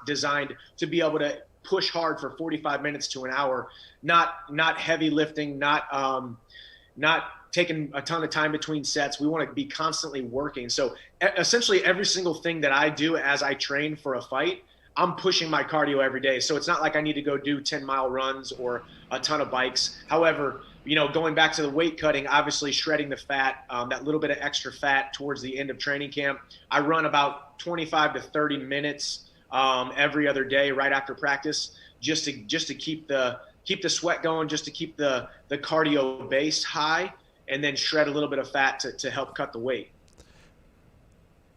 designed to be able to push hard for 45 minutes to an hour. Not heavy lifting, not taking a ton of time between sets. We want to be constantly working. So essentially every single thing that I do as I train for a fight, I'm pushing my cardio every day. So it's not like I need to go do 10-mile runs or a ton of bikes. However, you know, going back to the weight cutting, obviously shredding the fat, that little bit of extra fat towards the end of training camp. I run about 25 to 30 minutes every other day right after practice just to keep the sweat going, just to keep the cardio base high, and then shred a little bit of fat to help cut the weight.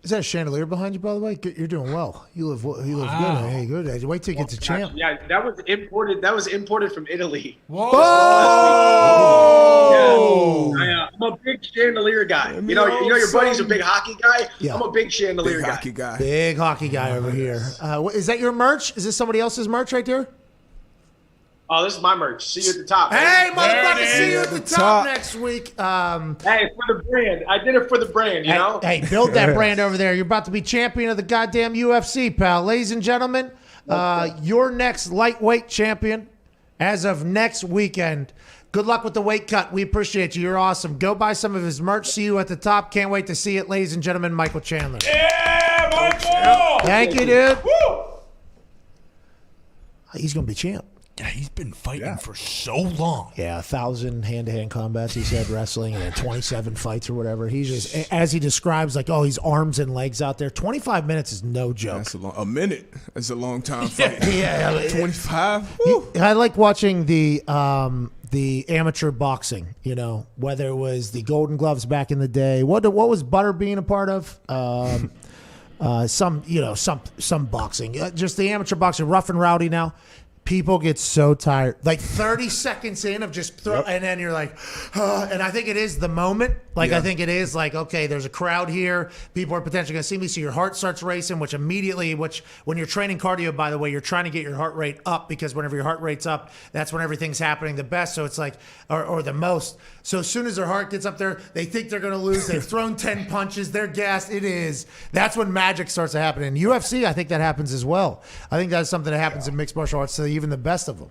Is that a chandelier behind you, by the way? You're doing well. You live good. Hey, good. Wait till you get to champ. Yeah, that was imported. That was imported from Italy. Whoa! Yeah. I'm a big chandelier guy. You know your buddy's a big hockey guy. Yeah. I'm a big chandelier guy. Big hockey guy over here. Is that your merch? Is this somebody else's merch right there? Oh, this is my merch. See you at the top. Hey, motherfucker, see you at the top next week. Hey, for the brand. I did it for the brand, you know? Hey, build that brand over there. You're about to be champion of the goddamn UFC, pal. Ladies and gentlemen, your next lightweight champion as of next weekend. Good luck with the weight cut. We appreciate you. You're awesome. Go buy some of his merch. See you at the top. Can't wait to see it, ladies and gentlemen. Michael Chandler. Yeah, Michael! Thank you, dude. Woo! He's going to be champ. Yeah, he's been fighting for so long. Yeah, 1,000 hand-to-hand combats, he said, wrestling, and then 27 fights or whatever. He's just, as he describes, like, he's arms and legs out there. 25 minutes is no joke. That's a minute. That's a long time fight. Yeah. 25? I like watching the amateur boxing, you know, whether it was the Golden Gloves back in the day. What was Butler being a part of? Some boxing. Just the amateur boxing, rough and rowdy now. People get so tired. Like 30 seconds in of just throw, and then you're like, and I think it is the moment. I think it is like, okay, there's a crowd here. People are potentially going to see me. So your heart starts racing, which when you're training cardio, by the way, you're trying to get your heart rate up because whenever your heart rate's up, that's when everything's happening the best. So it's like, or the most. So as soon as their heart gets up there, they think they're going to lose. They've thrown 10 punches. They're gassed. That's when magic starts to happen. In UFC, I think that happens as well. I think that's something that happens in mixed martial arts to even the best of them.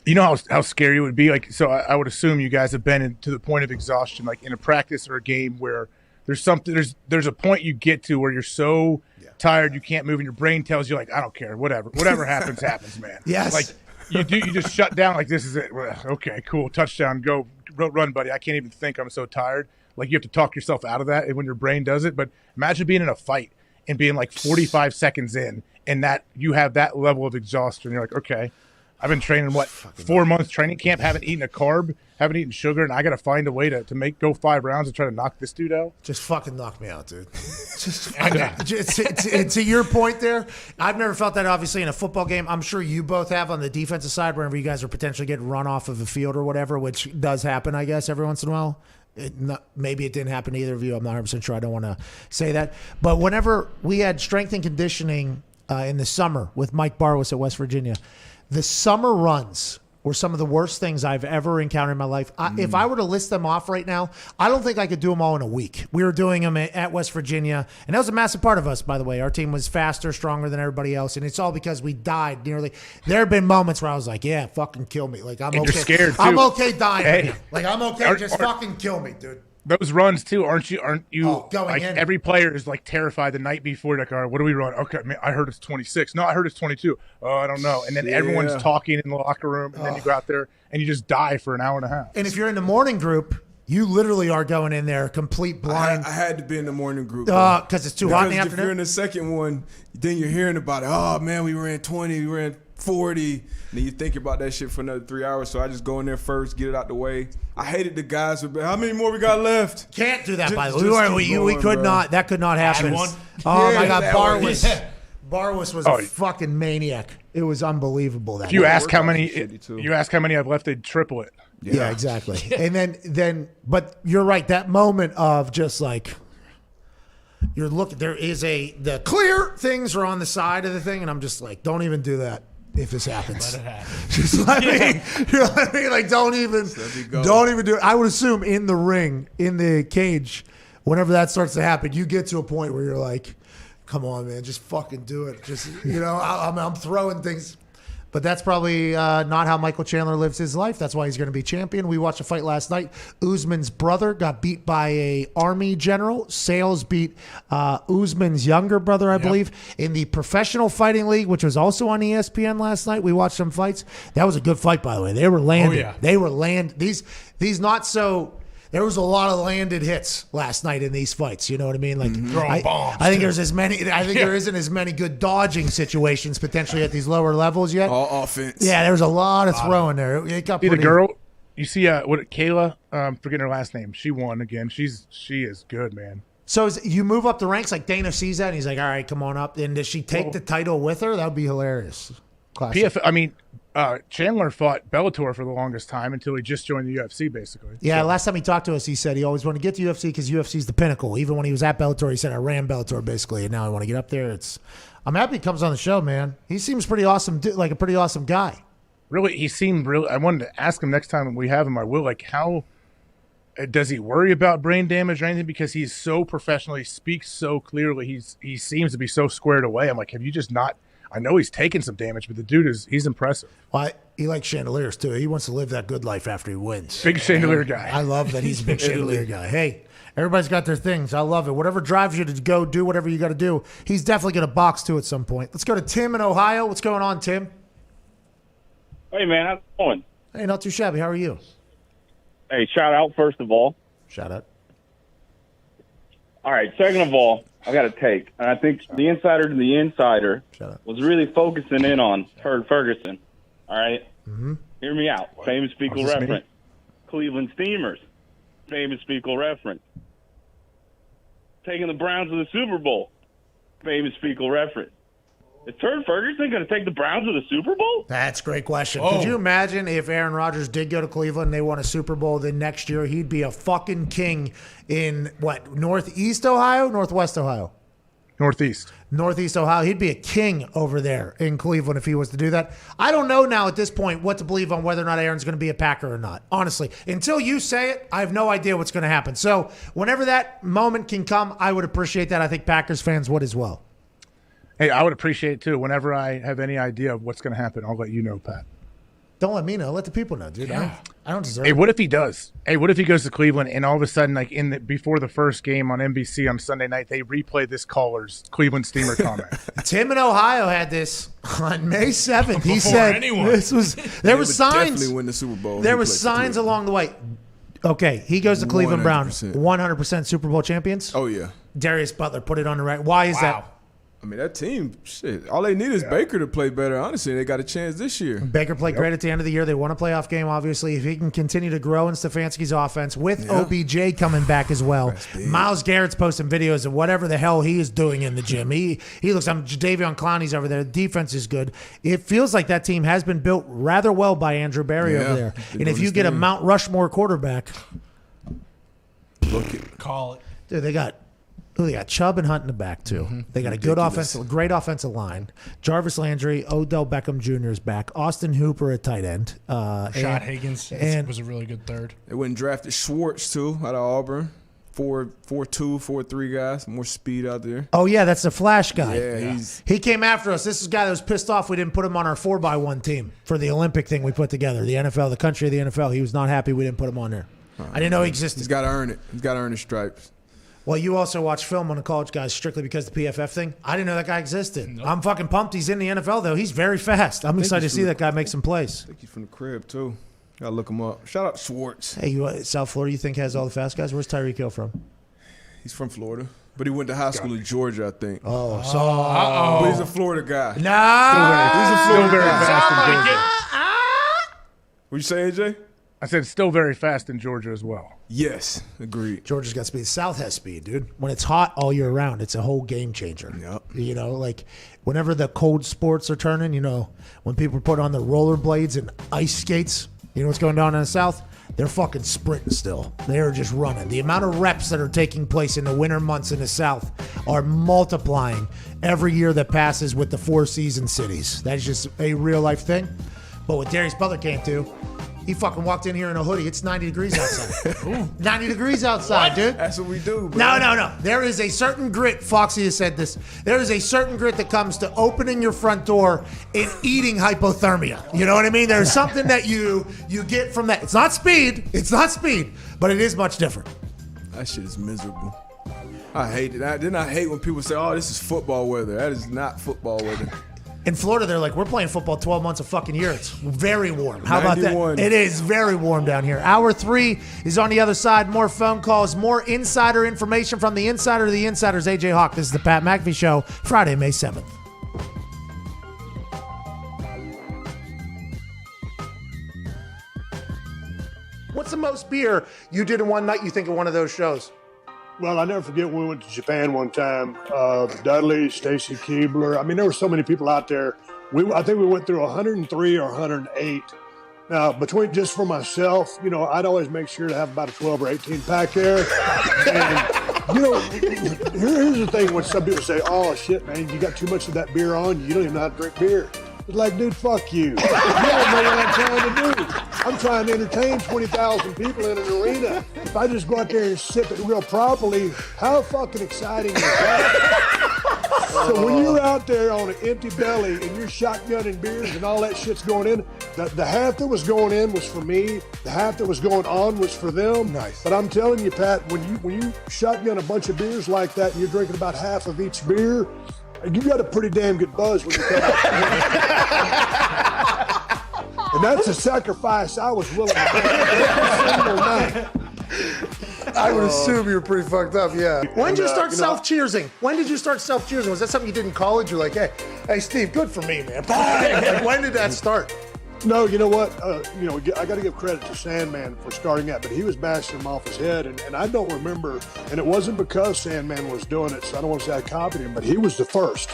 You know how scary it would be? Like, so I would assume you guys have been to the point of exhaustion, like in a practice or a game where there's a point you get to where you're so tired you can't move, and your brain tells you like, I don't care, whatever happens, happens, man. Yes. Like you just shut down. Like, this is it. Okay, cool, touchdown, go run, buddy. I can't even think. I'm so tired. Like, you have to talk yourself out of that when your brain does it. But imagine being in a fight and being like 45 seconds in, and that you have that level of exhaustion. You're like, okay, I've been training 4 months training camp, haven't eaten a carb, haven't eaten sugar, and I got to find a way to go 5 rounds and try to knock this dude out. Just fucking knock me out, dude. To your point there, I've never felt that obviously in a football game. I'm sure you both have on the defensive side whenever you guys are potentially getting run off of a field or whatever, which does happen, I guess, every once in a while. Maybe it didn't happen to either of you. I'm not 100% sure. I don't want to say that. But whenever we had strength and conditioning in the summer with Mike Barwis at West Virginia, the summer runs were some of the worst things I've ever encountered in my life. If I were to list them off right now, I don't think I could do them all in a week. We were doing them at West Virginia, and that was a massive part of us, by the way. Our team was faster, stronger than everybody else, and it's all because we died nearly. There have been moments where I was like, yeah, fucking kill me. Like, I'm okay. You're scared, too. I'm okay dying. Hey. Like, I'm okay. Just fucking kill me, dude. those runs too, aren't you? going like in. every player is like terrified the night before. Like, all right, what do we run? Okay, man, I heard it's 26. No, I heard it's 22. Oh, I don't know. And then everyone's talking in the locker room, and then you go out there and you just die for an hour and a half. And if you're in the morning group, you literally are going in there complete blind. I had to be in the morning group. Because it's too hot in the afternoon? If you're in the second one, then you're hearing about it. Oh, man, we ran 20, we ran 40. And then you think about that shit for another 3 hours. So I just go in there first, get it out the way. I hated the guys. How many more we got left? Can't do that, by the way. We could not. That could not happen. Oh, my God. Barwis was a fucking maniac. It was unbelievable. If you ask how many I've left, they'd triple it. Yeah, exactly. And then, but you're right. That moment of just like, you're looking, the clear things are on the side of the thing, and I'm just like, don't even do that if this happens. Let it happen. Just let me, you know what I mean? Like, don't even do it. I would assume in the ring, in the cage, whenever that starts to happen, you get to a point where you're like, come on, man, just fucking do it. Just, I'm throwing things. But that's probably not how Michael Chandler lives his life. That's why he's going to be champion. We watched a fight last night. Usman's brother got beat by a Army general. Sales beat Usman's younger brother, I believe, in the Professional Fighting League, which was also on ESPN last night. We watched some fights. That was a good fight, by the way. They were landing. Oh, yeah. They were these not so. There was a lot of landed hits last night in these fights. You know what I mean? Like throwing bombs. I think there's as many. I think there isn't as many good dodging situations potentially at these lower levels yet. All offense. Yeah, there was a lot of throwing there. It got the girl. You see, Kayla? Forgetting her last name. She won again. She is good, man. So you move up the ranks, like Dana sees that, and he's like, "All right, come on up." And does she take the title with her? That would be hilarious. Classic. Chandler fought Bellator for the longest time until he just joined the UFC, basically. Yeah, last time he talked to us, he said he always wanted to get to UFC because UFC is the pinnacle. Even when he was at Bellator, he said, I ran Bellator, basically, and now I want to get up there. I'm happy he comes on the show, man. He seems pretty awesome, like a pretty awesome guy. Really, he seemed really – I wanted to ask him next time we have him, I will, like how – does he worry about brain damage or anything? Because he's so professional. He speaks so clearly. He seems to be so squared away. I'm like, have you just not – I know he's taken some damage, but the dude he's impressive. Well, he likes chandeliers, too. He wants to live that good life after he wins. Big chandelier guy. I love that he's a big chandelier guy. Hey, everybody's got their things. I love it. Whatever drives you to go do whatever you got to do, he's definitely going to box, too, at some point. Let's go to Tim in Ohio. What's going on, Tim? Hey, man. How's it going? Hey, not too shabby. How are you? Hey, shout out, first of all. Shout out. All right, second of all, I got a take. And I think the insider to the insider was really focusing in on Herb Ferguson. All right? Mm-hmm. Hear me out. Famous fecal reference. Cleveland Steamers. Famous fecal reference. Taking the Browns to the Super Bowl. Famous fecal reference. Is Herb Ferguson going to take the Browns to the Super Bowl? That's a great question. Could you imagine if Aaron Rodgers did go to Cleveland and they won a Super Bowl, then next year he'd be a fucking king in, Northeast Ohio? Northwest Ohio? Northeast Ohio. He'd be a king over there in Cleveland if he was to do that. I don't know now at this point what to believe on whether or not Aaron's going to be a Packer or not. Honestly, until you say it, I have no idea what's going to happen. So whenever that moment can come, I would appreciate that. I think Packers fans would as well. Hey, I would appreciate it, too. Whenever I have any idea of what's going to happen, I'll let you know, Pat. Don't let me know. Let the people know, dude. Yeah. I don't deserve it. Hey, what if he does? Hey, what if he goes to Cleveland and all of a sudden, like before the first game on NBC on Sunday night, they replay this caller's Cleveland Steamer comment? Tim in Ohio had this on May 7th. He said there was signs. Definitely win the Super Bowl. There was signs along the way. Okay, he goes to Cleveland Browns, 100% Super Bowl champions. Oh yeah. Darius Butler put it on the record. Why is that? I mean, that team, shit, all they need is Baker to play better, honestly. They got a chance this year. Baker played great at the end of the year. They won a playoff game, obviously. If he can continue to grow in Stefanski's offense with OBJ coming back as well. Myles Garrett's posting videos of whatever the hell he is doing in the gym. He looks, Jadeveon Clowney's over there. The defense is good. It feels like that team has been built rather well by Andrew Berry over there. And if you get a Mount Rushmore quarterback. Call it. Dude, they got Chubb and Hunt in the back, too. Mm-hmm. They got a great offensive line. Jarvis Landry, Odell Beckham Jr. is back. Austin Hooper at tight end. Shot Higgins was a really good third. They went and drafted Schwartz, too, out of Auburn. 4'2", 4'3" guys. More speed out there. Oh, yeah, that's the flash guy. Yeah, he came after us. This is a guy that was pissed off we didn't put him on our 4x1 team for the Olympic thing we put together. The NFL, the country of the NFL. He was not happy we didn't put him on there. I didn't know he existed. He's got to earn it. He's got to earn his stripes. Well, you also watch film on the college guys strictly because of the PFF thing. I didn't know that guy existed. Nope. I'm fucking pumped he's in the NFL, though. He's very fast. I'm excited to see that guy make some plays. I think he's from the crib, too. Gotta look him up. Shout out Schwartz. Hey, South Florida, you think has all the fast guys? Where's Tyreek Hill from? He's from Florida. But he went to high school in Georgia, I think. Oh, so. But he's a Florida guy. Nah. He's a Florida very guy. fast in Georgia. What'd you say, AJ? I said still very fast in Georgia as well. Yes, agreed. Georgia's got speed. South has speed, dude. When it's hot all year round, it's a whole game changer. Yep. You know, like whenever the cold sports are turning, you know, when people put on the rollerblades and ice skates, you know what's going on in the South? They're fucking sprinting still. They're just running. The amount of reps that are taking place in the winter months in the South are multiplying every year that passes with the Four Season cities. That's just a real life thing. But what Darius Butler can't do, he fucking walked in here in a hoodie. It's 90 degrees outside. 90 degrees outside, dude. That's what we do, bro. No. There is a certain grit, Foxy has said this, there is a certain grit that comes to opening your front door and eating hypothermia. You know what I mean? There's something that you get from that. It's not speed, but it is much different. That shit is miserable. I hate it. Then I hate when people say, oh, this is football weather. That is not football weather. In Florida, they're like, we're playing football 12 months a fucking year. It's very warm. How about 91. that? It is very warm down here. Hour 3 is on the other side. More phone calls, more insider information from the insider to the insiders. AJ Hawk, this is the Pat McAfee Show, Friday, May 7th. What's the most beer you did in one night you think of one of those shows? Well, I never forget when we went to Japan one time. Dudley, Stacy Keebler. I mean, there were so many people out there. I think we went through 103 or 108. Now, between just for myself, you know, I'd always make sure to have about a 12 or 18 pack there. And, you know, here's the thing when some people say, oh, shit, man, you got too much of that beer on. You don't even know how to drink beer. It's like, dude, fuck you. You don't know what I'm trying to do. I'm trying to entertain 20,000 people in an arena. If I just go out there and sip it real properly, how fucking exciting is that? So when you're out there on an empty belly and you're shotgunning beers and all that shit's going in, the half that was going in was for me. The half that was going on was for them. Nice. But I'm telling you, Pat, when you shotgun a bunch of beers like that and you're drinking about half of each beer, you got a pretty damn good buzz when you come out. And that's a sacrifice I was willing to make every single night. I would assume you were pretty fucked up, yeah. When did you start self-cheersing? When did you start self-cheersing? Was that something you did in college? You're like, hey, Steve, good for me, man. Like, when did that start? No, you know what? I got to give credit to Sandman for starting that, but he was bashing him off his head, and I don't remember, and it wasn't because Sandman was doing it, so I don't want to say I copied him, but he was the first.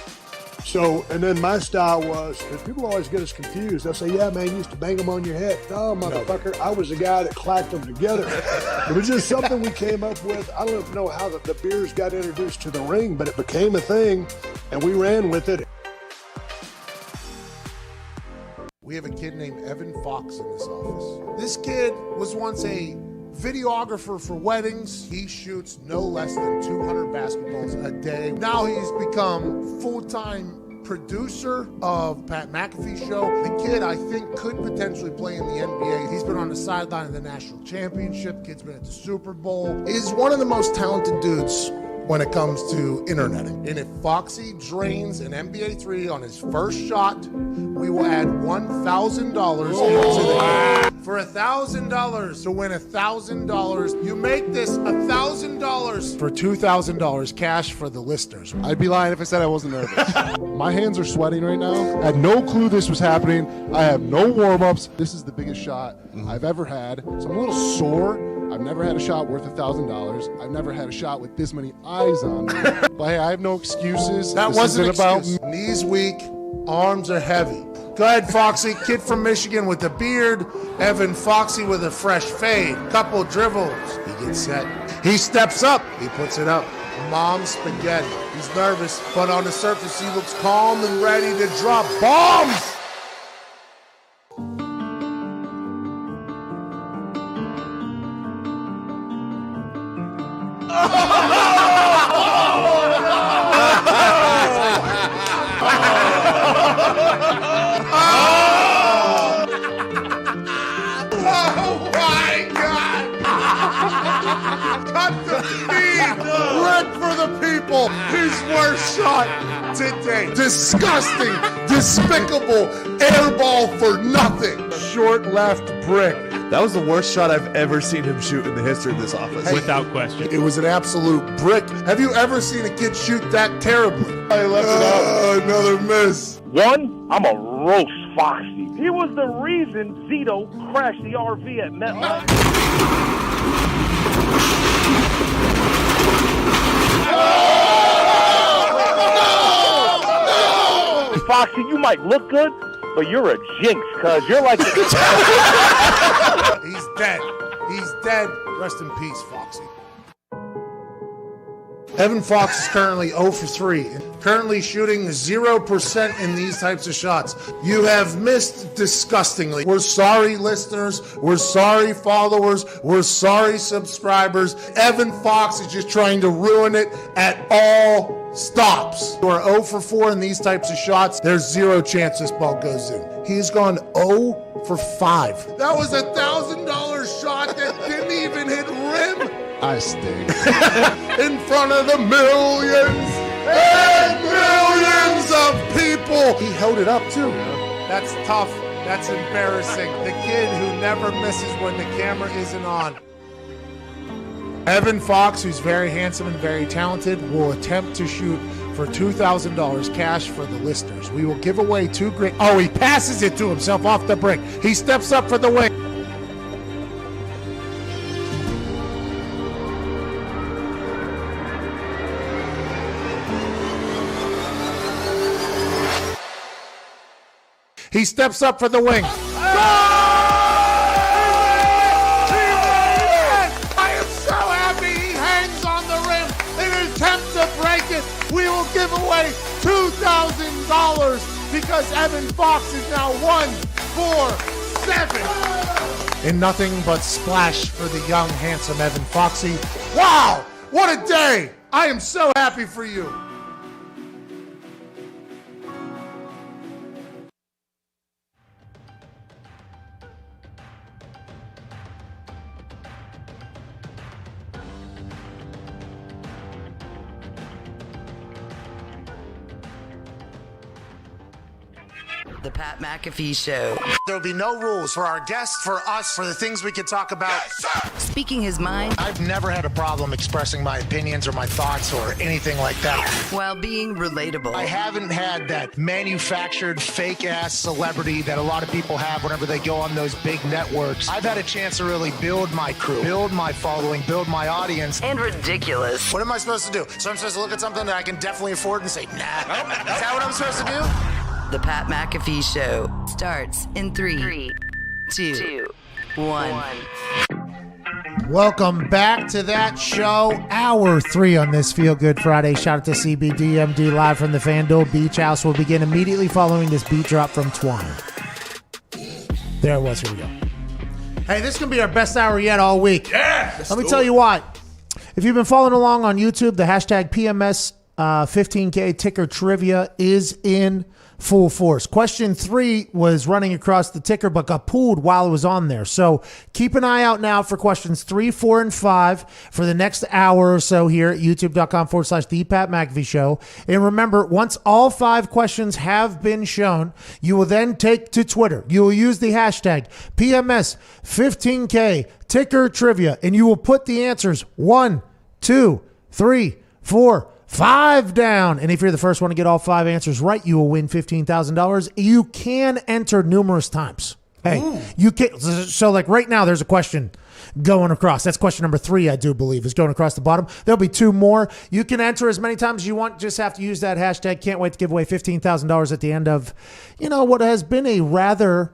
So, and then my style was, because people always get us confused. They'll say, yeah, man, you used to bang them on your head. No, motherfucker, I was the guy that clacked them together. It was just something we came up with. I don't even know how the beers got introduced to the ring, but it became a thing, and we ran with it. We have a kid named Evan Fox in this office. This kid was once a videographer for weddings. He shoots no less than 200 basketballs a day. Now he's become full-time producer of Pat McAfee Show. The kid, I think, could potentially play in the NBA. He's been on the sideline of the national championship. Kid's been at the Super Bowl. Is one of the most talented dudes when it comes to interneting. And if Foxy drains an NBA 3 on his first shot, we will add $1,000 into the game. For $1,000 to win $1,000, you make this $1,000 for $2,000 cash for the listeners. I'd be lying if I said I wasn't nervous. My hands are sweating right now. I had no clue this was happening. I have no warm-ups. This is the biggest shot I've ever had. So I'm a little sore. I've never had a shot worth $1,000. I've never had a shot with this many eyes on me. But hey, I have no excuses. That this wasn't isn't about excuse. Knees weak, arms are heavy. Go ahead, Foxy. Kid from Michigan with a beard. Evan Foxy with a fresh fade. Couple dribbles. He gets set. He steps up. He puts it up. Mom spaghetti. He's nervous, but on the surface he looks calm and ready to drop bombs. people. His worst shot today. Disgusting, despicable, air ball for nothing. Short left brick. That was the worst shot I've ever seen him shoot in the history of this office. Without question. It was an absolute brick. Have you ever seen a kid shoot that terribly? I left it out. Another miss. One, I'm a roast Foxy. He was the reason Zito crashed the RV at MetLife. Foxy, you might look good, but you're a jinx, cuz you're like He's dead. He's dead. Rest in peace, Foxy. Evan Fox is currently 0 for 3. Currently shooting 0% in these types of shots. You have missed disgustingly. We're sorry, listeners. We're sorry, followers. We're sorry, subscribers. Evan Fox is just trying to ruin it at all stops. You are 0 for 4 in these types of shots. There's zero chance this ball goes in. He's gone 0 for 5. That was $1,000 shot that didn't even hit rim. I stink. In front of the millions and millions of people. He held it up too. That's tough. That's embarrassing. The kid who never misses when the camera isn't on. Evan Fox, who's very handsome and very talented, will attempt to shoot for $2,000 cash for the listeners. We will give away 2 great... Oh, he passes it to himself off the brick. He steps up for the win. He steps up for the wing. I am so happy he hangs on the rim in an attempt to break it. We will give away $2,000 because Evan Fox is now 1 for 7. And nothing but splash for the young, handsome Evan Foxy. Wow, what a day. I am so happy for you. The Pat McAfee Show. There'll be no rules for our guests, for us, for the things we can talk about. Yes, Speaking his mind. I've never had a problem expressing my opinions or my thoughts or anything like that. While being relatable. I haven't had that manufactured fake-ass celebrity that a lot of people have whenever they go on those big networks. I've had a chance to really build my crew, build my following, build my audience. And ridiculous. What am I supposed to do? So I'm supposed to look at something that I can definitely afford and say, nah. Is that what I'm supposed to do? The Pat McAfee Show starts in 3, 2, 1. Welcome back to that show. Hour 3 on this Feel Good Friday. Shout out to CBDMD live from the FanDuel Beach House. We'll begin immediately following this beat drop from Twan. There it was. Here we go. Hey, this can be our best hour yet all week. Yeah. Let me tell you what. If you've been following along on YouTube, the hashtag PMS 15K ticker trivia is in full force. Question 3 was running across the ticker but got pulled while it was on there. So keep an eye out now for questions 3, 4, and 5 for the next hour or so here at youtube.com/The Pat McAfee Show. And remember, once all 5 questions have been shown, you will then take to Twitter. You will use the hashtag PMS 15K ticker trivia and you will put the answers 1, 2, 3, 4, 5 down. And if you're the first one to get all 5 answers right, you will win $15,000. You can enter numerous times. Hey, you can. So like right now, there's a question going across. That's question number 3, I do believe, is going across the bottom. There'll be 2 more. You can enter as many times as you want. Just have to use that hashtag. Can't wait to give away $15,000 at the end of, what has been a rather,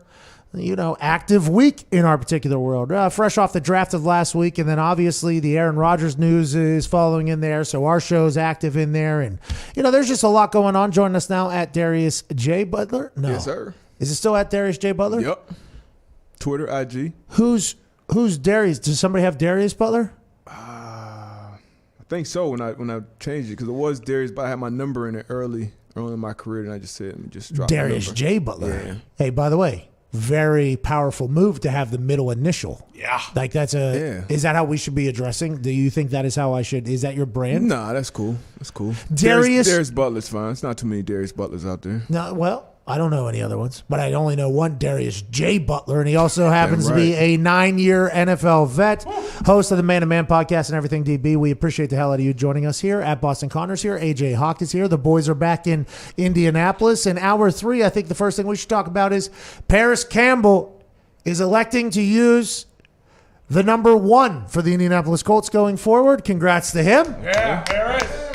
active week in our particular world. Fresh off the draft of last week, and then obviously the Aaron Rodgers news is following in there, so our show's active in there, and there's just a lot going on. Joining us now at Darius J. Butler. No. Yes, sir. Is it still at Darius J. Butler? Yep. Twitter, IG. Who's Darius? Does somebody have Darius Butler? I think so. When I changed it, because it was Darius, but I had my number in it early in my career, and I just said, let me just drop Darius J. Butler. Yeah. Hey, by the way, very powerful move to have the middle initial. Yeah. Like that's is that how we should be addressing? Do you think that is how I should, is that your brand? Nah, that's cool. That's cool. Darius Butler's fine. It's not too many Darius Butlers out there. No, well, I don't know any other ones, but I only know one Darius J. Butler, and he also happens to be a 9-year NFL vet, host of the Man to Man podcast and everything DB. We appreciate the hell out of you joining us here at Boston Connors here. AJ Hawk is here. The boys are back in Indianapolis. In hour 3, I think the first thing we should talk about is Paris Campbell is electing to use the number 1 for the Indianapolis Colts going forward. Congrats to him. Yeah, Paris.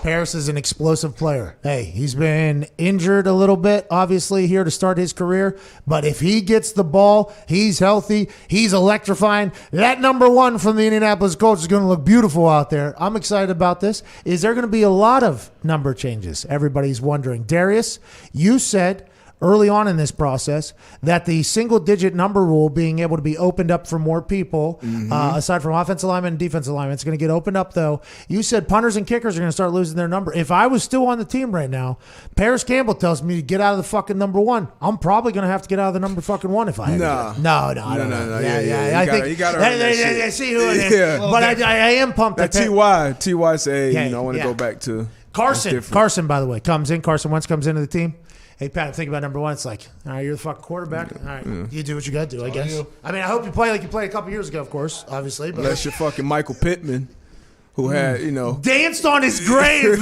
Paris is an explosive player. Hey, he's been injured a little bit, obviously, here to start his career. But if he gets the ball, he's healthy, he's electrifying. That number 1 from the Indianapolis Colts is going to look beautiful out there. I'm excited about this. Is there going to be a lot of number changes? Everybody's wondering. Darius, you said early on in this process that the single-digit number rule being able to be opened up for more people, aside from offensive linemen and defensive linemen, it's going to get opened up, though. You said punters and kickers are going to start losing their number. If I was still on the team right now, Paris Campbell tells me to get out of the fucking number 1. I'm probably going to have to get out of the number fucking 1 if I had to. No, I don't know. Yeah. You got to earn that shit. See who it is. Yeah. But I am pumped. That Ty say, I want to go back to Carson, by the way, comes in. Carson Wentz comes into the team. Hey, Pat, I'm thinking about number 1. It's like, all right, you're the fucking quarterback. All right, you do what you got to do, I guess. I mean, I hope you play like you played a couple years ago, of course, obviously. But unless you're fucking Michael Pittman, who had, danced on his grave.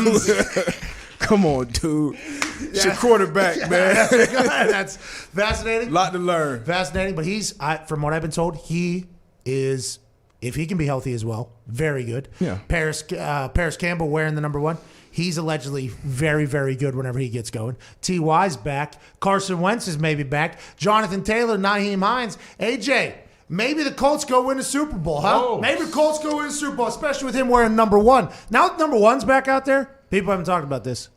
Come on, dude. It's your quarterback, man. That's fascinating. A lot to learn. Fascinating, but he's, from what I've been told, he is, if he can be healthy as well, very good. Yeah. Paris Campbell wearing the number 1. He's allegedly very, very good whenever he gets going. T.Y.'s back. Carson Wentz is maybe back. Jonathan Taylor, Nyheim Hines. AJ, maybe the Colts go win a Super Bowl, huh? Oh. Maybe the Colts go win a Super Bowl, especially with him wearing number 1. Now that number 1's back out there, people haven't talked about this.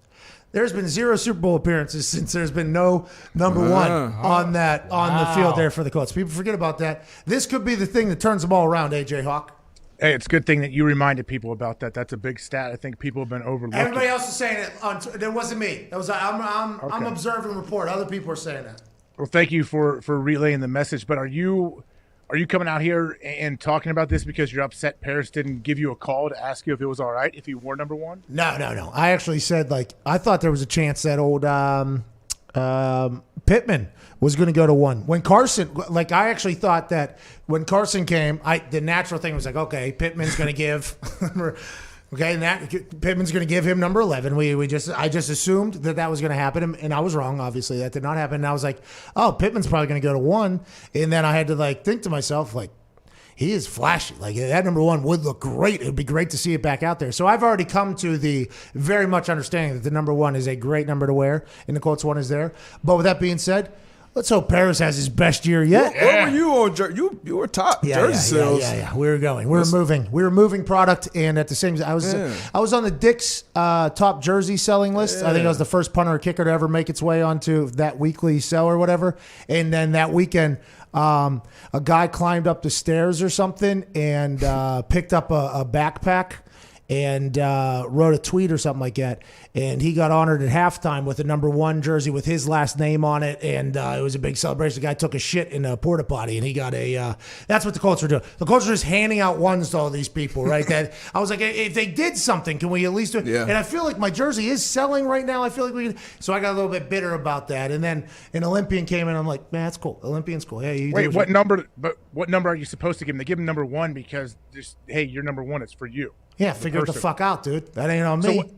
There's been 0 Super Bowl appearances since there's been no number 1 on the field there for the Colts. People forget about that. This could be the thing that turns them all around, AJ Hawk. Hey, it's a good thing that you reminded people about that. That's a big stat. I think people have been overlooking. Everybody else is saying it. It wasn't me. It was I'm observing the report. Other people are saying that. Well, thank you for relaying the message. But are you coming out here and talking about this because you're upset Paris didn't give you a call to ask you if it was all right if he wore number 1? No. I actually said, I thought there was a chance that old Pittman was going to go to 1. When Carson, I actually thought that when Carson came, the natural thing was okay, Pittman's going to give, Pittman's going to give him number 11. I just assumed that was going to happen, and I was wrong. Obviously, that did not happen. And I was like, oh, Pittman's probably going to go to 1, and then I had to think to myself he is flashy. That number 1 would look great. It would be great to see it back out there. So I've already come to the very much understanding that the number 1 is a great number to wear, and the Colts 1 is there. But with that being said, let's hope Paris has his best year yet. Where were you on you were top jersey sales. Yeah. We were going. We were moving product, and at the same time, I was on the Dick's top jersey selling list. I think I was the first punter or kicker to ever make its way onto that weekly sell or whatever. And then that weekend, a guy climbed up the stairs or something and picked up a backpack and wrote a tweet or something like that. And he got honored at halftime with a number 1 jersey with his last name on it. And it was a big celebration. The guy took a shit in a porta potty, and he got that's what the Colts are doing. The Colts are just handing out 1s to all these people, right? That I was like, if they did something, can we at least do it? Yeah. And I feel like my jersey is selling right now. I feel like we can. So I got a little bit bitter about that. And then an Olympian came in. I'm like, man, that's cool. Olympian's cool. Hey, wait, what number? But what number are you supposed to give him? They give him number 1 because hey, you're number 1. It's for you. Yeah, figure it the fuck out, dude. That ain't on me. So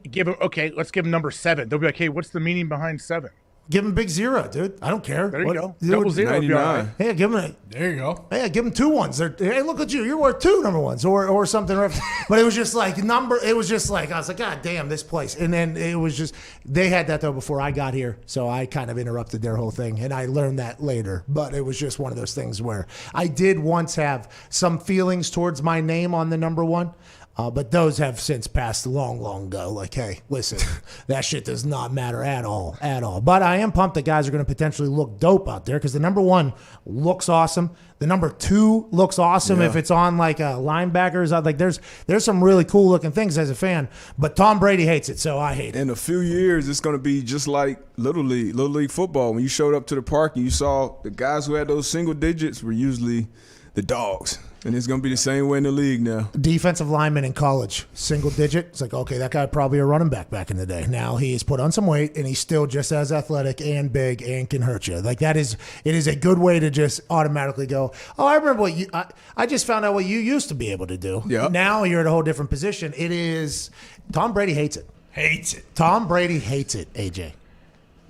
let's give him number 7. They'll be like, hey, what's the meaning behind 7? Give him big 0, dude. I don't care. There you go. Double 0. 99. Hey, give him there you go. Hey, give him 2 1s. Hey, look at you. You're worth 2 number 1s or something. But it was just it was just I was like, God damn, this place. And then it was just, they had that though before I got here. So I kind of interrupted their whole thing. And I learned that later. But it was just one of those things where I did once have some feelings towards my name on the number 1. But those have since passed long, long ago. Like, hey, listen, that shit does not matter at all. But I am pumped that guys are going to potentially look dope out there because the number 1 looks awesome. The number 2 looks awesome if it's on like linebackers. Like, there's some really cool looking things as a fan. But Tom Brady hates it, so I hate it. In a few years, it's going to be just like Little League football. When you showed up to the park and you saw the guys who had those single digits were usually the dogs. And it's going to be the same way in the league now. Defensive lineman in college, single digit. It's like, okay, that guy probably a running back in the day. Now he's put on some weight, and he's still just as athletic and big and can hurt you. Like, it is a good way to just automatically go, oh, I remember I just found out what you used to be able to do. Yep. Now you're at a whole different position. Tom Brady hates it. Tom Brady hates it, AJ.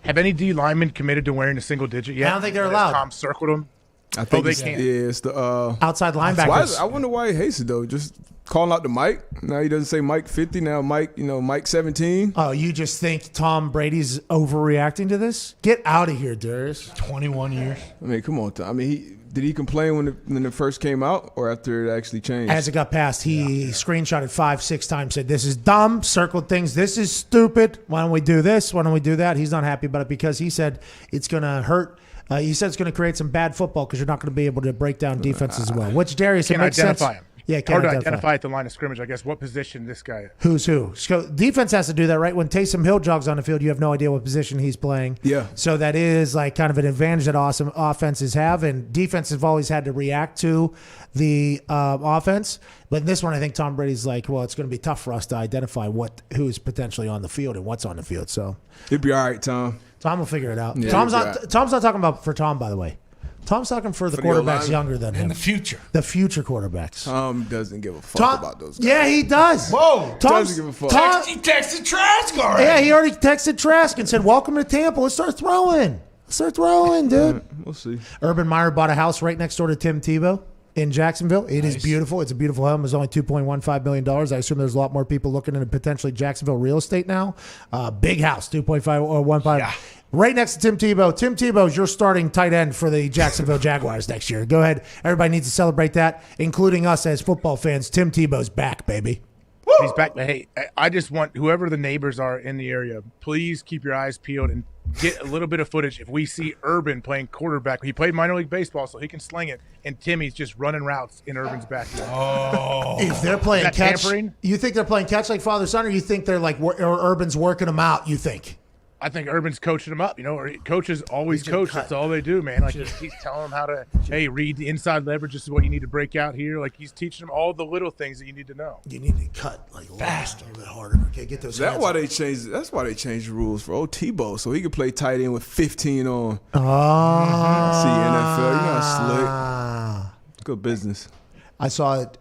Have any D linemen committed to wearing a single digit yet? I don't think they're allowed. Tom circled them. I think they can't. Yeah, it's the outside linebackers. I wonder why he hates it though. Just calling out the Mike. Now he doesn't say Mike 50. Now Mike 17. Oh, you just think Tom Brady's overreacting to this? Get out of here, Darius. 21 years. I mean, come on. I mean, did he complain when it first came out, or after it actually changed? As it got passed, he screenshotted 5-6 times, said, this is dumb, circled things, this is stupid, why don't we do this, why don't we do that? He's not happy about it because he said it's going to hurt. He said it's going to create some bad football because you're not going to be able to break down defenses as well, which Darius, it makes identify sense. Him. Yeah, hard to identify at the line of scrimmage, I guess, what position this guy is. Who's who. So defense has to do that, right? When Taysom Hill jogs on the field, you have no idea what position he's playing. Yeah. So that is like kind of an advantage that awesome offenses have, and defenses have always had to react to the offense. But in this one, I think Tom Brady's like, well, it's going to be tough for us to identify who's potentially on the field and what's on the field. So it'd be all right, Tom. Tom will figure it out. Yeah, Tom's not talking about for Tom, by the way. Tom's talking for the quarterbacks younger than him. In the future. The future quarterbacks. Tom doesn't give a fuck about those guys. Yeah, he does. Whoa. Tom doesn't give a fuck. He texted Trask already. Yeah, he already texted Trask and said, welcome to Tampa. Let's start throwing. Dude. We'll see. Urban Meyer bought a house right next door to Tim Tebow in Jacksonville. It is beautiful. It's a beautiful home. It's only $2.15 million. I assume there's a lot more people looking into potentially Jacksonville real estate now. Big house, 2.515. Yeah. Right next to Tim Tebow. Tim Tebow's your starting tight end for the Jacksonville Jaguars next year. Go ahead. Everybody needs to celebrate that, including us as football fans. Tim Tebow's back, baby. Woo! He's back. Hey, I just want whoever the neighbors are in the area, please keep your eyes peeled and get a little bit of footage. If we see Urban playing quarterback, he played minor league baseball, so he can sling it, and Timmy's just running routes in Urban's backyard. Oh. If they're playing catch, tampering? You think they're playing catch like father-son, or you think they're like, or Urban's working them out, you think? I think Urban's coaching them up. Coaches always coach. That's all they do, man. Like he's telling them how to, read the inside leverage. This is what you need to break out here. Like he's teaching them all the little things that you need to know. You need to cut like faster, a little bit harder. Okay, get those. That's why they changed the rules for Tebow, so he could play tight end with 15 on. Oh, see NFL. You know how slick. Good business. I saw it.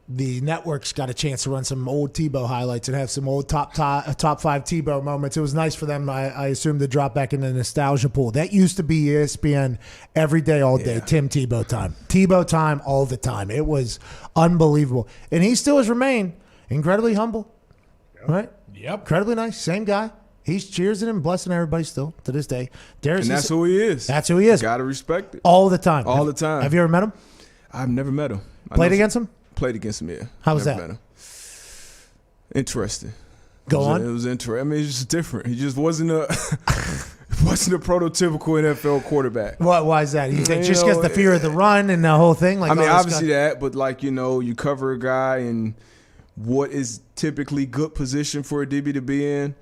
The networks got a chance to run some old Tebow highlights and have some old top 5 Tebow moments. It was nice for them, I assume, to drop back in the nostalgia pool. That used to be ESPN every day, all day. Tim Tebow time. Tebow time all the time. It was unbelievable. And he still has remained incredibly humble. Yep. Right? Yep. Incredibly nice. Same guy. He's cheersing and blessing everybody still to this day. And that's who he is. That's who he is. Got to respect it. All the time. All the time. Have you ever met him? I've never met him. Played against him? Played against him, yeah. How was that? Met him. Interesting. Go on. It was interesting. I mean, it's just different. He just wasn't a prototypical NFL quarterback. Why is that? You think just gets the fear of the run and the whole thing? Like, I mean, obviously that, but you cover a guy and what is typically good position for a DB to be in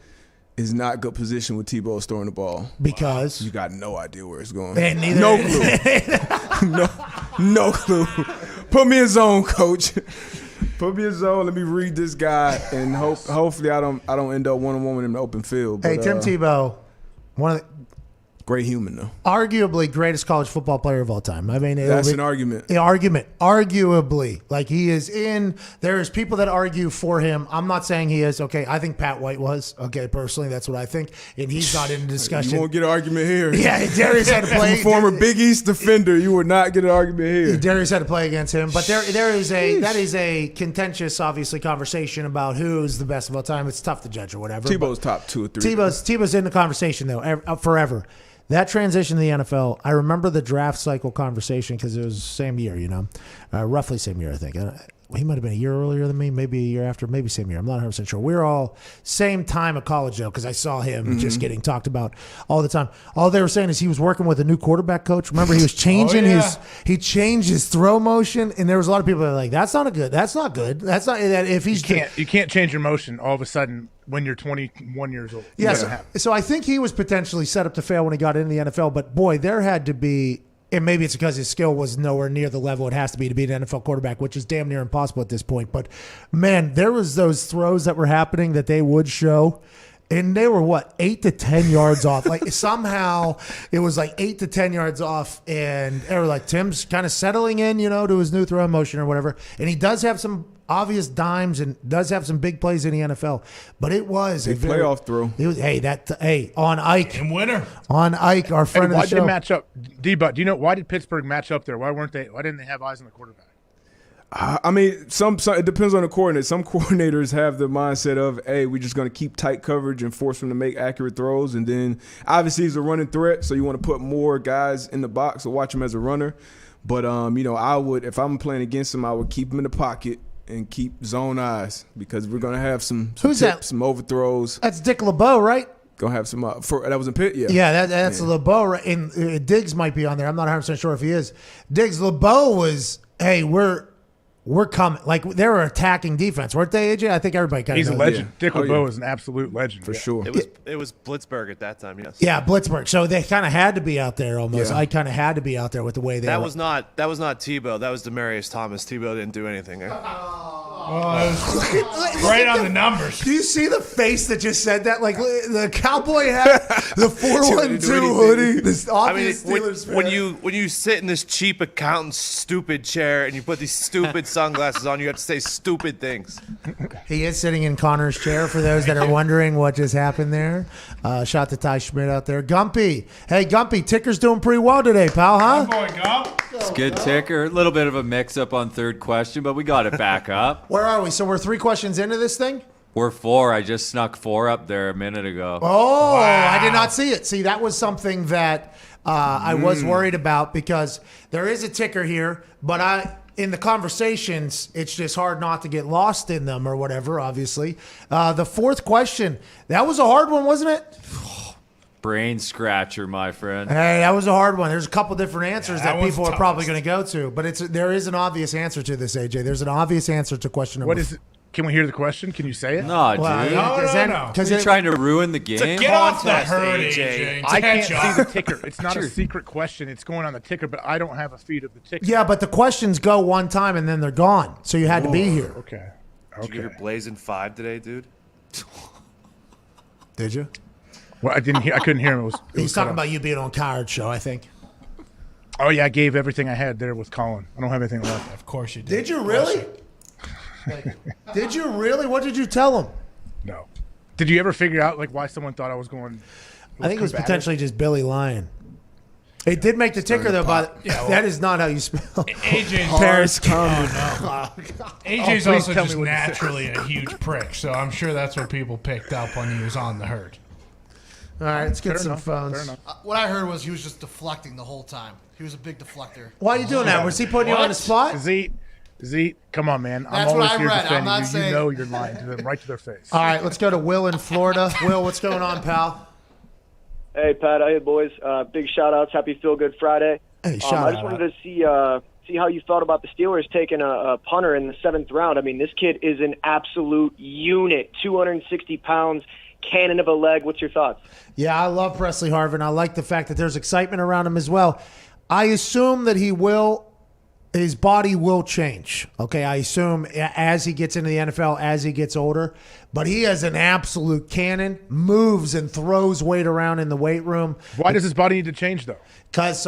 is not good position with Tebow throwing the ball. Because? You got no idea where it's going. And neither no clue. no clue. Put me in zone, coach. Put me in zone. Let me read this guy, and hopefully I don't end up one-on-one with him in the open field. But, hey, Tim Tebow, one of the great human though. Arguably greatest college football player of all time. I mean, that's an argument. Arguably, like he is in. There's people that argue for him. I'm not saying he is. Okay, I think Pat White was. Okay, personally, that's what I think, and he's not in the discussion. You won't get an argument here. Yeah, Darius had to play. Former Big East defender, you would not get an argument here. Darius had to play against him, but that is a contentious, obviously, conversation about who's the best of all time. It's tough to judge or whatever. Tebow's top 2 or 3. Tebow's in the conversation though, forever. That transition to the NFL, I remember the draft cycle conversation because it was the same year, roughly same year, I think. he might have been a year earlier than me, maybe a year after, maybe same year. I'm not 100% sure. We were all same time of college, though, because I saw him just getting talked about all the time. All they were saying is he was working with a new quarterback coach. Remember, he was changing he changed his throw motion, and there was a lot of people that were like, that's not good. That's not if he's you can't change your motion all of a sudden when you're 21 years old. Yes. So I think he was potentially set up to fail when he got into the NFL, but boy, there had to be. And maybe it's because his skill was nowhere near the level it has to be an NFL quarterback, which is damn near impossible at this point. But, man, there was those throws that were happening that they would show, and they were, 8 to 10 yards off. Like, somehow it was 8 to 10 yards off, and they were like, Tim's kind of settling in, to his new throw motion or whatever. And he does have some obvious dimes and does have some big plays in the NFL, but it was a playoff throw. It was on Ike and winner on Ike, our friend of the show. Why did they match up? D-Butt, do you know why did Pittsburgh match up there? Why didn't they have eyes on the quarterback? I mean, some it depends on the coordinator. Some coordinators have the mindset of, hey, we're just going to keep tight coverage and force them to make accurate throws, and then obviously he's a running threat, so you want to put more guys in the box or watch him as a runner. But I would, if I'm playing against him, I would keep him in the pocket and keep zone eyes because we're gonna have some Who's tips, that? some overthrows. That's Dick LeBeau, right? Gonna have some that was in Pitt, yeah. Yeah, that's LeBeau, right? And Diggs might be on there. I'm not 100% sure if he is. Diggs, LeBeau was, hey, we're coming. Like, they were attacking defense, weren't they, AJ? I think everybody kind of He's knows. a legend. Yeah. Dick LeBeau is an absolute legend. For sure. It was Blitzburg at that time, yes. Yeah, Blitzburg. So they kind of had to be out there almost. Yeah. I kind of had to be out there with the way they That were. was not Tebow. That was Demaryius Thomas. Tebow didn't do anything. Right on the numbers. Do you see the face that just said that? Like, the cowboy hat, the 412 hoodie, this obvious Steelers fan. when you sit in this cheap accountant's stupid chair and you put these stupid sunglasses on, you have to say stupid things. He is sitting in Connor's chair, for those that are wondering what just happened there. Shout to Ty Schmidt out there. Gumpy. Hey, Gumpy, Ticker's doing pretty well today, pal, huh? Boy, Gump. It's good ticker. A little bit of a mix-up on third question, but we got it back up. Where are we? So we're 3 questions into this thing? We're 4. I just snuck 4 up there a minute ago. Oh, wow. I did not see it. See, that was something that I was worried about because there is a ticker here, but in the conversations, it's just hard not to get lost in them or whatever, obviously. The 4th question, that was a hard one, wasn't it? Brain scratcher, my friend. Hey, that was a hard one. There's a couple different answers that was people are tough. probably going to go to, but there is an obvious answer to this, AJ. There's an obvious answer to question number. What is it? Can we hear the question? Can you say it? No, dude. No. Because you're trying to ruin the game. Get off the herd, AJ. I can't see the ticker. It's not a secret question. It's going on the ticker, but I don't have a feed of the ticker. Yeah, but the questions go one time and then they're gone, so you had to be here. Okay. Did you get your blazing 5 today, dude? Did you? Well, I didn't hear. I couldn't hear him. He's talking about you being on Coward Show, I think. Oh yeah, I gave everything I had there with Colin. I don't have anything left. Of course you did. Did you really? Did you really? What did you tell him? No. Did you ever figure out why someone thought I was going? I think it was potentially just Billy lying. It did make the ticker though, but that is not how you spell. AJ's Paris AJ's also just naturally a huge prick, so I'm sure that's what people picked up when he was on the herd. All right, let's get Fair some enough. phones. Fair enough. What I heard was he was just deflecting the whole time. He was a big deflector. Why are you doing that? Was he putting you on the spot? Z, come on, man. That's I'm what always I here read. I'm defending not you. saying- You know you're lying to them right to their face. All right, let's go to Will in Florida. Will, what's going on, pal? Hey, Pat. Hey, boys. Big shout-outs. Happy Feel Good Friday. Hey, I just wanted to see how you felt about the Steelers taking a punter in the 7th round. I mean, this kid is an absolute unit, 260 pounds, cannon of a leg. What's your thoughts? Yeah, I love Presley Harvin. I like the fact that there's excitement around him as well. I assume that his body will change. Okay, I assume as he gets into the NFL, as he gets older. But he has an absolute cannon, moves and throws weight around in the weight room. Why does his body need to change, though? Because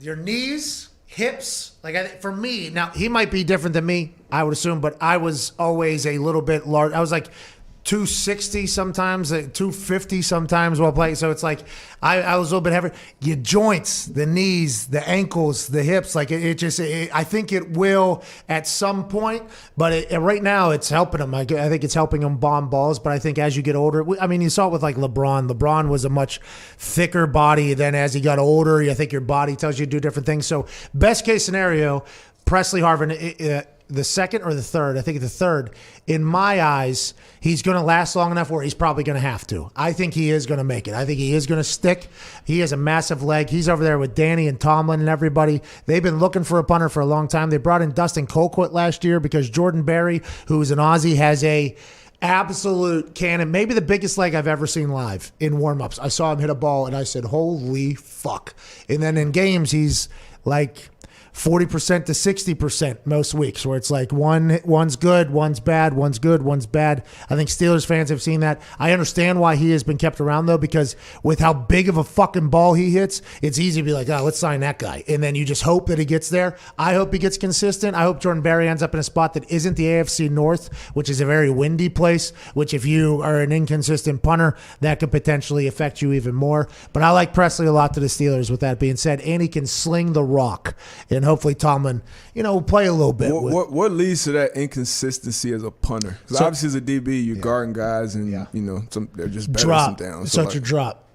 your knees, hips, for me, now he might be different than me, I would assume, but I was always a little bit large. I was 260 sometimes, 250 sometimes while playing. So it's I was a little bit heavier. Your joints, the knees, the ankles, the hips, I think it will at some point, but right now it's helping him. I think it's helping him bomb balls, but I think as you get older, you saw it with LeBron. LeBron was a much thicker body. Then as he got older, I think your body tells you to do different things. So best case scenario, Presley Harvin, the second or the third. I think it's the third. In my eyes, he's going to last long enough where he's probably going to have to. I think he is going to make it. I think he is going to stick. He has a massive leg. He's over there with Danny and Tomlin and everybody. They've been looking for a punter for a long time. They brought in Dustin Colquitt last year because Jordan Berry, who is an Aussie, has a absolute cannon, maybe the biggest leg I've ever seen live in warm-ups. I saw him hit a ball, and I said, holy fuck. And then in games, he's like 40% to 60% most weeks, where it's like one's good, one's bad, one's good, one's bad. I think Steelers fans have seen that. I understand why he has been kept around, though, because with how big of a fucking ball he hits, it's easy to be like, oh, let's sign that guy. And then you just hope that he gets there. I hope he gets consistent. I hope Jordan Berry ends up in a spot that isn't the AFC North, which is a very windy place, which if you are an inconsistent punter, that could potentially affect you even more. But I like Presley a lot to the Steelers, with that being said, and he can sling the rock. And hopefully Tomlin, will play a little bit. What leads to that inconsistency as a punter? Because obviously as a DB, you're guarding guys and, they're just better drop. down. So it's a drop.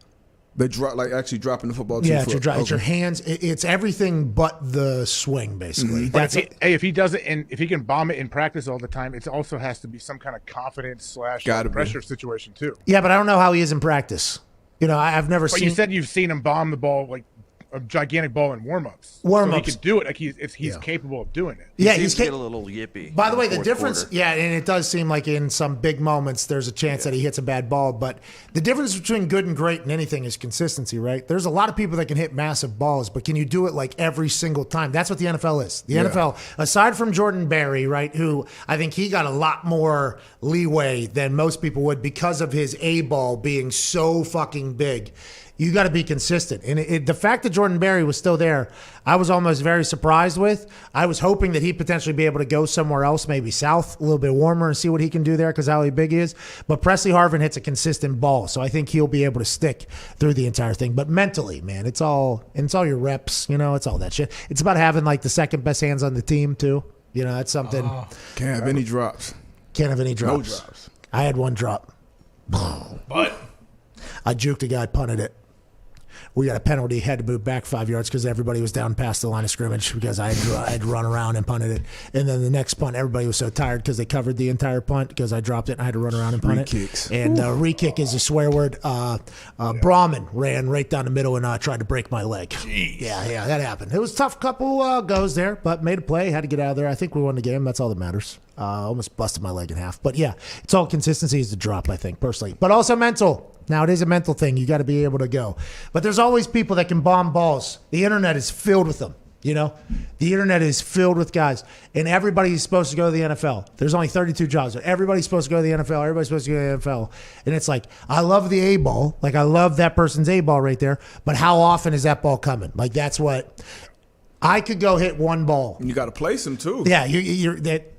They drop, like actually dropping the football. Yeah, it's your drop. It's your hands. It's everything but the swing, basically. Mm-hmm. That's if he does it, and if he can bomb it in practice all the time, it also has to be some kind of confidence / pressure situation too. Yeah, but I don't know how he is in practice. I've never seen. You said you've seen him bomb the ball like a gigantic ball in warm-ups. So he can do it. Like he's capable of doing it. Yeah, he's get a little yippy. By the way, the difference, and it does seem like in some big moments there's a chance that he hits a bad ball, but the difference between good and great and anything is consistency, right? There's a lot of people that can hit massive balls, but can you do it like every single time? That's what the NFL is. The NFL, aside from Jordan Berry, right, who I think he got a lot more leeway than most people would because of his A-ball being so fucking big. You got to be consistent. And the fact that Jordan Berry was still there, I was almost very surprised with. I was hoping that he'd potentially be able to go somewhere else, maybe south, a little bit warmer, and see what he can do there because how big he is. But Presley Harvin hits a consistent ball, so I think he'll be able to stick through the entire thing. But mentally, man, it's all your reps. It's all that shit. It's about having like the second best hands on the team too. That's something. Can't have any drops. Can't have any drops. No drops. I had one drop. But I juked a guy, punted it. We got a penalty, had to move back 5 yards because everybody was down past the line of scrimmage because I had run around and punted it. And then the next punt, everybody was so tired because they covered the entire punt because I dropped it and I had to run around and punt it. Re-kicks. And re-kick is a swear word. Brahman ran right down the middle and tried to break my leg. Jeez. Yeah, that happened. It was a tough couple goes there, but made a play, had to get out of there. I think we won the game. That's all that matters. Almost busted my leg in half. But yeah, it's all consistency is the drop, I think, personally. But also mental. Now, it is a mental thing. You got to be able to go. But there's always people that can bomb balls. The internet is filled with them, The internet is filled with guys. And everybody's supposed to go to the NFL. There's only 32 jobs. Everybody's supposed to go to the NFL. Everybody's supposed to go to the NFL. And it's like, I love the A-ball. Like, I love that person's A-ball right there. But how often is that ball coming? Like, that's what... I could go hit one ball. And you got to place them, too. Yeah, you're that...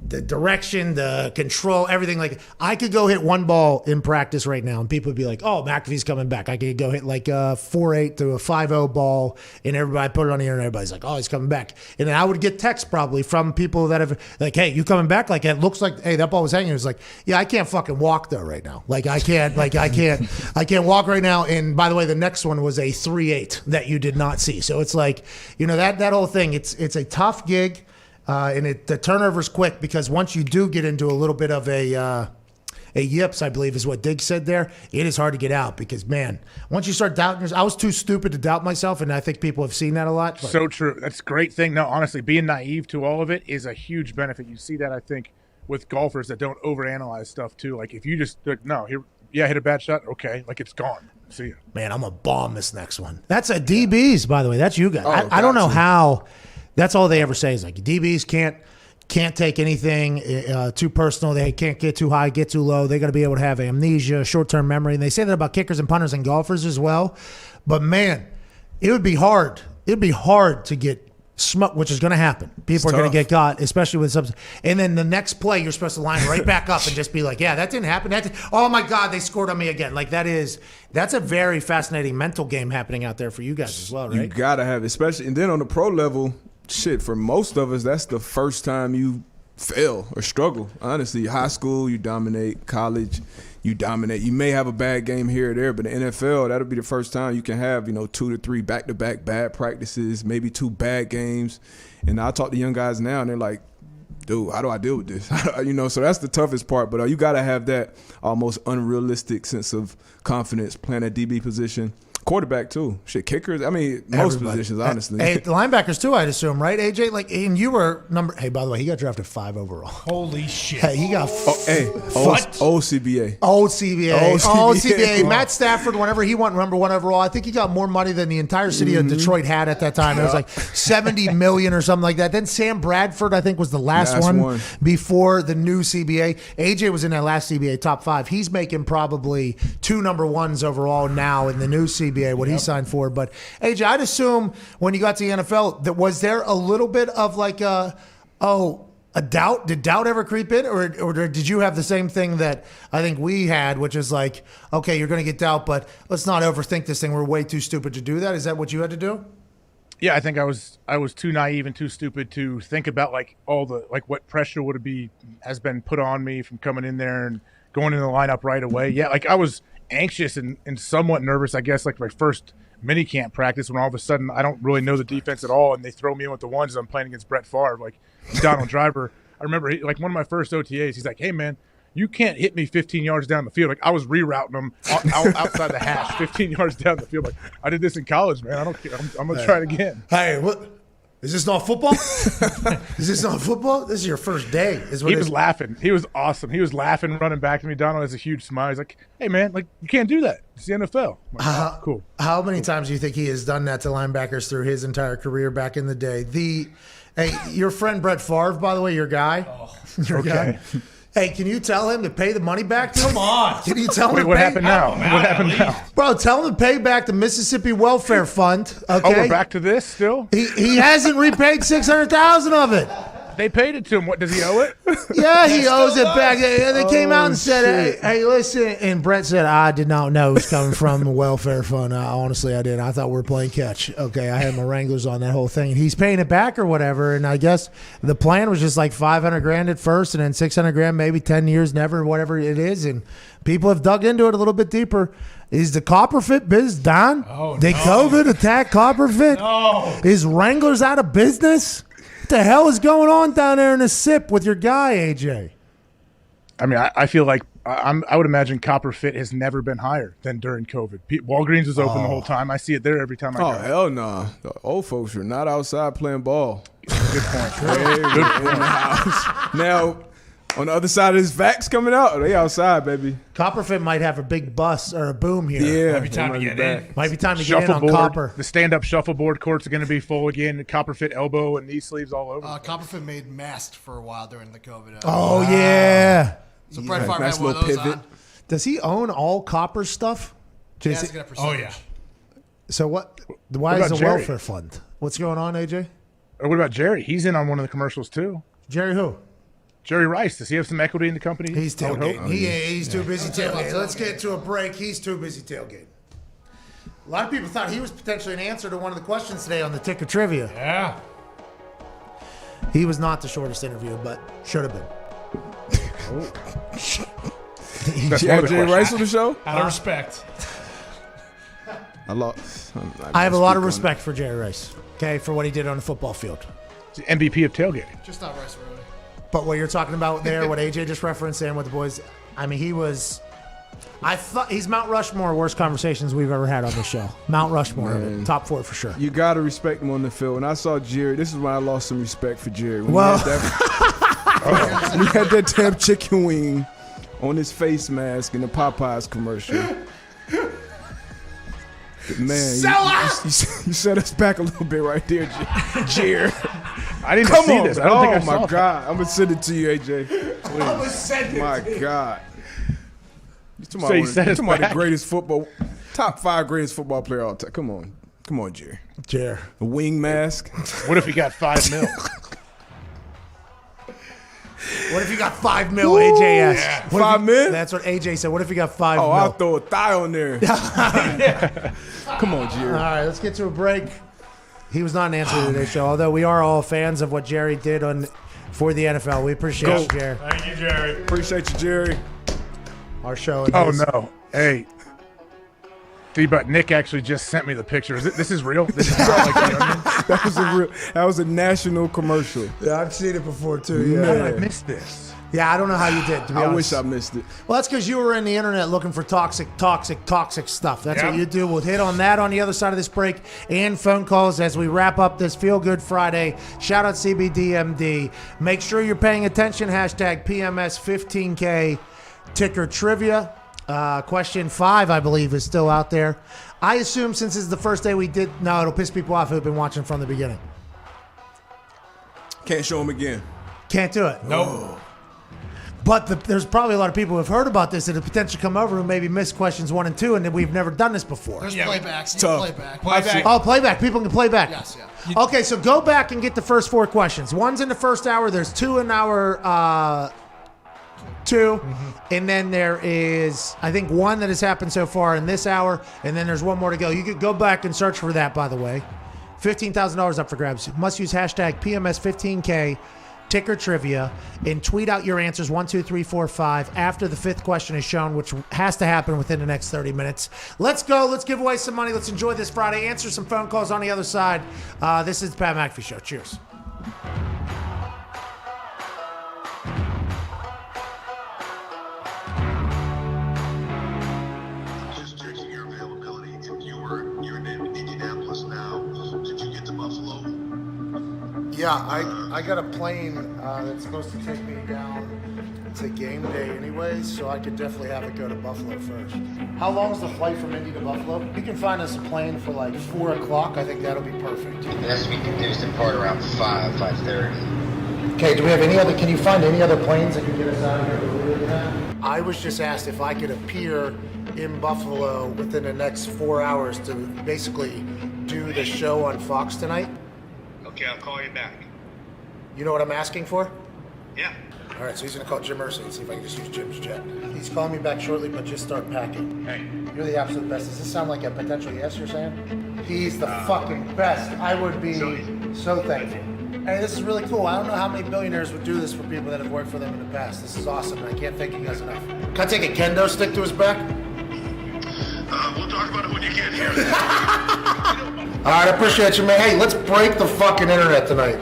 The direction, the control, everything. Like, I could go hit one ball in practice right now, and people would be like, "Oh, McAfee's coming back." I could go hit like a 4.8 to a 5.0 ball, and everybody put it on the internet. Everybody's like, "Oh, he's coming back." And then I would get texts probably from people that have like, "Hey, you coming back?" Like, it looks like, "Hey, that ball was hanging." It was like, "Yeah, I can't fucking walk though right now. Like, I can't walk right now." And by the way, the next one was a 3.8 that you did not see. So it's like, that whole thing. It's a tough gig. And the turnover's quick because once you do get into a little bit of a yips, I believe is what Diggs said there, it is hard to get out because, man, once you start doubting yourself, I was too stupid to doubt myself, and I think people have seen that a lot. But. So true. That's a great thing. No, honestly, being naive to all of it is a huge benefit. You see that, I think, with golfers that don't overanalyze stuff, too. Like, if you just, hit a bad shot, okay, like, it's gone. See ya. Man, I'm going to bomb this next one. That's a DBs, by the way. That's you guys. Oh, I don't know how... That's all they ever say is like DBs can't take anything too personal. They can't get too high, get too low. They got to be able to have amnesia, short-term memory. And they say that about kickers and punters and golfers as well. But man, it would be hard. It'd be hard to get smoked, which is going to happen. People are going to get caught, especially with subs. And then the next play, you're supposed to line right back up and just be like, "Yeah, that didn't happen. Oh my God, they scored on me again." Like that's a very fascinating mental game happening out there for you guys as well, right? You got to have, especially, and then on the pro level. Shit, for most of us, that's the first time you fail or struggle. Honestly, high school, you dominate. College, you dominate. You may have a bad game here or there, but in the NFL, that'll be the first time you can have, 2 to 3 back-to-back bad practices, maybe 2 bad games. And I talk to young guys now, and they're like, dude, how do I deal with this? So that's the toughest part. But you got to have that almost unrealistic sense of confidence playing that DB position. Quarterback too. Shit, kickers. I mean, most positions, honestly. Hey, the linebackers too, I'd assume, right, AJ? And you were number. Hey, by the way, he got drafted 5 overall. Holy shit! Hey, he got. Old CBA. Old CBA. Matt Stafford, whenever he went number 1 overall, I think he got more money than the entire city of Detroit had at that time. It was like $70 million or something like that. Then Sam Bradford, I think, was the last one before the new CBA. AJ was in that last CBA top 5. He's making probably 2 number 1s overall now in the new CBA. What he signed for. But AJ, I'd assume when you got to the NFL, that was there a little bit of like a doubt? Did doubt ever creep in, or did you have the same thing that I think we had, which is like, okay, you're going to get doubt, but let's not overthink this thing. We're way too stupid to do that. Is that what you had to do? Yeah, I think I was too naive and too stupid to think about like all the what pressure has been put on me from coming in there and going in the lineup right away. Yeah, like I was anxious and somewhat nervous, I guess, like my first mini camp practice when all of a sudden I don't really know the defense at all and they throw me in with the ones and I'm playing against Brett Favre, like Donald Driver. I remember like one of my first OTAs, he's like, hey man, you can't hit me 15 yards down the field. Like I was rerouting them outside the hash 15 yards down the field. Like I did this in college, man. I don't care. I'm going to try it again. Hey, what? Is this not football? Is this not football? This is your first day. He was laughing. He was awesome. He was laughing, running back to me. Donald has a huge smile. He's like, hey, man, like you can't do that. It's the NFL. Like, oh, cool. How many times do you think he has done that to linebackers through his entire career back in the day? Hey, your friend Brett Favre, by the way, your guy. Oh, your guy. Hey, can you tell him to pay the money back to him? Come on. Can you tell him to what pay? happened now? What happened now? Bro, tell him to pay back the Mississippi Welfare Fund. Okay? Oh, we're back to this still? He hasn't repaid $600,000 of it. They paid it to him. What, does he owe it? Yeah, he owes it back. They came out and said, hey, listen. And Brett said, I did not know it was coming from the welfare fund. Honestly, I didn't. I thought we were playing catch. Okay, I had my Wranglers on that whole thing. And he's paying it back or whatever. And I guess the plan was just like $500,000 at first and then $600,000, maybe 10 years, never, whatever it is. And people have dug into it a little bit deeper. Is the Copperfit biz done? Oh, Did COVID attack Copperfit? No. Is Wranglers out of business? What the hell is going on down there in the SIP with your guy, AJ? I mean, I feel like I would imagine Copperfit has never been higher than during COVID. Walgreens was open the whole time. I see it there every time I go. Oh, hell no. Nah. The old folks are not outside playing ball. Good point. Good in the house. Now, on the other side of his vax coming out, they outside, baby. Copperfit might have a big bust or a boom here. Yeah. Might be time to get in. Might be time to get in on Copper. The stand-up shuffleboard courts are going to be full again. The Copperfit elbow and knee sleeves all over. Copperfit made masks for a while during the COVID. Oh, yeah. So Brett Favre had one of those on. Does he own all Copper stuff? Yeah, he's got a percentage. Oh, yeah. So what? Why is the welfare fund? What's going on, AJ? Or what about Jerry? He's in on one of the commercials, too. Jerry who? Jerry Rice. Does he have some equity in the company? He's tailgating. He's too busy tailgating. Let's get to a break. He's too busy tailgating. A lot of people thought he was potentially an answer to one of the questions today on the Ticker Trivia. Yeah. He was not the shortest interview, but should have been. You had Jay Rice on the show? Out of respect. I have a lot of respect for Jerry Rice, okay, for what he did on the football field. He's the MVP of tailgating. Just not Rice Road. But what you're talking about there, what AJ just referenced and with the boys, I mean, I thought he's Mount Rushmore, worst conversations we've ever had on the show. Mount Rushmore, top 4 for sure. You got to respect him on the field. When I saw Jerry, this is when I lost some respect for Jerry. When he had that damn chicken wing on his face mask in the Popeyes commercial. Man, you set us back a little bit right there, Jerry. I didn't see this. I don't think I saw my God. I'm going to send it to you, AJ. I'm going to send it my to you. God. So you said it's the greatest top 5 greatest football player of all time. Come on, Jerry. Jerry. A wing mask. What if he got $5 million? What if you got $5 million, AJ asked? Yeah. $5 million? That's what AJ said. What if you got $5 million? I'll throw a thigh on there. Come on, Jerry. All right, let's get to a break. He was not an answer to today's show, although we are all fans of what Jerry did for the NFL. We appreciate you, Jerry. Thank you, Jerry. Appreciate you, Jerry. Our show. Oh, no. Hey. See, but Nick actually just sent me the picture. This is real? This is not like the Onion? That was a national commercial. Yeah, I've seen it before too. Yeah, How did I missed this? Yeah, I don't know how you did, to be honest. I wish I missed it. Well, that's because you were in the internet looking for toxic stuff. That's what you do. We'll hit on that on the other side of this break and phone calls as we wrap up this Feel Good Friday. Shout out CBDMD. Make sure you're paying attention. Hashtag PMS15K. Ticker trivia. Question 5, I believe, is still out there. I assume since this is the first day we did... No, it'll piss people off who've been watching from the beginning. Can't show them again. Can't do it. Nope. But there's probably a lot of people who have heard about this that have potentially come over who maybe missed questions 1 and 2 and that we've never done this before. There's playbacks. Tough. Playback. Oh, playback. People can play back. Yes, yeah. Okay, so go back and get the first 4 questions. One's in the first hour. There's 2 in hour 2. And then there is, I think, 1 that has happened so far in this hour. And then there's 1 more to go. You could go back and search for that, by the way. $15,000 up for grabs. Must use hashtag PMS15K. Ticker trivia, and tweet out your answers 1, 2, 3, 4, 5 after the 5th question is shown, which has to happen within the next 30 minutes. Let's go. Let's give away some money. Let's enjoy this Friday. Answer some phone calls on the other side. This is the Pat McAfee Show. Cheers. Just checking your availability. If you're in Indianapolis now, did you get to Buffalo? Yeah, I got a plane that's supposed to take me down. It's a game day anyways, so I could definitely have it go to Buffalo first. How long is the flight from Indy to Buffalo? You can find us a plane for like 4 o'clock. I think that'll be perfect. It has to be there's depart around 5:30. Okay, do we have any other, can you find any other planes that can get us out of here earlier than that? I was just asked if I could appear in Buffalo within the next 4 hours to basically do the show on Fox tonight. Okay, I'll call you back. You know what I'm asking for? Yeah. All right, so he's going to call Jim Irsay and see if I can just use Jim's jet. He's calling me back shortly, but just start packing. Hey. You're the absolute best. Does this sound like a potential yes you're saying? He's the fucking best. I would be so thankful. Hey, this is really cool. I don't know how many billionaires would do this for people that have worked for them in the past. This is awesome, and I can't thank you guys enough. Can I take a kendo stick to his back? We'll talk about it when you get here. All right, I appreciate you, man. Hey, let's break the fucking internet tonight.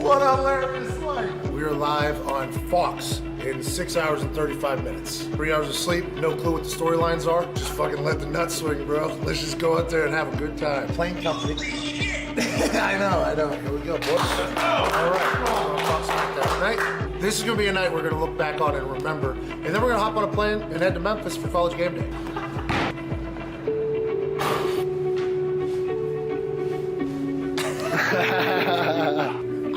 What a hilarious life. We are live on Fox in 6 hours and 35 minutes. 3 hours of sleep, no clue what the storylines are. Just fucking let the nuts swing, bro. Let's just go out there and have a good time. Plane company. I know. Here we go, boys. All right, we'll talk SmackDown tonight. This is going to be a night we're going to look back on and remember. And then we're going to hop on a plane and head to Memphis for College Game Day.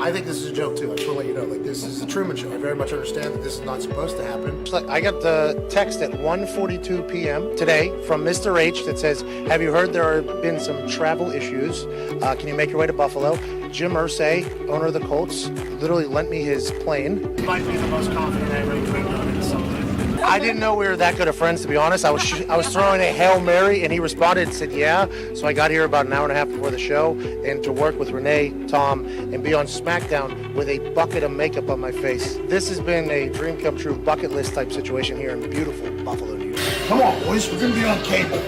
I think this is a joke too. I just want to let you know, like, this is a Truman Show. I very much understand that this is not supposed to happen. I got the text at 1:42 p.m. today from Mr. H that says, "Have you heard there have been some travel issues? Can you make your way to Buffalo?" Jim Irsay, owner of the Colts, literally lent me his plane. Might be the most confident I ever been in something. I didn't know we were that good of friends, to be honest. I was throwing a Hail Mary, and he responded and said, yeah. So I got here about an hour and a half before the show, and to work with Renee, Tom, and be on SmackDown with a bucket of makeup on my face. This has been a dream come true bucket list type situation here in beautiful Buffalo, New York. Come on, boys. We're going to be on cable.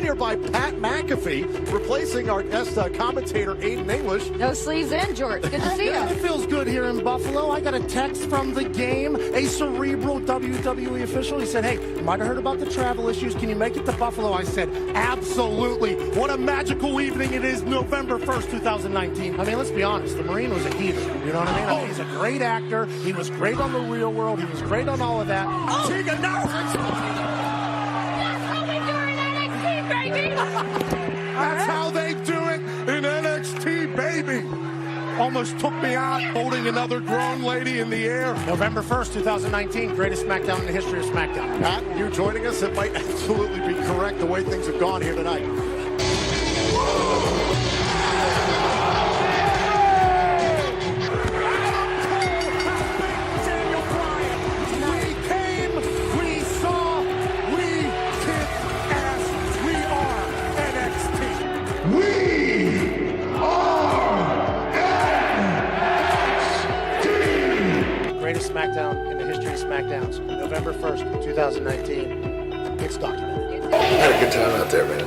Here by Pat McAfee, replacing our guest commentator Aiden English. No sleeves in, George. Good to see you. It feels good here in Buffalo. I got a text from the game, a cerebral WWE official. He said, hey, you might have heard about the travel issues. Can you make it to Buffalo? I said, absolutely. What a magical evening it is, November 1st, 2019. I mean, let's be honest. The Marine was a heater. You know what I mean? I mean, he's a great actor. He was great on The Real World. He was great on all of that. Oh. Tegan, no! That's how they do it in NXT, baby. Almost took me out holding another grown lady in the air. November 1st, 2019, greatest SmackDown in the history of SmackDown. Pat, you joining us? It might absolutely be correct the way things have gone here tonight. greatest SmackDown in the history of SmackDowns. November 1st, 2019. It's documented. I had a good time out there, man.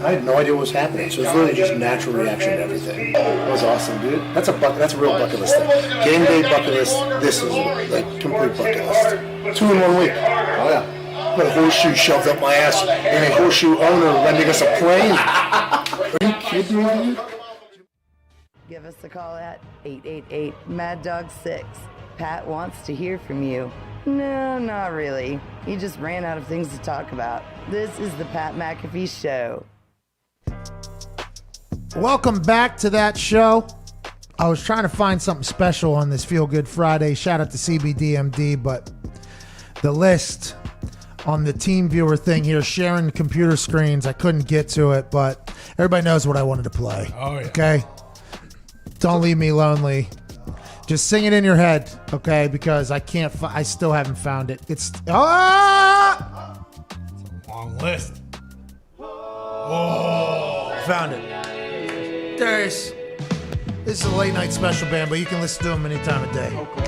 I had no idea what was happening, so it was really just natural reaction to everything. It was awesome, dude. That's a real bucket list thing. Game day bucket list. This is like complete bucket list. 2 in 1 week. Oh yeah. Got a horseshoe shoved up my ass, and a horseshoe owner lending us a plane. Are you kidding me, dude? Give us a call at 888-MAD-DOG-6. Pat wants to hear from you. No, not really. He just ran out of things to talk about. This is the Pat McAfee Show. Welcome back to that show. I was trying to find something special on this Feel Good Friday. Shout out to CBDMD, but the list on the team viewer thing here, sharing computer screens, I couldn't get to it, but everybody knows what I wanted to play. Oh, yeah. Okay? Don't leave me lonely. Just sing it in your head, okay? Because I can't. I still haven't found it. It's Long list. Oh, found it. Darius. This is a late night special band, but you can listen to them any time of day. Okay.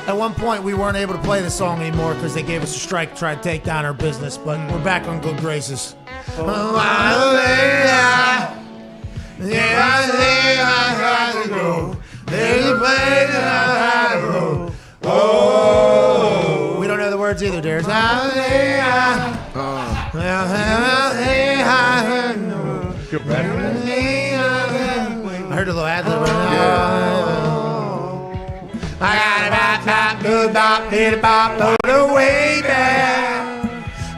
At one point, we weren't able to play the song anymore because they gave us a strike to try to take down our business, but we're back on good graces. Oh, we don't know the words either, Darius. I heard a little ad-lib right now. I got a bop, the way back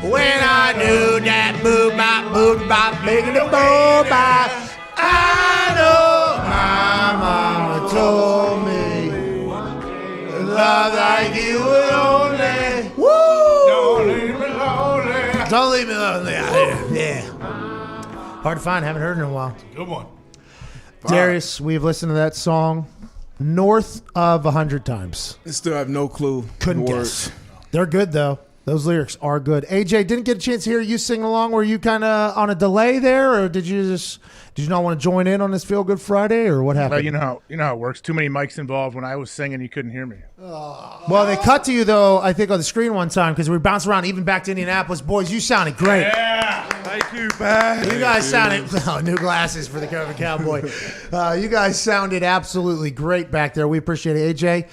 when I knew that bop, making the bow bop. I know my mama told me love like you would only. Woo! Don't leave me lonely. Don't leave me lonely out here. Yeah. Hard to find. Haven't heard in a while. Good one. Darius, we've listened to that song north of 100 times. I still have no clue. Couldn't guess. They're good, though. Those lyrics are good. AJ, didn't get a chance to hear you sing along. Were you kind of on a delay there, or did you not want to join in on this Feel Good Friday, or what happened? Well, you know how it works. Too many mics involved. When I was singing, you couldn't hear me. Well, they cut to you, though, I think, on the screen one time because we were bouncing around, even back to Indianapolis. Boys, you sounded great. Yeah. Thank you, Pat. You guys sounded new glasses for the Cover Cowboy. You guys sounded absolutely great back there. We appreciate it, AJ.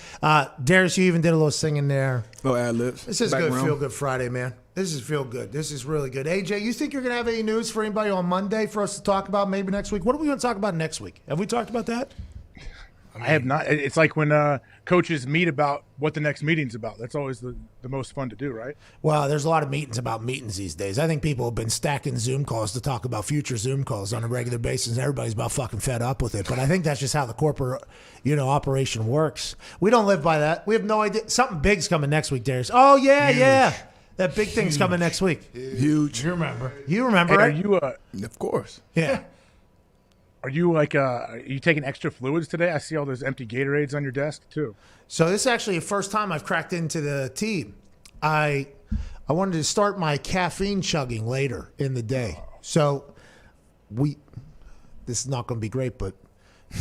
Darius, you even did a little singing there. Oh, ad-libs. This is good Feel Good Friday, man. This is feel good. This is really good. AJ, you think you're going to have any news for anybody on Monday for us to talk about maybe next week? What are we going to talk about next week? Have we talked about that? I have not. It's like when coaches meet about what the next meeting's about. That's always the most fun to do, right? Well, there's a lot of meetings about meetings these days. I think people have been stacking Zoom calls to talk about future Zoom calls on a regular basis, and everybody's about fucking fed up with it. But I think that's just how the corporate, operation works. We don't live by that. We have no idea. Something big's coming next week, Darius. Oh, yeah, Huge. yeah. That big thing's coming next week. Huge. You remember. You remember, Hey, right? Are you Of course. Yeah. Are you taking extra fluids today? I see all those empty Gatorades on your desk too. So this is actually the first time I've cracked into the team. I wanted to start my caffeine chugging later in the day. So this is not going to be great, but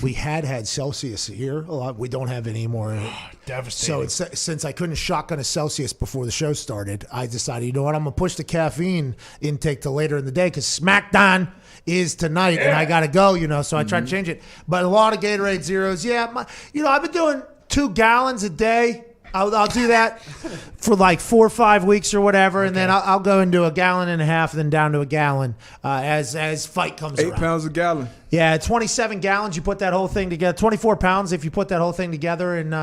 we had Celsius here a lot. We don't have any more. Devastating. So since I couldn't shotgun a Celsius before the show started, I decided, you know what, I'm going to push the caffeine intake to later in the day because SmackDown is tonight and I got to go, so I tried to change it. But a lot of Gatorade Zeros. Yeah, I've been doing 2 gallons a day. I'll do that for like 4 or 5 weeks or whatever, and then I'll go into 1.5 gallons, then down to 1 gallon as fight comes 8 around. pounds a gallon. Yeah, 27 gallons. You put that whole thing together. 24 pounds if you put that whole thing together, and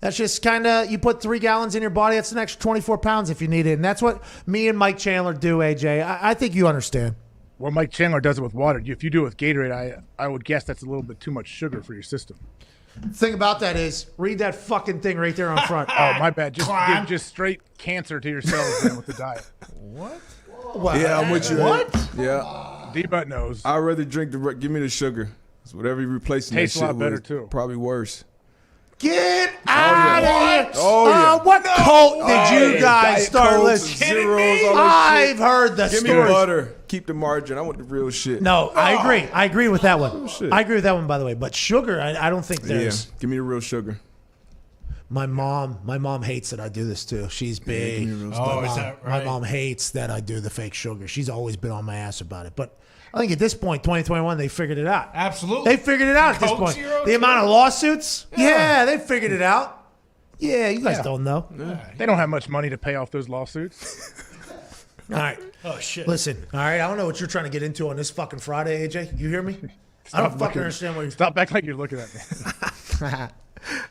that's just kind of, you put 3 gallons in your body. That's an extra 24 pounds if you need it, and that's what me and Mike Chandler do. AJ, I think you understand. Well, Mike Chandler does it with water. If you do it with Gatorade, I would guess that's a little bit too much sugar for your system. The thing about that is, read that fucking thing right there on front. Oh, my bad. Just straight cancer to your cells then with the diet. What? Yeah, I'm with you. What? Yeah. D-Butt knows. I'd rather give me the sugar. It's whatever you're replacing Tastes that a shit lot better, with, too. probably worse. Get out of here! Oh, yeah. What cult did you guys Diet start Cokes listening? and zeros, all that shit. I've heard the Give stories. me butter. Keep the margin. I want the real shit. No, I agree. I agree with that one. shit. I agree with that one, by the way. But sugar, I don't think there's. Yeah, give me the real sugar. My mom hates that I do this too. She's big. Oh, is that right? My mom hates that I do the fake sugar. She's always been on my ass about it. But I think at this point, 2021, they figured it out. Absolutely. They figured it out at this Coke point. Zero, The amount of lawsuits? Yeah, they figured it out. Yeah, you guys don't know. They don't have much money to pay off those lawsuits. All right. Oh, shit. Listen, all right, I don't know what you're trying to get into on this fucking Friday, AJ. You hear me? I don't fucking understand what you're... Stop acting like you're looking at me.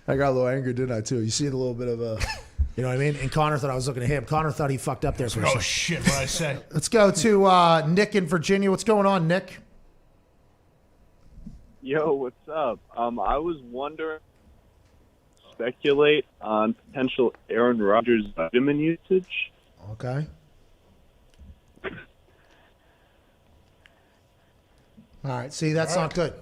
I got a little anger, didn't I, too? You see a little bit of a... You know what I mean? And Connor thought I was looking at him. Connor thought he fucked up there for a second. Oh, shit, what'd I say? Let's go to Nick in Virginia. What's going on, Nick? Yo, what's up? I was wondering, speculate on potential Aaron Rodgers vitamin usage. Okay. All right. See, that's not good.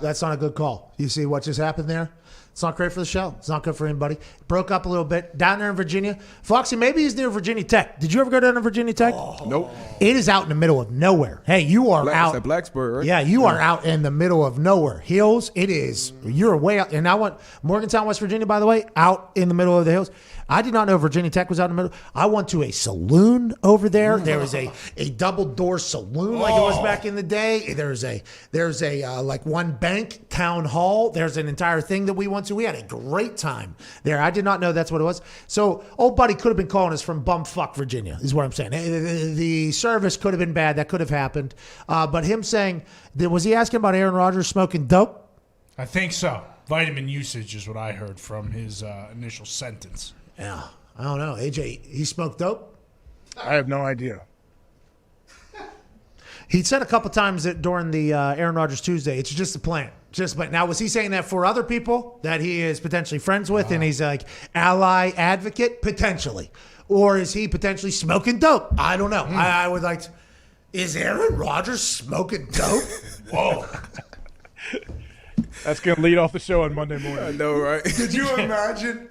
That's not a good call. You see what just happened there? It's not great for the show. It's not good for anybody. Broke up a little bit. Down there in Virginia. Foxy, maybe he's near Virginia Tech. Did you ever go down to Virginia Tech? Nope. It is out in the middle of nowhere. Hey, you are out. At Blacksburg, right? Yeah, you are out in the middle of nowhere. Hills, it is. You're way out. And I went Morgantown, West Virginia, by the way, out in the middle of the hills. I did not know Virginia Tech was out in the middle. I went to a saloon over there. There was a double door saloon like it was back in the day. There's a like one bank town hall. There's an entire thing that we went to. We had a great time there. I did not know that's what it was. So old buddy could have been calling us from bumfuck Virginia is what I'm saying. The service could have been bad. That could have happened. But him saying, was he asking about Aaron Rodgers smoking dope? I think so. Vitamin usage is what I heard from his initial sentence. Yeah, I don't know. AJ, he smoked dope? I have no idea. He said a couple times that during the Aaron Rodgers Tuesday, it's just a plan. But now, was he saying that for other people that he is potentially friends with and he's like ally advocate? Potentially. Or is he potentially smoking dope? I don't know. I would like to. Is Aaron Rodgers smoking dope? Whoa. That's going to lead off the show on Monday morning. I know, right? Could you imagine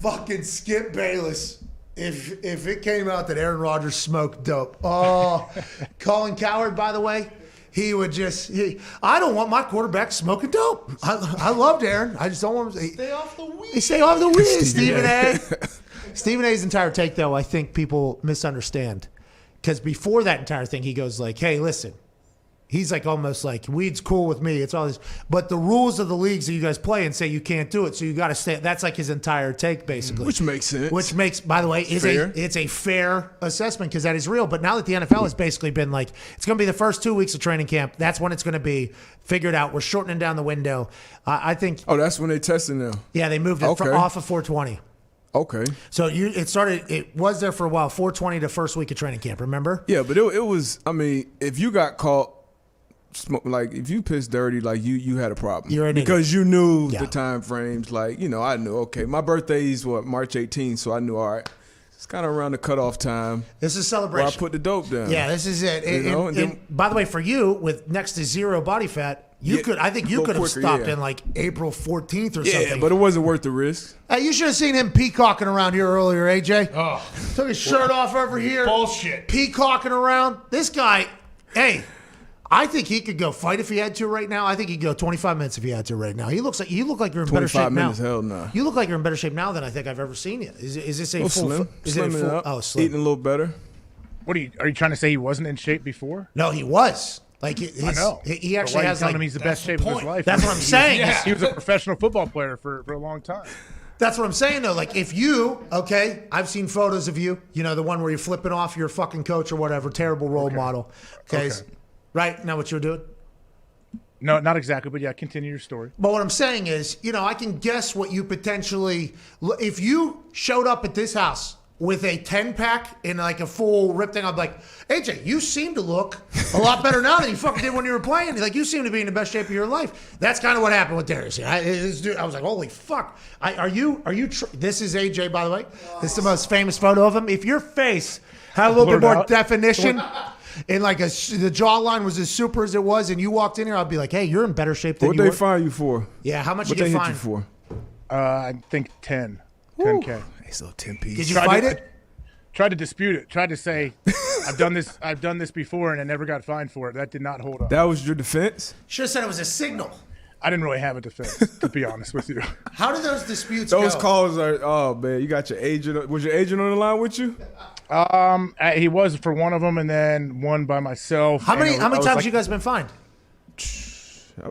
fucking Skip Bayless if it came out that Aaron Rodgers smoked dope? Oh, Colin Cowherd, by the way, he would just, I don't want my quarterback smoking dope. I loved Aaron. I just don't want him to. Stay off the weed. Stay off the weed, Stephen A. Stephen A's entire take, though, I think people misunderstand. Because before that entire thing, he goes like, hey, listen. He's like almost like, weed's cool with me. It's all this. But the rules of the leagues that you guys play and say you can't do it. So you got to stay. That's like his entire take, basically. Which makes sense. Which makes, by the way, it's a fair assessment because that is real. But now that the NFL has basically been like, it's going to be the first 2 weeks of training camp. That's when it's going to be figured out. We're shortening down the window. I think. Oh, that's when they tested now. Yeah, they moved it off of 420. Okay. So it was there for a while, 420 to first week of training camp, remember? Yeah, but it was, I mean, if you got caught, like if you pissed dirty, like you had a problem. You're an because idiot. you knew the time frames. Like, I knew, okay, my birthday's March 18th, so I knew, all right, it's kind of around the cutoff time. This is celebration. Where I put the dope down. Yeah, this is it. And by the way, for you, with next to zero body fat, I think you could have stopped in like April 14th or something. Yeah, but it wasn't worth the risk. Hey, you should have seen him peacocking around here earlier, AJ. Oh. Took his shirt off over here. Bullshit. Peacocking around. This guy, hey, I think he could go fight if he had to right now. I think he'd go 25 minutes if he had to right now. You look like you're in better shape now. 25 minutes, hell no. You look like you're in better shape now than I think I've ever seen you. Is this a full? Slim. Is it a Slimming full? up. Oh, slim. Eating a little better. What are you trying to say? He wasn't in shape before? No, he was. Like I know. He actually has like. Him he's the best shape of his life. That's what I'm saying. He was a professional football player for a long time. That's what I'm saying, though. Like, if you, I've seen photos of you, the one where you're flipping off your fucking coach or whatever, terrible role model. Okay. Right? Now what you're doing? No, not exactly, but yeah, continue your story. But what I'm saying is, I can guess what you potentially, if you showed up at this house with a 10-pack and like a full rip thing, I'd be like, AJ, you seem to look a lot better now than you fucking did when you were playing. Like, you seem to be in the best shape of your life. That's kind of what happened with Darius. I was like, holy fuck. This is AJ, by the way. This is the most famous photo of him. If your face had a little bit more definition and like the jawline was as super as it was and you walked in here, I'd be like, hey, you're in better shape than What you were. they fine you for? Yeah, how much what you get they fined? hit you for? I think 10K. It's a 10 piece. Did you fight it? Tried to dispute it. Tried to say, I've done this before, and I never got fined for it. That did not hold up. That was your defense? Should have said it was a signal. I didn't really have a defense, to be honest with you. How do those disputes Those go? calls are, oh, man, you got your agent. Was your agent on the line with you? He was for one of them, and then one by myself. How many times like, you guys been fined?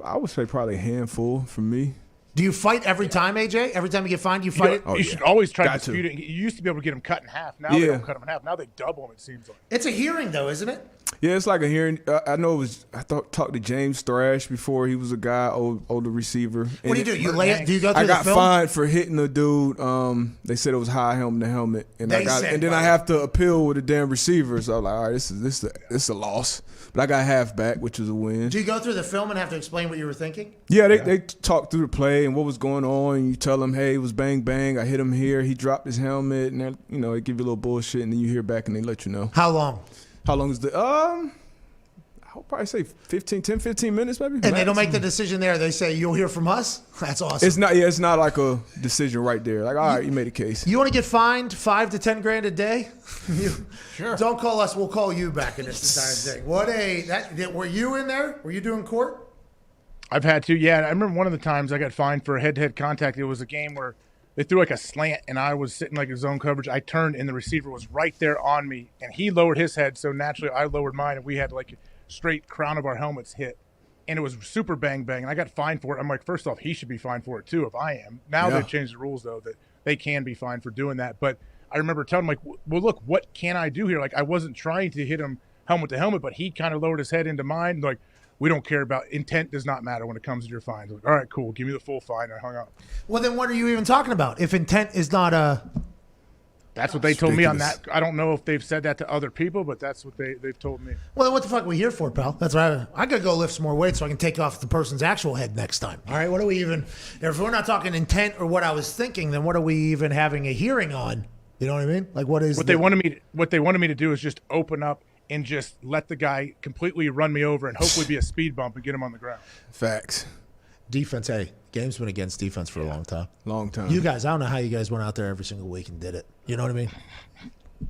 I would say probably a handful for me. Do you fight every time, AJ? Every time you get fined, you fight it? You should always try to dispute it. You used to be able to get them cut in half. Now they don't cut them in half. Now they double them, it seems like. It's a hearing, though, isn't it? Yeah, it's like a hearing. I know it was. Talked to James Thrash before. He was a guy, older receiver. What do you do? You lay it? Do you go through I the got film? fined for hitting a dude. They said it was high helmet to helmet, and then I right. have to appeal with the damn receiver. So I'm like, all right, this is a loss. But I got half back, which is a win. Do you go through the film and have to explain what you were thinking? Yeah, they talk through the play and what was going on. And you tell them, hey, it was bang bang. I hit him here. He dropped his helmet, and they give you a little bullshit, and then you hear back and they let you know. How long? How long is the I'll probably say 15 minutes maybe. And they don't make the decision there. They say, you'll hear from us? That's awesome. It's not like a decision right there. Like, all right, you made a case. You want to get fined $5 to $10 grand a day? Sure. Don't call us. We'll call you back in this entire thing. Were you in there? Were you doing court? I've had to, yeah. I remember one of the times I got fined for head-to-head contact. It was a game where they threw like a slant, and I was sitting like in zone coverage. I turned, and the receiver was right there on me, and he lowered his head, so naturally I lowered mine, and we had like straight crown of our helmets hit, and it was super bang bang, and I got fined for it. I'm like, first off, he should be fined for it too if I am. Now they've changed the rules though that they can be fined for doing that. But I remember telling him like, well, look, what can I do here? Like, I wasn't trying to hit him helmet to helmet, but he kind of lowered his head into mine. Like, we don't care about intent. Does not matter when it comes to your fines. Like, all right, cool, give me the full fine. I hung up. Well, then what are you even talking about? If intent is not a That's what they told me on that. I don't know if they've said that to other people, but that's what they've told me. Well, then what the fuck are we here for, pal? That's right. I gotta go lift some more weight so I can take off the person's actual head next time. All right, what are we even? If we're not talking intent or what I was thinking, then what are we even having a hearing on? You know what I mean? Like, what is they wanted me to do is just open up and just let the guy completely run me over and hopefully be a speed bump and get him on the ground. Facts. Defense, hey, game's been against defense for a long time. Long time. You guys, I don't know how you guys went out there every single week and did it. You know what I mean?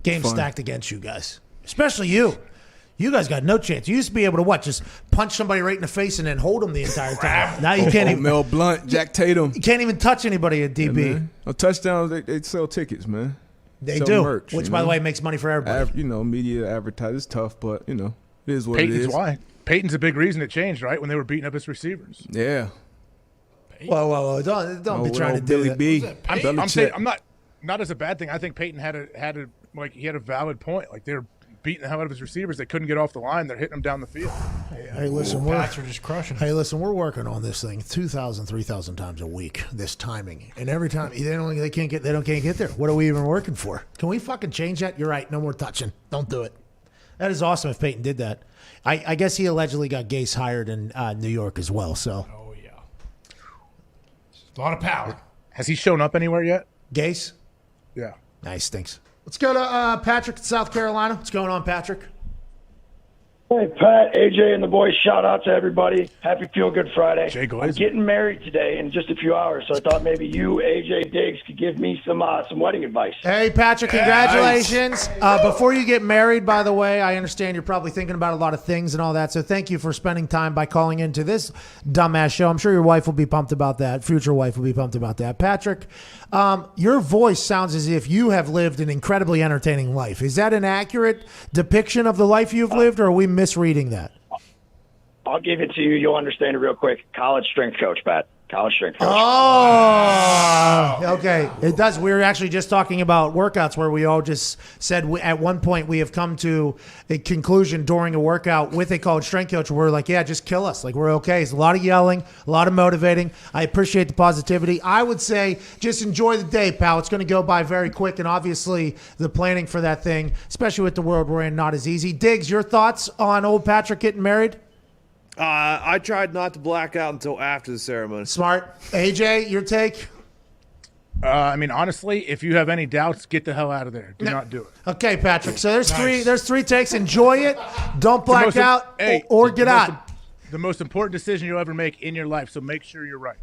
Game Fun. stacked against you guys. Especially you. You guys got no chance. You used to be able to just punch somebody right in the face and then hold them the entire time. Now you can't even. Mel Blunt, Jack Tatum. You can't even touch anybody at DB. Yeah, no touchdowns, they sell tickets, man. They sell do, merch, which, by the way, makes money for everybody. Media advertise. It's tough, but, it is what Peyton's it is. why. Peyton's a big reason it changed, right? When they were beating up his receivers. Yeah. Whoa. Don't be trying to do Billy that. B. I'm saying I'm not as a bad thing. I think Peyton had a valid point. Like, they were beating the hell out of his receivers. They couldn't get off the line. They're hitting them down the field. Hey, listen, Pats are just crushing. Hey, listen, we're working on this thing 2,000, 3,000 times a week. This timing, and every time they can't get there. What are we even working for? Can we fucking change that? You're right. No more touching. Don't do it. That is awesome if Peyton did that. I guess he allegedly got Gase hired in New York as well. So. Oh yeah. A lot of power. Has he shown up anywhere yet? Gase? Yeah. Nice, thanks. Let's go to Patrick in South Carolina. What's going on, Patrick? Hey, Pat, AJ, and the boys, shout out to everybody. Happy Feel Good Friday. I'm getting married today in just a few hours, so I thought maybe you, AJ, Diggs, could give me some wedding advice. Hey, Patrick, congratulations. Before you get married, by the way, I understand you're probably thinking about a lot of things and all that, so thank you for spending time by calling into this dumbass show. I'm sure your wife will be pumped about that. Future wife will be pumped about that. Patrick, your voice sounds as if you have lived an incredibly entertaining life. Is that an accurate depiction of the life you've lived, or are we misreading that? I'll give it to you. You'll understand it real quick. College strength coach, Pat. College strength coach. Oh, okay. It does. We were actually just talking about workouts where we all just said at one point we have come to a conclusion during a workout with a college strength coach where we're like, yeah, just kill us. Like, we're okay. It's a lot of yelling, a lot of motivating. I appreciate the positivity. I would say just enjoy the day, pal. It's going to go by very quick, and obviously the planning for that thing, especially with the world we're in, not as easy. Diggs, your thoughts on old Patrick getting married? I tried not to black out until after the ceremony. Smart. AJ, your take? I mean, honestly, if you have any doubts, get the hell out of there. Do not do it. Okay, Patrick. So there's three takes. Enjoy it. Don't black out or get out. The most important decision you'll ever make in your life, so make sure you're right.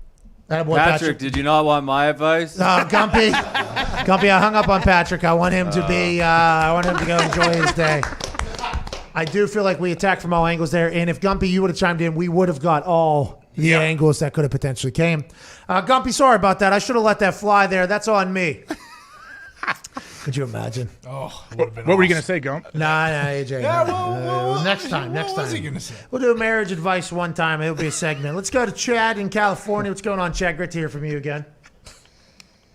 Patrick, did you not want my advice? Gumpy, I hung up on Patrick. I want him to go enjoy his day. I do feel like we attacked from all angles there, and if Gumpy, you would have chimed in, we would have got all the angles that could have potentially came. Gumpy, sorry about that. I should have let that fly there. That's on me. Could you imagine? Oh, what were you going to say, Gump? Nah, AJ. Yeah, next time. What was he going to say? We'll do marriage advice one time. It'll be a segment. Let's go to Chad in California. What's going on, Chad? Great to hear from you again.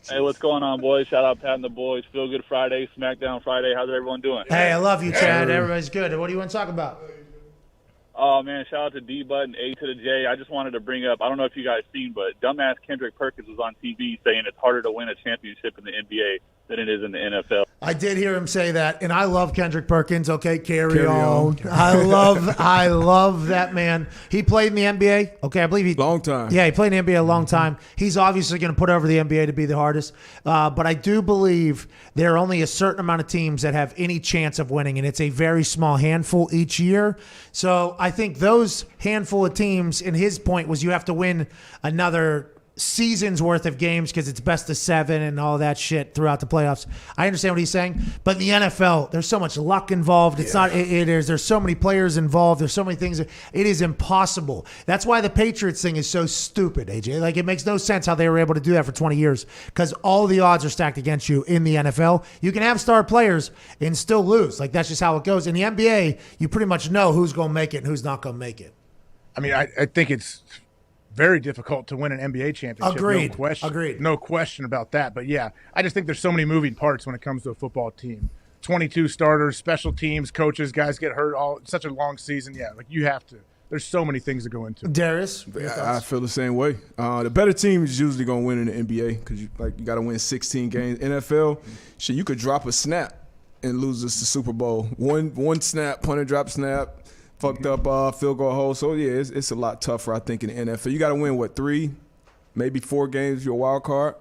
Hey, what's going on, boys? Shout out Pat and the boys. Feel Good Friday, SmackDown Friday. How's everyone doing? Hey, I love you, Chad. Everybody's good. What do you want to talk about? Oh, man, shout out to D-Bud and A to the J. I just wanted to bring up, I don't know if you guys seen, but dumbass Kendrick Perkins was on TV saying it's harder to win a championship in the NBA than it is in the NFL. I did hear him say that, and I love Kendrick Perkins. Okay, carry on. I love that man. He played in the NBA. Okay, I believe he long time. Yeah, he played in the NBA a long time. He's obviously going to put over the NBA to be the hardest. But I do believe there are only a certain amount of teams that have any chance of winning, and it's a very small handful each year. So I think those handful of teams, and his point was you have to win another season's worth of games because it's best of 7 and all that shit throughout the playoffs. I understand what he's saying, but in the NFL, there's so much luck involved. It's not. There's so many players involved. There's so many things. It is impossible. That's why the Patriots thing is so stupid, AJ. Like, it makes no sense how they were able to do that for 20 years because all the odds are stacked against you in the NFL. You can have star players and still lose. Like, that's just how it goes. In the NBA, you pretty much know who's going to make it and who's not going to make it. I mean, I think it's very difficult to win an NBA championship. Agreed. No question. Agreed. No question about that. But yeah, I just think there's so many moving parts when it comes to a football team. 22 starters, special teams, coaches, guys get hurt. Such a long season. Yeah, like you have to. There's so many things to go into. Darius, I feel the same way. The better team is usually going to win in the NBA because you got to win 16 games. NFL, shit, you could drop a snap and lose us the Super Bowl. One snap, punter drop snap. Fucked up field goal hole. So, yeah, it's a lot tougher, I think, in the NFL. You got to win, 3, maybe 4 games, your wild card.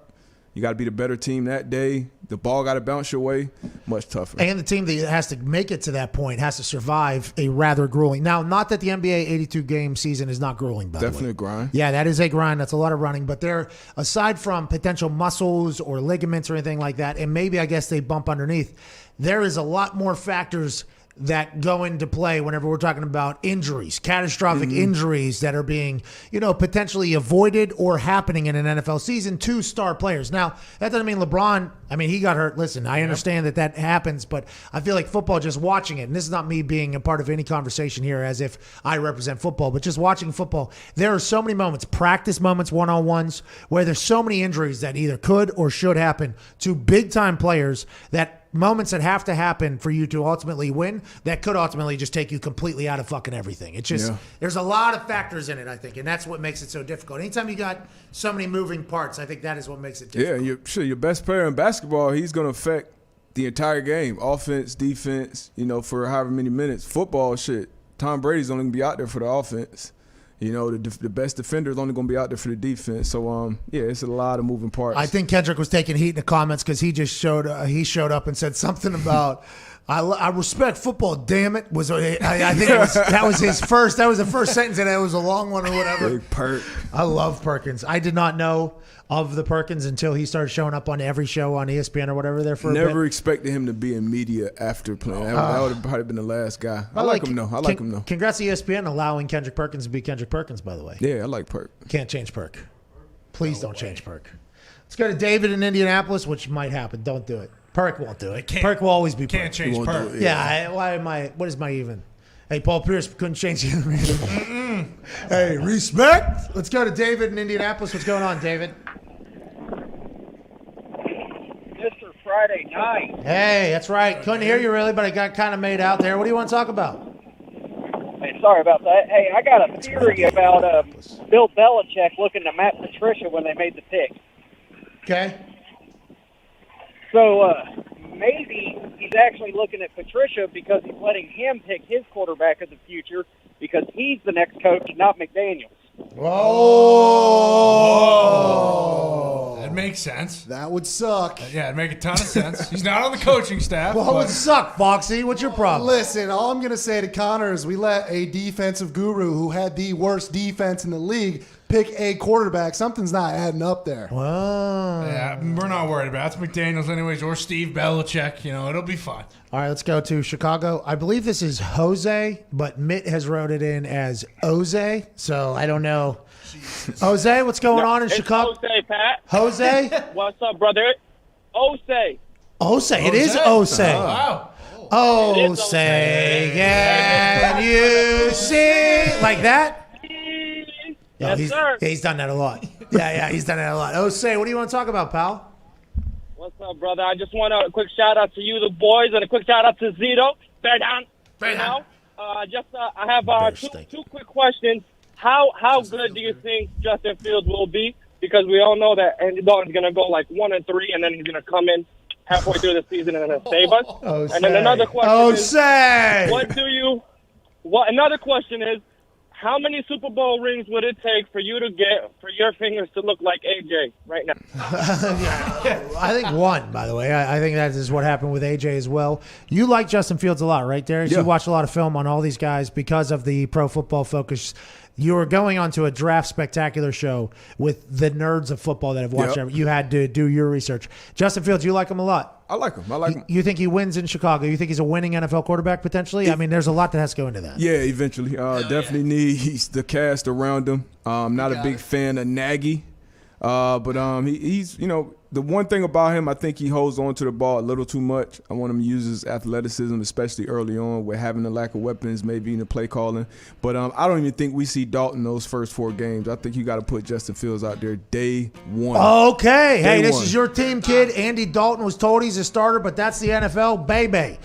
You got to be the better team that day. The ball got to bounce your way. Much tougher. And the team that has to make it to that point has to survive a rather grueling. Now, not that the NBA 82-game season is not grueling, by the way. Definitely a grind. Yeah, that is a grind. That's a lot of running. But there, aside from potential muscles or ligaments or anything like that, and maybe I guess they bump underneath, there is a lot more factors that go into play whenever we're talking about injuries, catastrophic injuries that are being, potentially avoided or happening in an NFL season to star players. Now, that doesn't mean LeBron, he got hurt. Listen, I understand that happens, but I feel like football, just watching it, and this is not me being a part of any conversation here as if I represent football, but just watching football, there are so many moments, practice moments, one-on-ones, where there's so many injuries that either could or should happen to big-time players, that moments that have to happen for you to ultimately win that could ultimately just take you completely out of fucking everything. It's just, there's a lot of factors in it, I think, and that's what makes it so difficult. Anytime you got so many moving parts, I think that is what makes it difficult. Yeah, your best player in basketball, he's going to affect the entire game, offense, defense, for however many minutes. Football, Tom Brady's only going to be out there for the offense. The best defender is only going to be out there for the defense. So, it's a lot of moving parts. I think Kendrick was taking heat in the comments because he just showed up and said something about, I respect football, damn it. I think that was his first. That was the first sentence, and it was a long one or whatever. Big Perk. I love Perkins. I did not know of the Perkins until he started showing up on every show on ESPN or whatever there for a bit. Never expected him to be in media after playing. That would have probably been the last guy. I like him though. Congrats to ESPN allowing Kendrick Perkins to be Kendrick Perkins, by the way. Yeah, I like Perk. Can't change Perk. Please don't change Perk. Let's go to David in Indianapolis, which might happen. Don't do it. Perk won't do it. Perk will always be Perk. Can't change Perk. What is my even? Hey, Paul Pierce couldn't change the Hey, respect. Let's go to David in Indianapolis. What's going on, David? Mr. Friday night. Hey, that's right. Couldn't hear you really, but I got kind of made out there. What do you want to talk about? Hey, sorry about that. Hey, I got a theory about Bill Belichick looking to Matt Patricia when they made the pick. Okay. So maybe he's actually looking at Patricia because he's letting him pick his quarterback of the future because he's the next coach, not McDaniels. Whoa. That makes sense. That would suck. Yeah, it'd make a ton of sense. He's not on the coaching staff. Well, would suck, Foxy. What's your problem? Listen, all I'm going to say to Connor is we let a defensive guru who had the worst defense in the league pick a quarterback. Something's not adding up there. Whoa. Yeah, we're not worried about it. It's McDaniels anyways, or Steve Belichick. It'll be fun. All right, let's go to Chicago. I believe this is Jose, but Mitt has wrote it in as Oze, so I don't know. Jose, what's going on in Chicago? Jose, Pat. Jose? What's up, brother? Ose. Ose. It is Ose. Oh, wow. Ose, can you see? Like that? Yes, sir. He's done that a lot. Yeah, he's done that a lot. Ose, what do you want to talk about, pal? What's up, brother? I just want a quick shout-out to you, the boys, and a quick shout-out to Zito. Fair down. I have two quick questions. How good do you think Justin Fields will be? Because we all know that Andy Dalton's going to go like 1-3, and then he's going to come in halfway through the season and then save us. And then another question another question is, how many Super Bowl rings would it take for you to get for your fingers to look like AJ right now? I think one, by the way. I think that is what happened with AJ as well. You like Justin Fields a lot, right, Darius? Yeah. You watch a lot of film on all these guys because of the Pro Football Focus. You were going on to a draft spectacular show with the nerds of football that have watched it. You had to do your research. Justin Fields, you like him a lot. I like him. You think he wins in Chicago? You think he's a winning NFL quarterback potentially? I mean, there's a lot that has to go into that. Yeah, eventually. Definitely needs the cast around him. Not a big fan of Nagy. But he's, the one thing about him, I think he holds on to the ball a little too much. I want him to use his athleticism, especially early on, with having the lack of weapons, maybe in the play calling. But I don't even think we see Dalton those first 4 games. I think you got to put Justin Fields out there day one. Okay. Hey, this one. is your team, kid. Andy Dalton was told he's a starter, but that's the NFL, baby.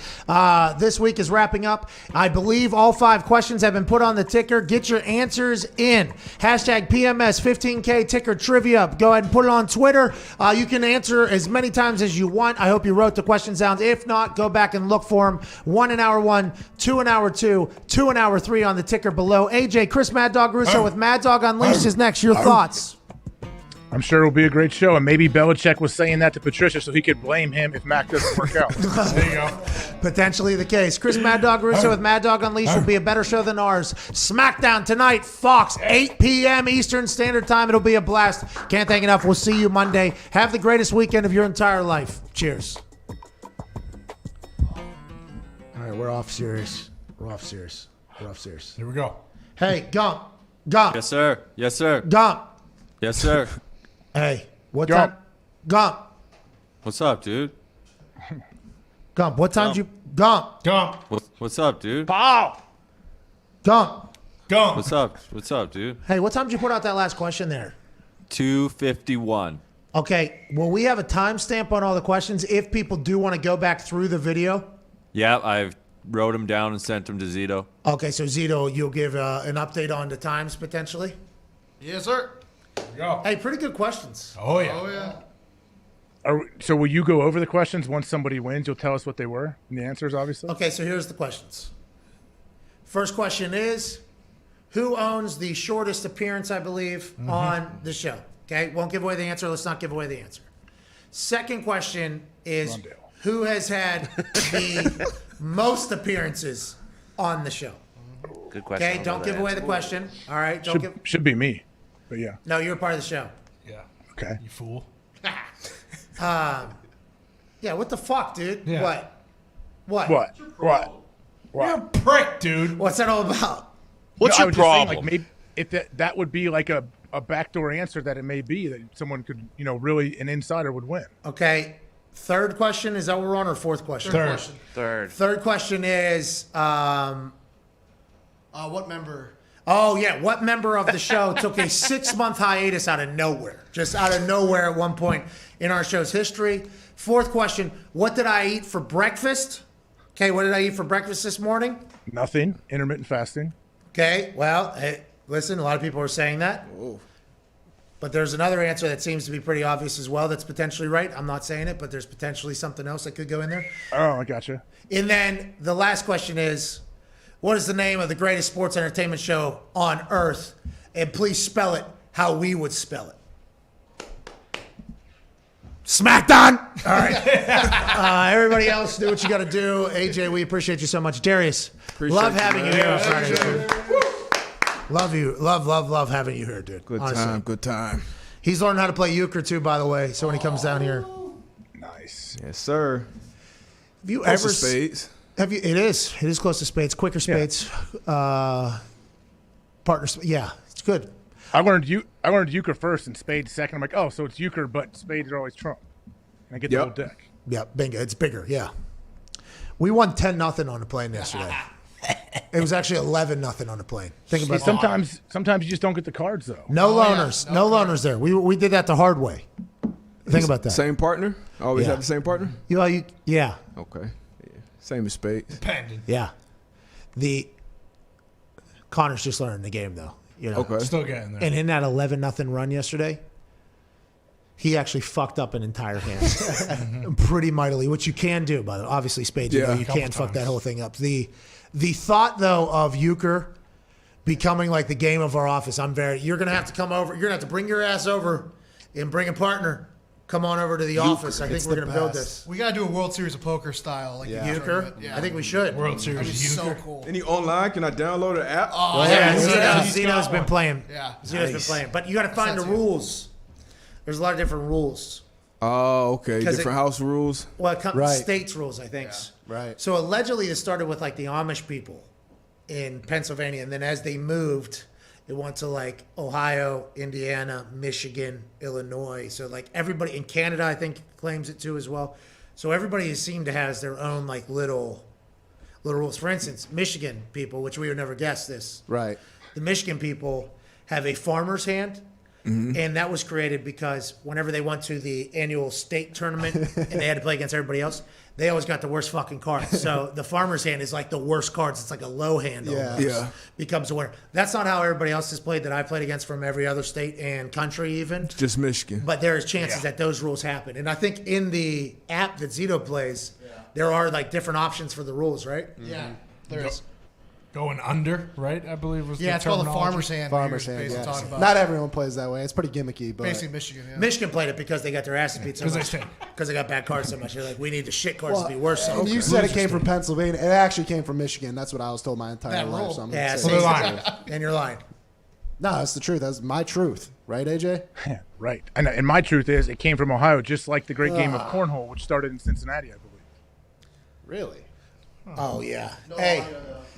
This week is wrapping up. I believe all 5 questions have been put on the ticker. Get your answers in. Hashtag PMS 15K ticker trivia. Go ahead and put it on Twitter. You can answer as many times as you want. I hope you wrote the questions down. If not, go back and look for them. 1 in hour 1, 2 in hour 2, 2 in hour 3 on the ticker below. AJ, Chris Mad Dog Russo with Mad Dog Unleashed is next. Your thoughts? I'm sure it'll be a great show, and maybe Belichick was saying that to Patricia so he could blame him if Mac doesn't work out. There you go. Potentially the case. Chris Mad Dog Russo with Mad Dog Unleashed will be a better show than ours. SmackDown tonight, Fox, 8 p.m. Eastern Standard Time. It'll be a blast. Can't thank enough. We'll see you Monday. Have the greatest weekend of your entire life. Cheers. All right, we're off serious. Here we go. Hey, Gump. Yes, sir. Yes, sir. Gump. Yes, sir. Hey, what time? Gump. What's up, dude? Gump, what time did you... Gump. What's up, dude? Paul. Gump. What's up, dude? Hey, what time did you put out that last question there? 2:51. Okay, will we have a timestamp on all the questions if people do want to go back through the video? Yeah, I've wrote them down and sent them to Zito. Okay, so Zito, you'll give an update on the times potentially? Yes, sir. Go. Hey, pretty good questions. Oh, yeah. So will you go over the questions once somebody wins? You'll tell us what they were and the answers, obviously. Okay, so here's the questions. First question is, who owns the shortest appearance, I believe, on the show? Okay, won't give away the answer. Let's not give away the answer. Second question is, who has had the most appearances on the show? Good question. Okay, don't give away the question. All right, Should be me, but yeah. No, you're part of the show. Yeah. Okay. You fool. Yeah, what the fuck, dude? Yeah. What? You're a prick, dude. What's that all about? What's your problem? Saying, maybe if that would be like a backdoor answer that it may be that someone could, really an insider would win. Okay. Third question, is that what we're on, or fourth question? Third question is what member? Oh, yeah. What member of the show took a 6-month hiatus out of nowhere? Just out of nowhere at one point in our show's history. Fourth question, what did I eat for breakfast? Okay, what did I eat for breakfast this morning? Nothing. Intermittent fasting. Okay, well, hey, listen, a lot of people are saying that. Oh. But there's another answer that seems to be pretty obvious as well that's potentially right. I'm not saying it, but there's potentially something else that could go in there. Oh, I gotcha. And then the last question is, what is the name of the greatest sports entertainment show on earth? And please spell it how we would spell it. SmackDown! All right. Everybody else, do what you got to do. AJ, we appreciate you so much. Darius, love having you here on Friday. Love you. Love having you here, dude. Good Honestly. time. Good time. He's learned how to play euchre too, by the way. So when he comes down here, Nice. Yes, sir. have you Close ever to spades. Have you? It is close to spades. Quicker spades. Partner. Yeah, it's good. I learned euchre first and spades second. I'm like, oh, so it's euchre, but spades are always trump. And I get the whole deck. Yeah, bingo. It's bigger. Yeah. We won 10-0 on the plane yesterday. It was actually 11-0 on the plane. Think about that. Sometimes you just don't get the cards though. No loners. No loners there. We did that the hard way. Think about that. Same partner? Always have the same partner? Yeah. Okay. Yeah. Same as spades. Yeah. Connor's just learning the game though. Okay. Still getting there. And in that 11-0 run yesterday, he actually fucked up an entire hand pretty mightily, which you can do, by the way. Obviously, spades, you can fuck that whole thing up. The thought, though, of euchre becoming like the game of our office, you're going to have to come over. You're going to have to bring your ass over and bring a partner. Come on over to the office. I think we're going to build this. We got to do a World Series of Poker style. Like euchre? Yeah. I think we should. World Series of euchre. So cool. Any online? Can I download an app? Oh, Zeno's been playing. Yeah. Zeno's been playing. But you got to find the rules. There's a lot of different rules. Oh, okay. Different house rules? Well, states rules, I think. Yeah. Right. So allegedly it started with like the Amish people in Pennsylvania. And then as they moved, it went to like Ohio, Indiana, Michigan, Illinois. So like everybody in Canada, I think, claims it too as well. So everybody seemed to has their own like little rules. For instance, Michigan people, which we would never guess this. Right. The Michigan people have a farmer's hand. Mm-hmm. And that was created because whenever they went to the annual state tournament and they had to play against everybody else, they always got the worst fucking cards. So the farmer's hand is like the worst cards. It's like a low hand almost. Becomes a winner. That's not how everybody else has played that I played against from every other state and country even. Just Michigan. But there is chances that those rules happen. And I think in the app that Zito plays, there are like different options for the rules, right? Mm-hmm. Yeah, there is. Going under, right? I believe was it's called the farmer's hand. Farmer's hand, talking about. Not everyone plays that way. It's pretty gimmicky, but basically Michigan. Yeah. Michigan played it because they got their asses beat so much. Because they got bad cards so much. They're like, we need the shit cards to be worse. And you said it came from Pennsylvania. It actually came from Michigan. That's what I was told my entire life. So I'm you're lying. And you're lying. No, that's the truth. That's my truth. Right, AJ? Yeah, right. And my truth is it came from Ohio, just like the great game of cornhole, which started in Cincinnati, I believe. Really? Oh, yeah.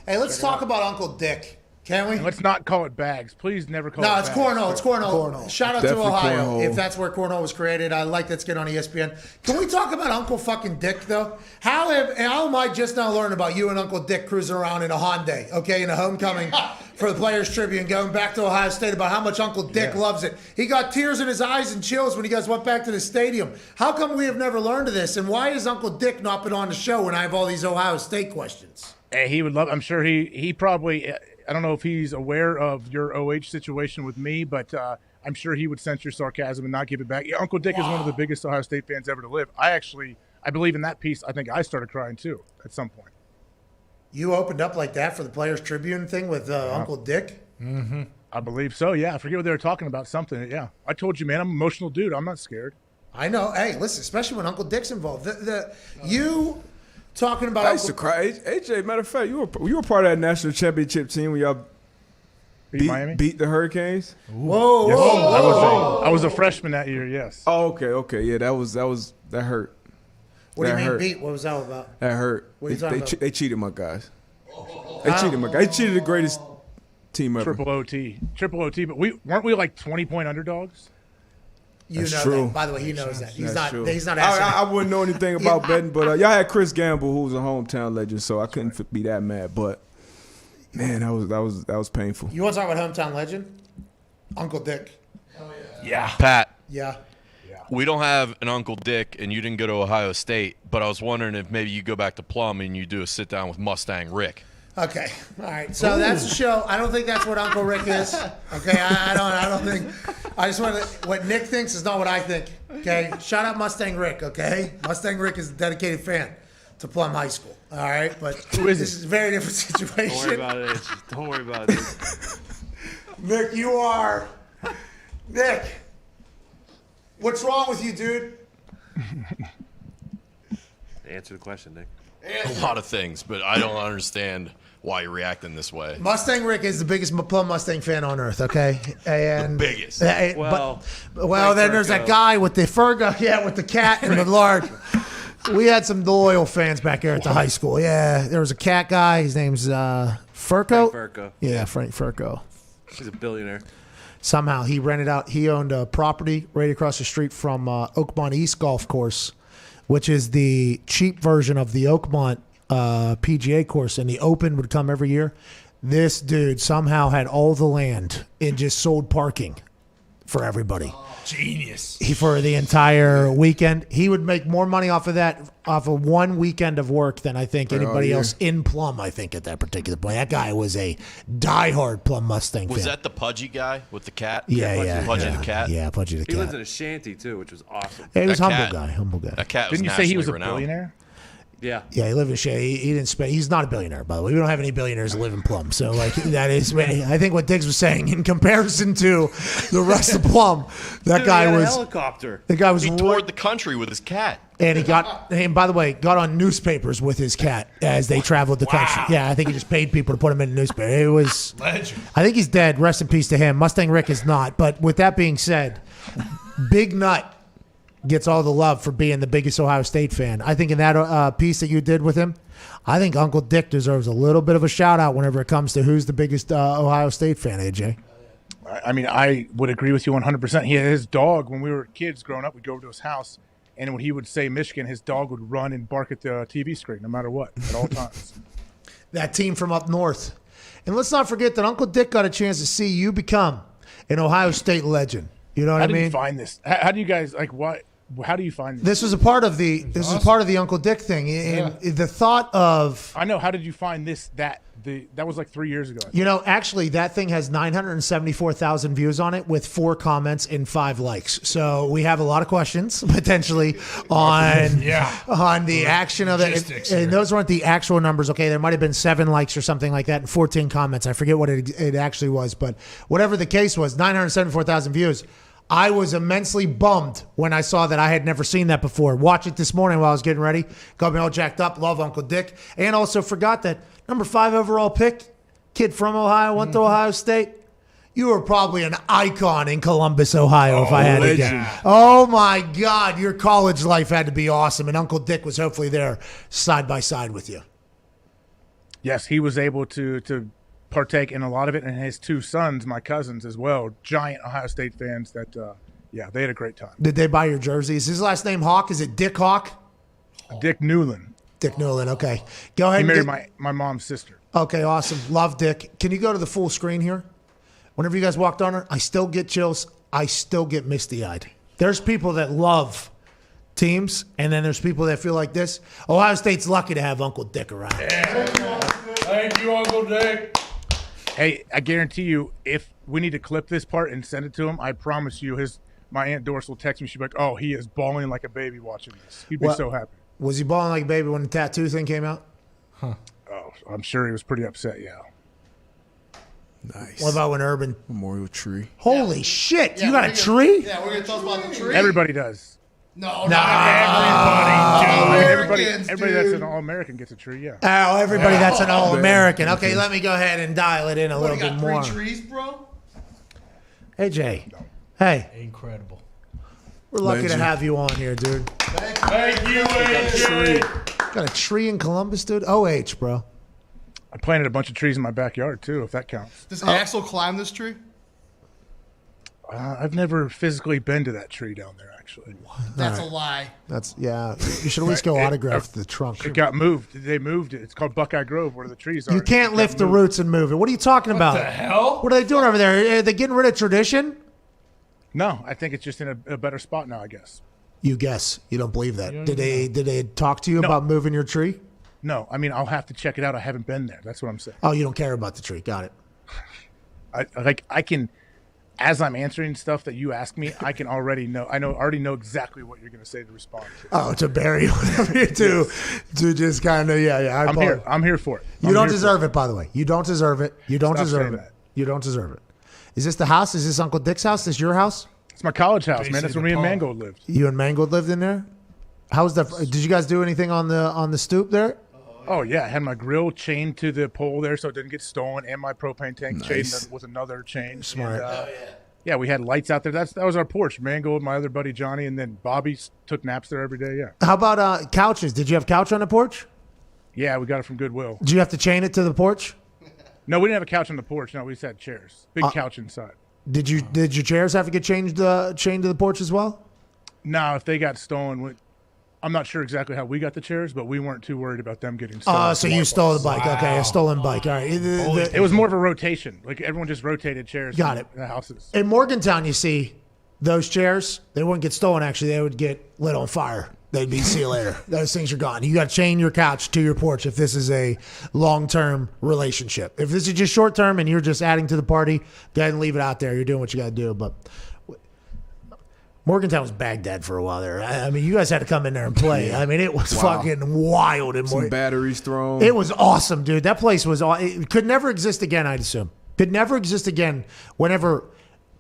Hey, let's talk about Uncle Dick, can we? And let's not call it bags. Please never call it bags. No, it's cornhole. It's cornhole. Shout out Definitely to Ohio, cornhole. if that's where cornhole was created. I like that's get on ESPN. Can we talk about Uncle fucking Dick, though? How am I just now learning about you and Uncle Dick cruising around in a Hyundai, okay, in a homecoming for the Players Tribune, going back to Ohio State about how much Uncle Dick loves it. He got tears in his eyes and chills when you guys went back to the stadium. How come we have never learned of this? And why has Uncle Dick not been on the show when I have all these Ohio State questions? Hey, he would love. I'm sure he probably. I don't know if he's aware of your OH situation with me, but I'm sure he would sense your sarcasm and not give it back. Yeah, Uncle Dick is one of the biggest Ohio State fans ever to live. I believe in that piece. I think I started crying too at some point. You opened up like that for the Players Tribune thing with Uncle Dick? Mm-hmm. I believe so. Yeah, I forget what they were talking about. Something. Yeah, I told you, man. I'm an emotional dude. I'm not scared. I know. Hey, listen, especially when Uncle Dick's involved. You. Talking about I used to cry. AJ, matter of fact, you were part of that national championship team when y'all beat the Hurricanes. Whoa, yes, whoa. I was a freshman that year. Yes. Oh, okay. Yeah, that hurt. What do you mean beat? What was that about? That hurt. What are you talking about? They cheated my guys. They cheated the greatest team ever. Triple OT. But weren't we like 20-point underdogs? That's know true. That. By the way, he knows that. He's not asking. I wouldn't know anything about betting, but y'all had Chris Gamble, who was a hometown legend, so I couldn't be that mad. But man, that was painful. You want to talk about hometown legend? Uncle Dick. Oh yeah. Pat. Yeah. We don't have an Uncle Dick, and you didn't go to Ohio State, but I was wondering if maybe you go back to Plum and you do a sit down with Mustang Rick. Okay, all right. So that's the show. I don't think that's what Uncle Rick is. Okay, I don't think. I just want to. What Nick thinks is not what I think. Okay, shout out Mustang Rick. Okay, Mustang Rick is a dedicated fan to Plum High School. All right, but this is a very different situation. Don't worry about it. Don't worry about it. Nick, you are. Nick, what's wrong with you, dude? Answer the question, Nick. A lot of things, but I don't understand why you're reacting this way. Mustang Rick is the biggest Plum Mustang fan on earth, okay? And The biggest. Well, then there's that guy with the Fergo, with the cat and the large. We had some loyal fans back here at the high school. Yeah, there was a cat guy. His name's Furco. Frank Furco. Yeah, Frank Furco. He's a billionaire. Somehow he rented out. He owned a property right across the street from Oakmont East Golf Course, which is the cheap version of the Oakmont PGA course, and the Open would come every year. This dude somehow had all the land and just sold parking for everybody. Genius. For the entire weekend. He would make more money off of that, off of one weekend of work than I think anybody else in Plum, I think, at that particular point. That guy was a diehard Plum Mustang fan. Was that the pudgy guy with the cat? Yeah. Pudgy the cat? Yeah, Pudgy the He cat. lives in a shanty, too, which was awesome. He was That humble guy. That cat was Didn't you say he was a nationally renowned. billionaire? Yeah. Yeah, he lived in Shea. He didn't spend. He's not a billionaire, by the way. We don't have any billionaires that live in Plum. So, that is, I think what Diggs was saying in comparison to the rest of Plum, that Dude, guy he had a was. helicopter. The guy was. He toured the country with his cat. And by the way, got on newspapers with his cat as they traveled the country. Yeah, I think he just paid people to put him in a newspaper. It was. Legend. I think he's dead. Rest in peace to him. Mustang Rick is not. But with that being said, Big Nut gets all the love for being the biggest Ohio State fan. I think in that piece that you did with him, I think Uncle Dick deserves a little bit of a shout out whenever it comes to who's the biggest Ohio State fan, AJ. I mean, I would agree with you 100%. He had his dog when we were kids growing up. We'd go over to his house, and when he would say Michigan, his dog would run and bark at the TV screen no matter what, at all times. That team from up north. And let's not forget that Uncle Dick got a chance to see you become an Ohio State legend. You know what I mean? How did you find this? How do you guys, how do you find this? This was a part of the part of the Uncle Dick thing. And the thought of, I know. How did you find this? That was like 3 years ago. Actually, that thing has 974,000 views on it with 4 comments and 5 likes. So we have a lot of questions potentially on the action of it. And those weren't the actual numbers. Okay, there might have been 7 likes or something like that and 14 comments. I forget what it actually was, but whatever the case was, 974,000 views. I was immensely bummed when I saw that I had never seen that before. Watch it this morning while I was getting ready. Got me all jacked up. Love Uncle Dick. And also forgot that number 5 overall pick, kid from Ohio, went to Ohio State. You were probably an icon in Columbus, Ohio, if I had to guess. Oh, my God. Your college life had to be awesome. And Uncle Dick was hopefully there side by side with you. Yes, he was able to partake in a lot of it, and his 2 sons, my cousins as well, giant Ohio State fans that, they had a great time. Did they buy your jersey? Is his last name Hawk? Is it Dick Hawk? Dick Newland. Dick Newland, okay. Go ahead. He married my mom's sister. Okay, awesome. Love Dick. Can you go to the full screen here? Whenever you guys walked on her, I still get chills. I still get misty-eyed. There's people that love teams, and then there's people that feel like this. Ohio State's lucky to have Uncle Dick around. Thank you, Uncle Dick. Hey, I guarantee you, if we need to clip this part and send it to him, I promise you, my Aunt Doris will text me. She'll be like, "Oh, he is bawling like a baby watching this. He'd be so happy." Was he bawling like a baby when the tattoo thing came out? Huh. Oh, I'm sure he was pretty upset. Yeah. Nice. What about when Urban memorial tree? Holy shit! You got a tree? Yeah, we're gonna talk about the tree. Everybody does. No, Everybody that's an All-American gets a tree, yeah. Oh, everybody that's an All-American. Okay, let me go ahead and dial it in a little bit more. 3 trees, bro? Hey, Jay. Hey. Incredible. We're lucky Legend. to have you on here, dude. Thank you, AJ. Got a tree in Columbus, dude? OH, bro. I planted a bunch of trees in my backyard, too, if that counts. Does Axel climb this tree? I've never physically been to that tree down there, actually. That's a lie. You should at least go autograph the trunk. It got moved. They moved it. It's called Buckeye Grove, where the trees are. You can't lift the roots and move it. What are you talking about? What the hell? What are they doing over there? Are they getting rid of tradition? No, I think it's just in a better spot now, I guess. You guess. You don't believe that. Did they talk to you about moving your tree? No, I mean, I'll have to check it out. I haven't been there. That's what I'm saying. Oh, you don't care about the tree. Got it. I can, as I'm answering stuff that you ask me, I can already know. Already know exactly what you're going to say to respond to. Oh, to bury whatever you do, to just kind of I'm here for it. You don't deserve it, by the way. You don't deserve it. You don't Stop deserve saying it. that. You don't deserve it. Is this the house? Is this Uncle Dick's house? Is this your house? It's my college house, man. That's where me and Mangold lived. You and Mangold lived in there? How's that? Did you guys do anything on the stoop there? Oh yeah, I had my grill chained to the pole there so it didn't get stolen, and my propane tank chained with another chain. Smart. And, yeah, we had lights out there. That was our porch. Mangold, my other buddy Johnny, and then Bobby took naps there every day. Yeah. How about couches? Did you have a couch on the porch? Yeah, we got it from Goodwill. Did you have to chain it to the porch? No, we didn't have a couch on the porch. No, we just had chairs. Big couch inside. Did your chairs have to get chained to the porch as well? No, if they got stolen, I'm not sure exactly how we got the chairs, but we weren't too worried about them getting stolen. So you stole the bike. Wow. Okay, a stolen bike. All right. It was more of a rotation. Like everyone just rotated chairs. Got it. The houses. In Morgantown, you see those chairs. They wouldn't get stolen. Actually, they would get lit on fire. They'd be see you later. Those things are gone. You got to chain your couch to your porch if this is a long-term relationship. If this is just short-term and you're just adding to the party, go ahead and leave it out there. You're doing what you got to do. But Morgantown was Baghdad for a while there. I mean, you guys had to come in there and play. I mean, it was fucking wild. And some batteries thrown. It was awesome, dude. That place was. It could never exist again, I'd assume. Could never exist again. Whenever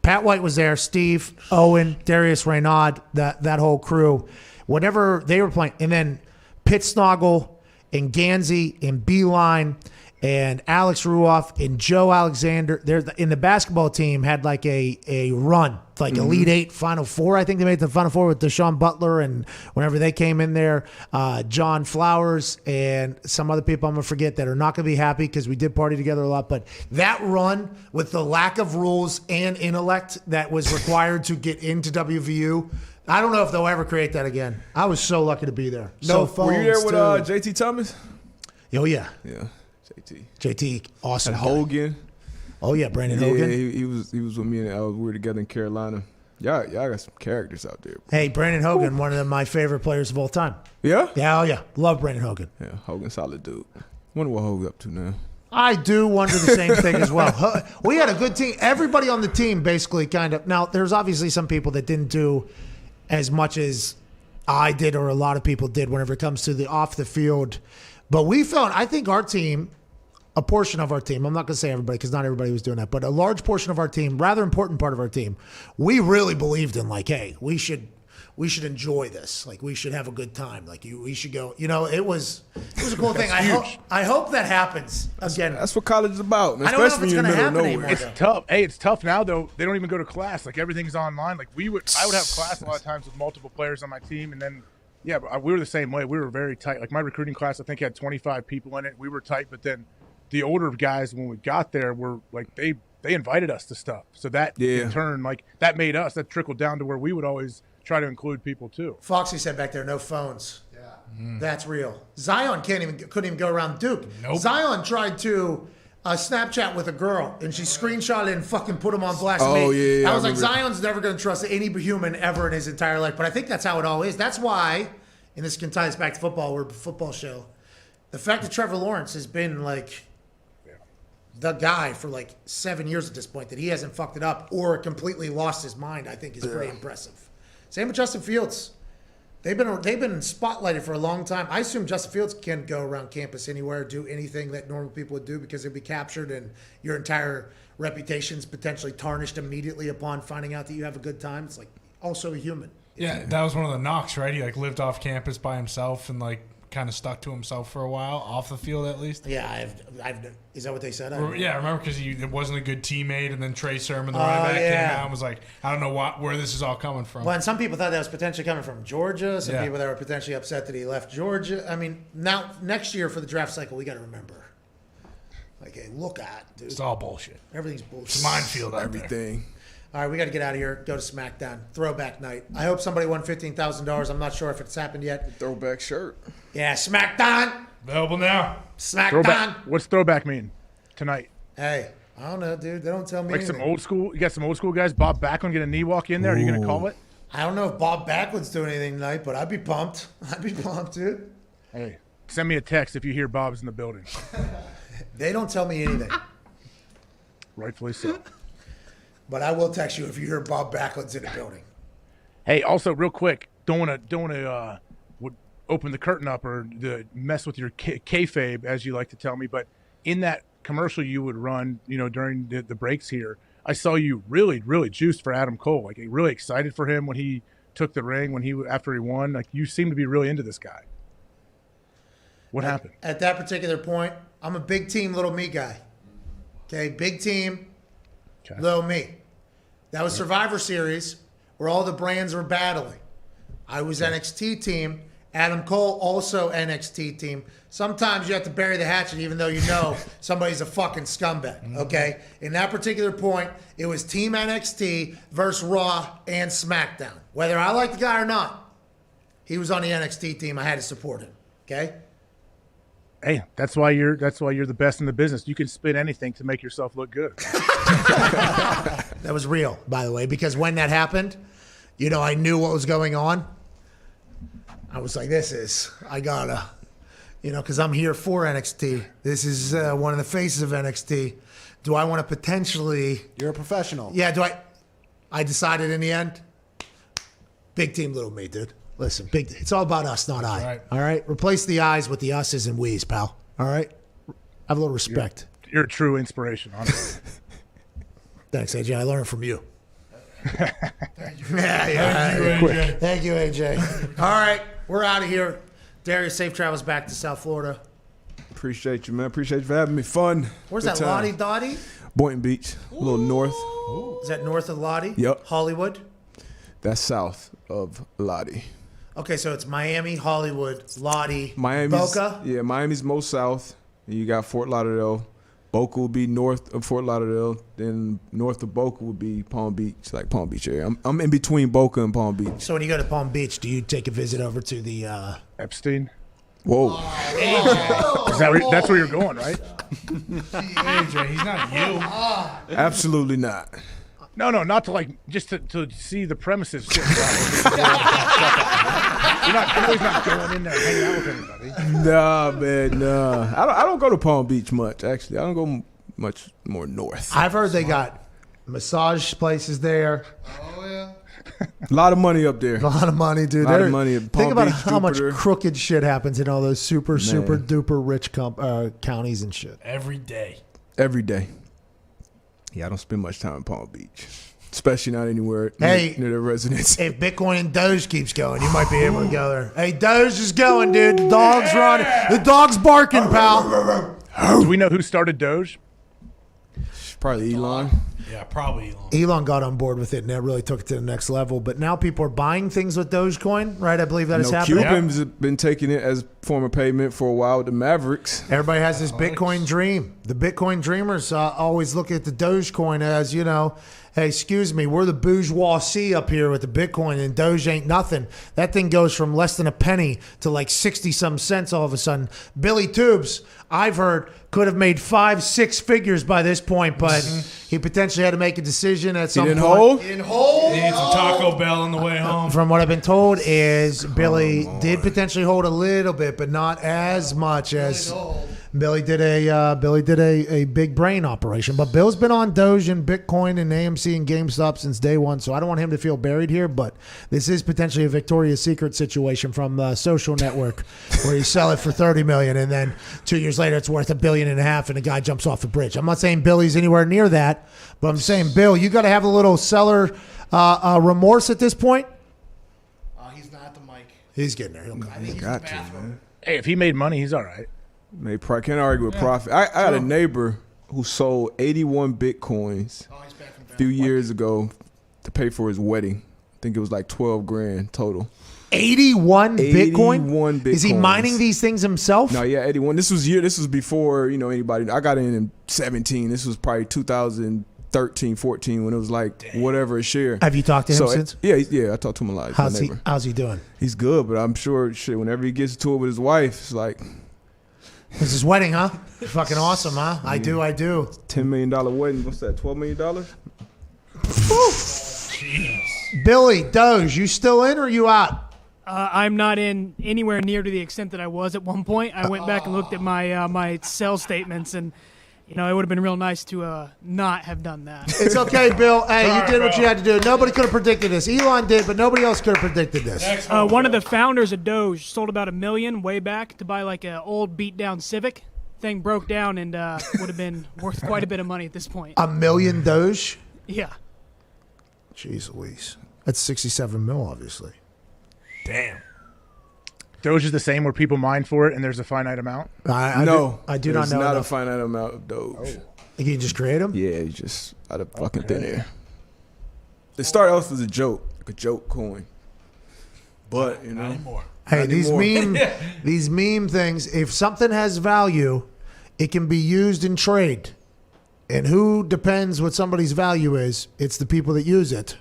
Pat White was there, Steve, Owen, Darius, Reynaud, that whole crew. Whenever they were playing, and then Pittsnoggle and Gansey and Beeline and Alex Ruoff and Joe Alexander, in the basketball team had like a run, like Elite Eight, Final Four. I think they made the Final Four with Deshaun Butler, and whenever they came in there, John Flowers and some other people I'm going to forget that are not going to be happy because we did party together a lot. But that run with the lack of rules and intellect that was required to get into WVU, I don't know if they'll ever create that again. I was so lucky to be there. No phones. Were you there with JT Thomas? Oh, yeah. Yeah. JT, awesome. And Hogan. Oh yeah, Brandon Hogan. He was with me, and we were together in Carolina. Y'all got some characters out there. Hey, Brandon Hogan, one of my favorite players of all time. Yeah? Yeah, oh yeah. Love Brandon Hogan. Yeah, Hogan, solid dude. Wonder what Hogan's up to now. I do wonder the same thing as well. We had a good team. Everybody on the team basically kind of. Now, there's obviously some people that didn't do as much as I did or a lot of people did whenever it comes to the off the field. But we felt, I think our team, a portion of our team, I'm not going to say everybody because not everybody was doing that, but a large portion of our team, rather important part of our team, we really believed in like, hey, we should enjoy this. Like we should have a good time. Like we should go. You know, it was a cool thing. I hope that happens again. That's what college is about, man. I don't know if it's going to happen anymore. It's tough. Hey, it's tough now though. They don't even go to class. Like everything's online. Like I would have class a lot of times with multiple players on my team, and then yeah, we were the same way. We were very tight. Like my recruiting class, I think had 25 people in it. We were tight, but then the older guys when we got there were like they invited us to stuff. So that in turn, like that made us. That trickled down to where we would always try to include people too. Foxy said back there, no phones. Yeah, that's real. Zion couldn't even go around Duke. Nope. Zion tried to Snapchat with a girl, and she screenshot it and fucking put him on blast. Oh, yeah, I was like, Zion's never going to trust any human ever in his entire life. But I think that's how it all is. That's why, and this can tie us back to football. We're a football show. The fact that Trevor Lawrence has been like the guy for like 7 years at this point, that he hasn't fucked it up or completely lost his mind, I think is pretty impressive. Same with Justin Fields. They've been spotlighted for a long time. I assume Justin Fields can go around campus anywhere, do anything that normal people would do because they'd be captured and your entire reputation's potentially tarnished immediately upon finding out that you have a good time. It's like also a human. Yeah, that was one of the knocks, right? He like lived off campus by himself and like kind of stuck to himself for a while, off the field at least. Yeah, is that what they said? Yeah, remember because he wasn't a good teammate, and then Trey Sermon, the running back, came out and was like, I don't know where this is all coming from. Well, and some people thought that was potentially coming from Georgia. Some people that were potentially upset that he left Georgia. I mean, now next year for the draft cycle, we got to remember. Like, hey, look at, dude. It's all bullshit. Everything's bullshit. It's a minefield out Everything. there. All right, we got to get out of here. Go to SmackDown. Throwback night. I hope somebody won $15,000. I'm not sure if it's happened yet. Throwback shirt. Yeah, SmackDown. Available now. SmackDown. Throwback. What's throwback mean tonight? Hey, I don't know, dude. They don't tell me like anything. some old school. You got some old school guys. Bob Backlund get a knee walk in there. Are you going to call it? I don't know if Bob Backlund's doing anything tonight, but I'd be pumped. Dude. Hey, send me a text if you hear Bob's in the building. They don't tell me anything. Rightfully so. But I will text you if you hear Bob Backlund's in the building. Hey, also real quick, don't want to open the curtain up or mess with your kayfabe, as you like to tell me. But in that commercial you would run, during the breaks here, I saw you really, really juiced for Adam Cole. Like really excited for him when he took the ring after he won? Like, you seem to be really into this guy. What happened? At that particular point, I'm a big team, little me guy. Okay, big team, little me. That was Survivor Series where all the brands were battling. I was NXT team. Adam Cole, also NXT team. Sometimes you have to bury the hatchet even though you know somebody's a fucking scumbag, okay? In that particular point, it was Team NXT versus Raw and SmackDown. Whether I like the guy or not, he was on the NXT team. I had to support him, okay? Hey, that's why you're the best in the business. You can spin anything to make yourself look good. That was real, by the way, because when that happened, I knew what was going on. I was like, I gotta, because I'm here for NXT. This is one of the faces of NXT. Do I want to potentially... You're a professional. Yeah, I decided in the end, big team, little me, dude. Listen, it's all about us, not I. Right. All right? Replace the I's with the us's and we's, pal. All right? Have a little respect. You're a true inspiration, honestly. Thanks, AJ. I learned from you. Thank you, AJ. Thank you, AJ. All right, we're out of here. Darius, safe travels back to South Florida. Appreciate you, man. Appreciate you for having me. Fun. Where's Good that, time. Lottie Dottie? Boynton Beach, a little north. Is that north of Lottie? Yep. Hollywood? That's south of Lottie. Okay, so it's Miami, Hollywood, Lottie, Miami's, Boca? Yeah, Miami's most south. You got Fort Lauderdale. Boca will be north of Fort Lauderdale. Then north of Boca would be Palm Beach, like Palm Beach area. I'm in between Boca and Palm Beach. So when you go to Palm Beach, do you take a visit over to the... Epstein? Whoa. That's where you're going, right? AJ, he's not you. Absolutely not. No, not to just to see the premises. You're always not going in there and hanging out with anybody. Nah, man, nah. I don't go to Palm Beach much, actually. I don't go much more north. I've heard they got massage places there. Oh, yeah. A lot of money up there. A lot of money, dude. A lot of money at Palm Think about Beach, how Jupiter. much crooked shit happens in all those super duper rich counties and shit. Every day. Every day. Yeah, I don't spend much time in Palm Beach, especially not anywhere Hey, near their residence. If Bitcoin and Doge keeps going, you might be able to go there. Hey, Doge is going, dude. The dog's running. The dog's barking, pal. Do we know who started Doge? Probably Elon. Yeah, probably Elon. Elon got on board with it, and that really took it to the next level. But now people are buying things with Dogecoin, right? I believe that is happening. Cubans have been taking it as form of payment for a while with the Mavericks. Everybody has this Bitcoin dream. The Bitcoin dreamers always look at the Dogecoin as, hey, excuse me, we're the bourgeoisie up here with the Bitcoin, and Doge ain't nothing. That thing goes from less than a penny to like 60-some cents all of a sudden. Billy Tubes, I've heard, could have made 5-6 figures by this point, but he potentially had to make a decision at some point. He needed some Taco Bell on the way home. From what I've been told is Billy did potentially hold a little bit, but not as much as Billy did a big brain operation. But Bill's been on Doge and Bitcoin and AMC and GameStop since day one, so I don't want him to feel buried here, but this is potentially a Victoria's Secret situation from the social network where you sell it for $30 million and then 2 years later it's worth $1.5 billion and the guy jumps off a bridge. I'm not saying Billy's anywhere near that, but I'm saying, Bill, you got to have a little seller remorse at this point. He's not at the mic. He's getting there. He'll come. Got to, man. Hey, if he made money, he's all right. Can't argue with profit. I had a neighbor who sold 81 Bitcoins a few years ago to pay for his wedding. I think it was like 12 grand total. 81 Bitcoin? 81 Bitcoins. Is he mining these things himself? No, yeah, 81. This was before, anybody. I got in 17. This was probably 2013, 14 when it was like whatever a share. Have you talked to him since? Yeah, I talked to him a lot. How's he doing? He's good, but I'm sure whenever he gets to it with his wife, it's like, this is his wedding, huh? Fucking awesome, huh? I do. $10 million wedding. What's that, $12 million? Jeez. Billy, Doge, you still in or you out? I'm not in anywhere near to the extent that I was at one point. I went back and looked at my my sell statements, and it would have been real nice to not have done that. It's okay, Bill. Hey, you did what you had to do. Nobody could have predicted this. Elon did, but nobody else could have predicted this. One of the founders of Doge sold about $1 million way back to buy like an old beat-down Civic. Thing broke down and would have been worth quite a bit of money at this point. $1 million Doge? Yeah. Jeez Louise. That's 67 mil, obviously. Damn. Doge is the same where people mine for it and there's a finite amount? I do not know. There's not a finite amount of Doge. Oh. You can just create them? Yeah, you just out of fucking thin air. It started off as a joke, like a joke coin. But, you know. Not anymore. Hey, these meme things, if something has value, it can be used in trade. And who depends what somebody's value is? It's the people that use it.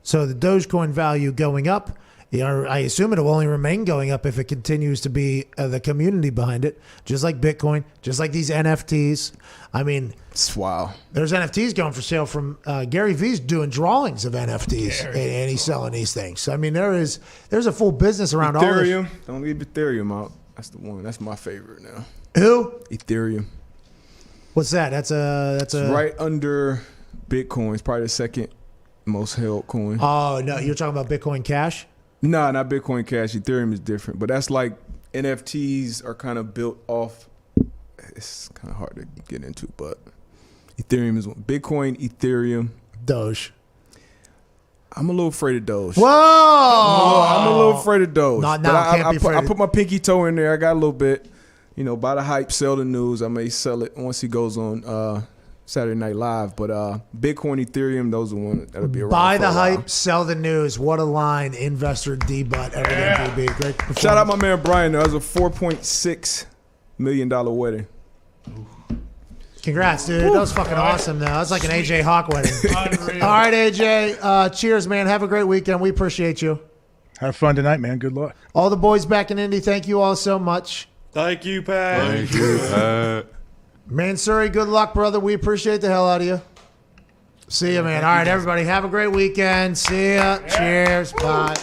So the Dogecoin value going up, I assume it will only remain going up if it continues to be the community behind it, just like Bitcoin, just like these NFTs. I mean, wow. There's NFTs going for sale from Gary V's doing drawings of NFTs, and he's selling these things. I mean, there's a full business around Ethereum. all this. Don't leave Ethereum out. That's the one. That's my favorite now. Who? Ethereum. What's that? That's It's right under Bitcoin. It's probably the second most held coin. Oh no, you're talking about Bitcoin Cash? No, not Bitcoin Cash. Ethereum is different, but that's like NFTs are kind of built off. It's kind of hard to get into, but Ethereum is one. Bitcoin, Ethereum, Doge. I'm a little afraid of Doge. Whoa! I'm a little afraid of Doge. No, I put my pinky toe in there. I got a little bit. Buy the hype, sell the news. I may sell it once he goes on Saturday Night Live. But Bitcoin, Ethereum, those are one that'll be around. Buy the for a while. hype, sell the news. What a line. Investor D-Butt, everything DB. Great performance. Shout out my man Brian. That was a $4.6 million wedding. Congrats, dude. That was fucking awesome, though. That's like an AJ Hawk wedding. All right, AJ. Cheers, man. Have a great weekend. We appreciate you. Have fun tonight, man. Good luck. All the boys back in Indy, thank you all so much. Thank you, Pat. Thank you, Pat. Mansuri, good luck, brother. We appreciate the hell out of you. See you, man. All right, everybody. Have a great weekend. See ya. Cheers. Bye.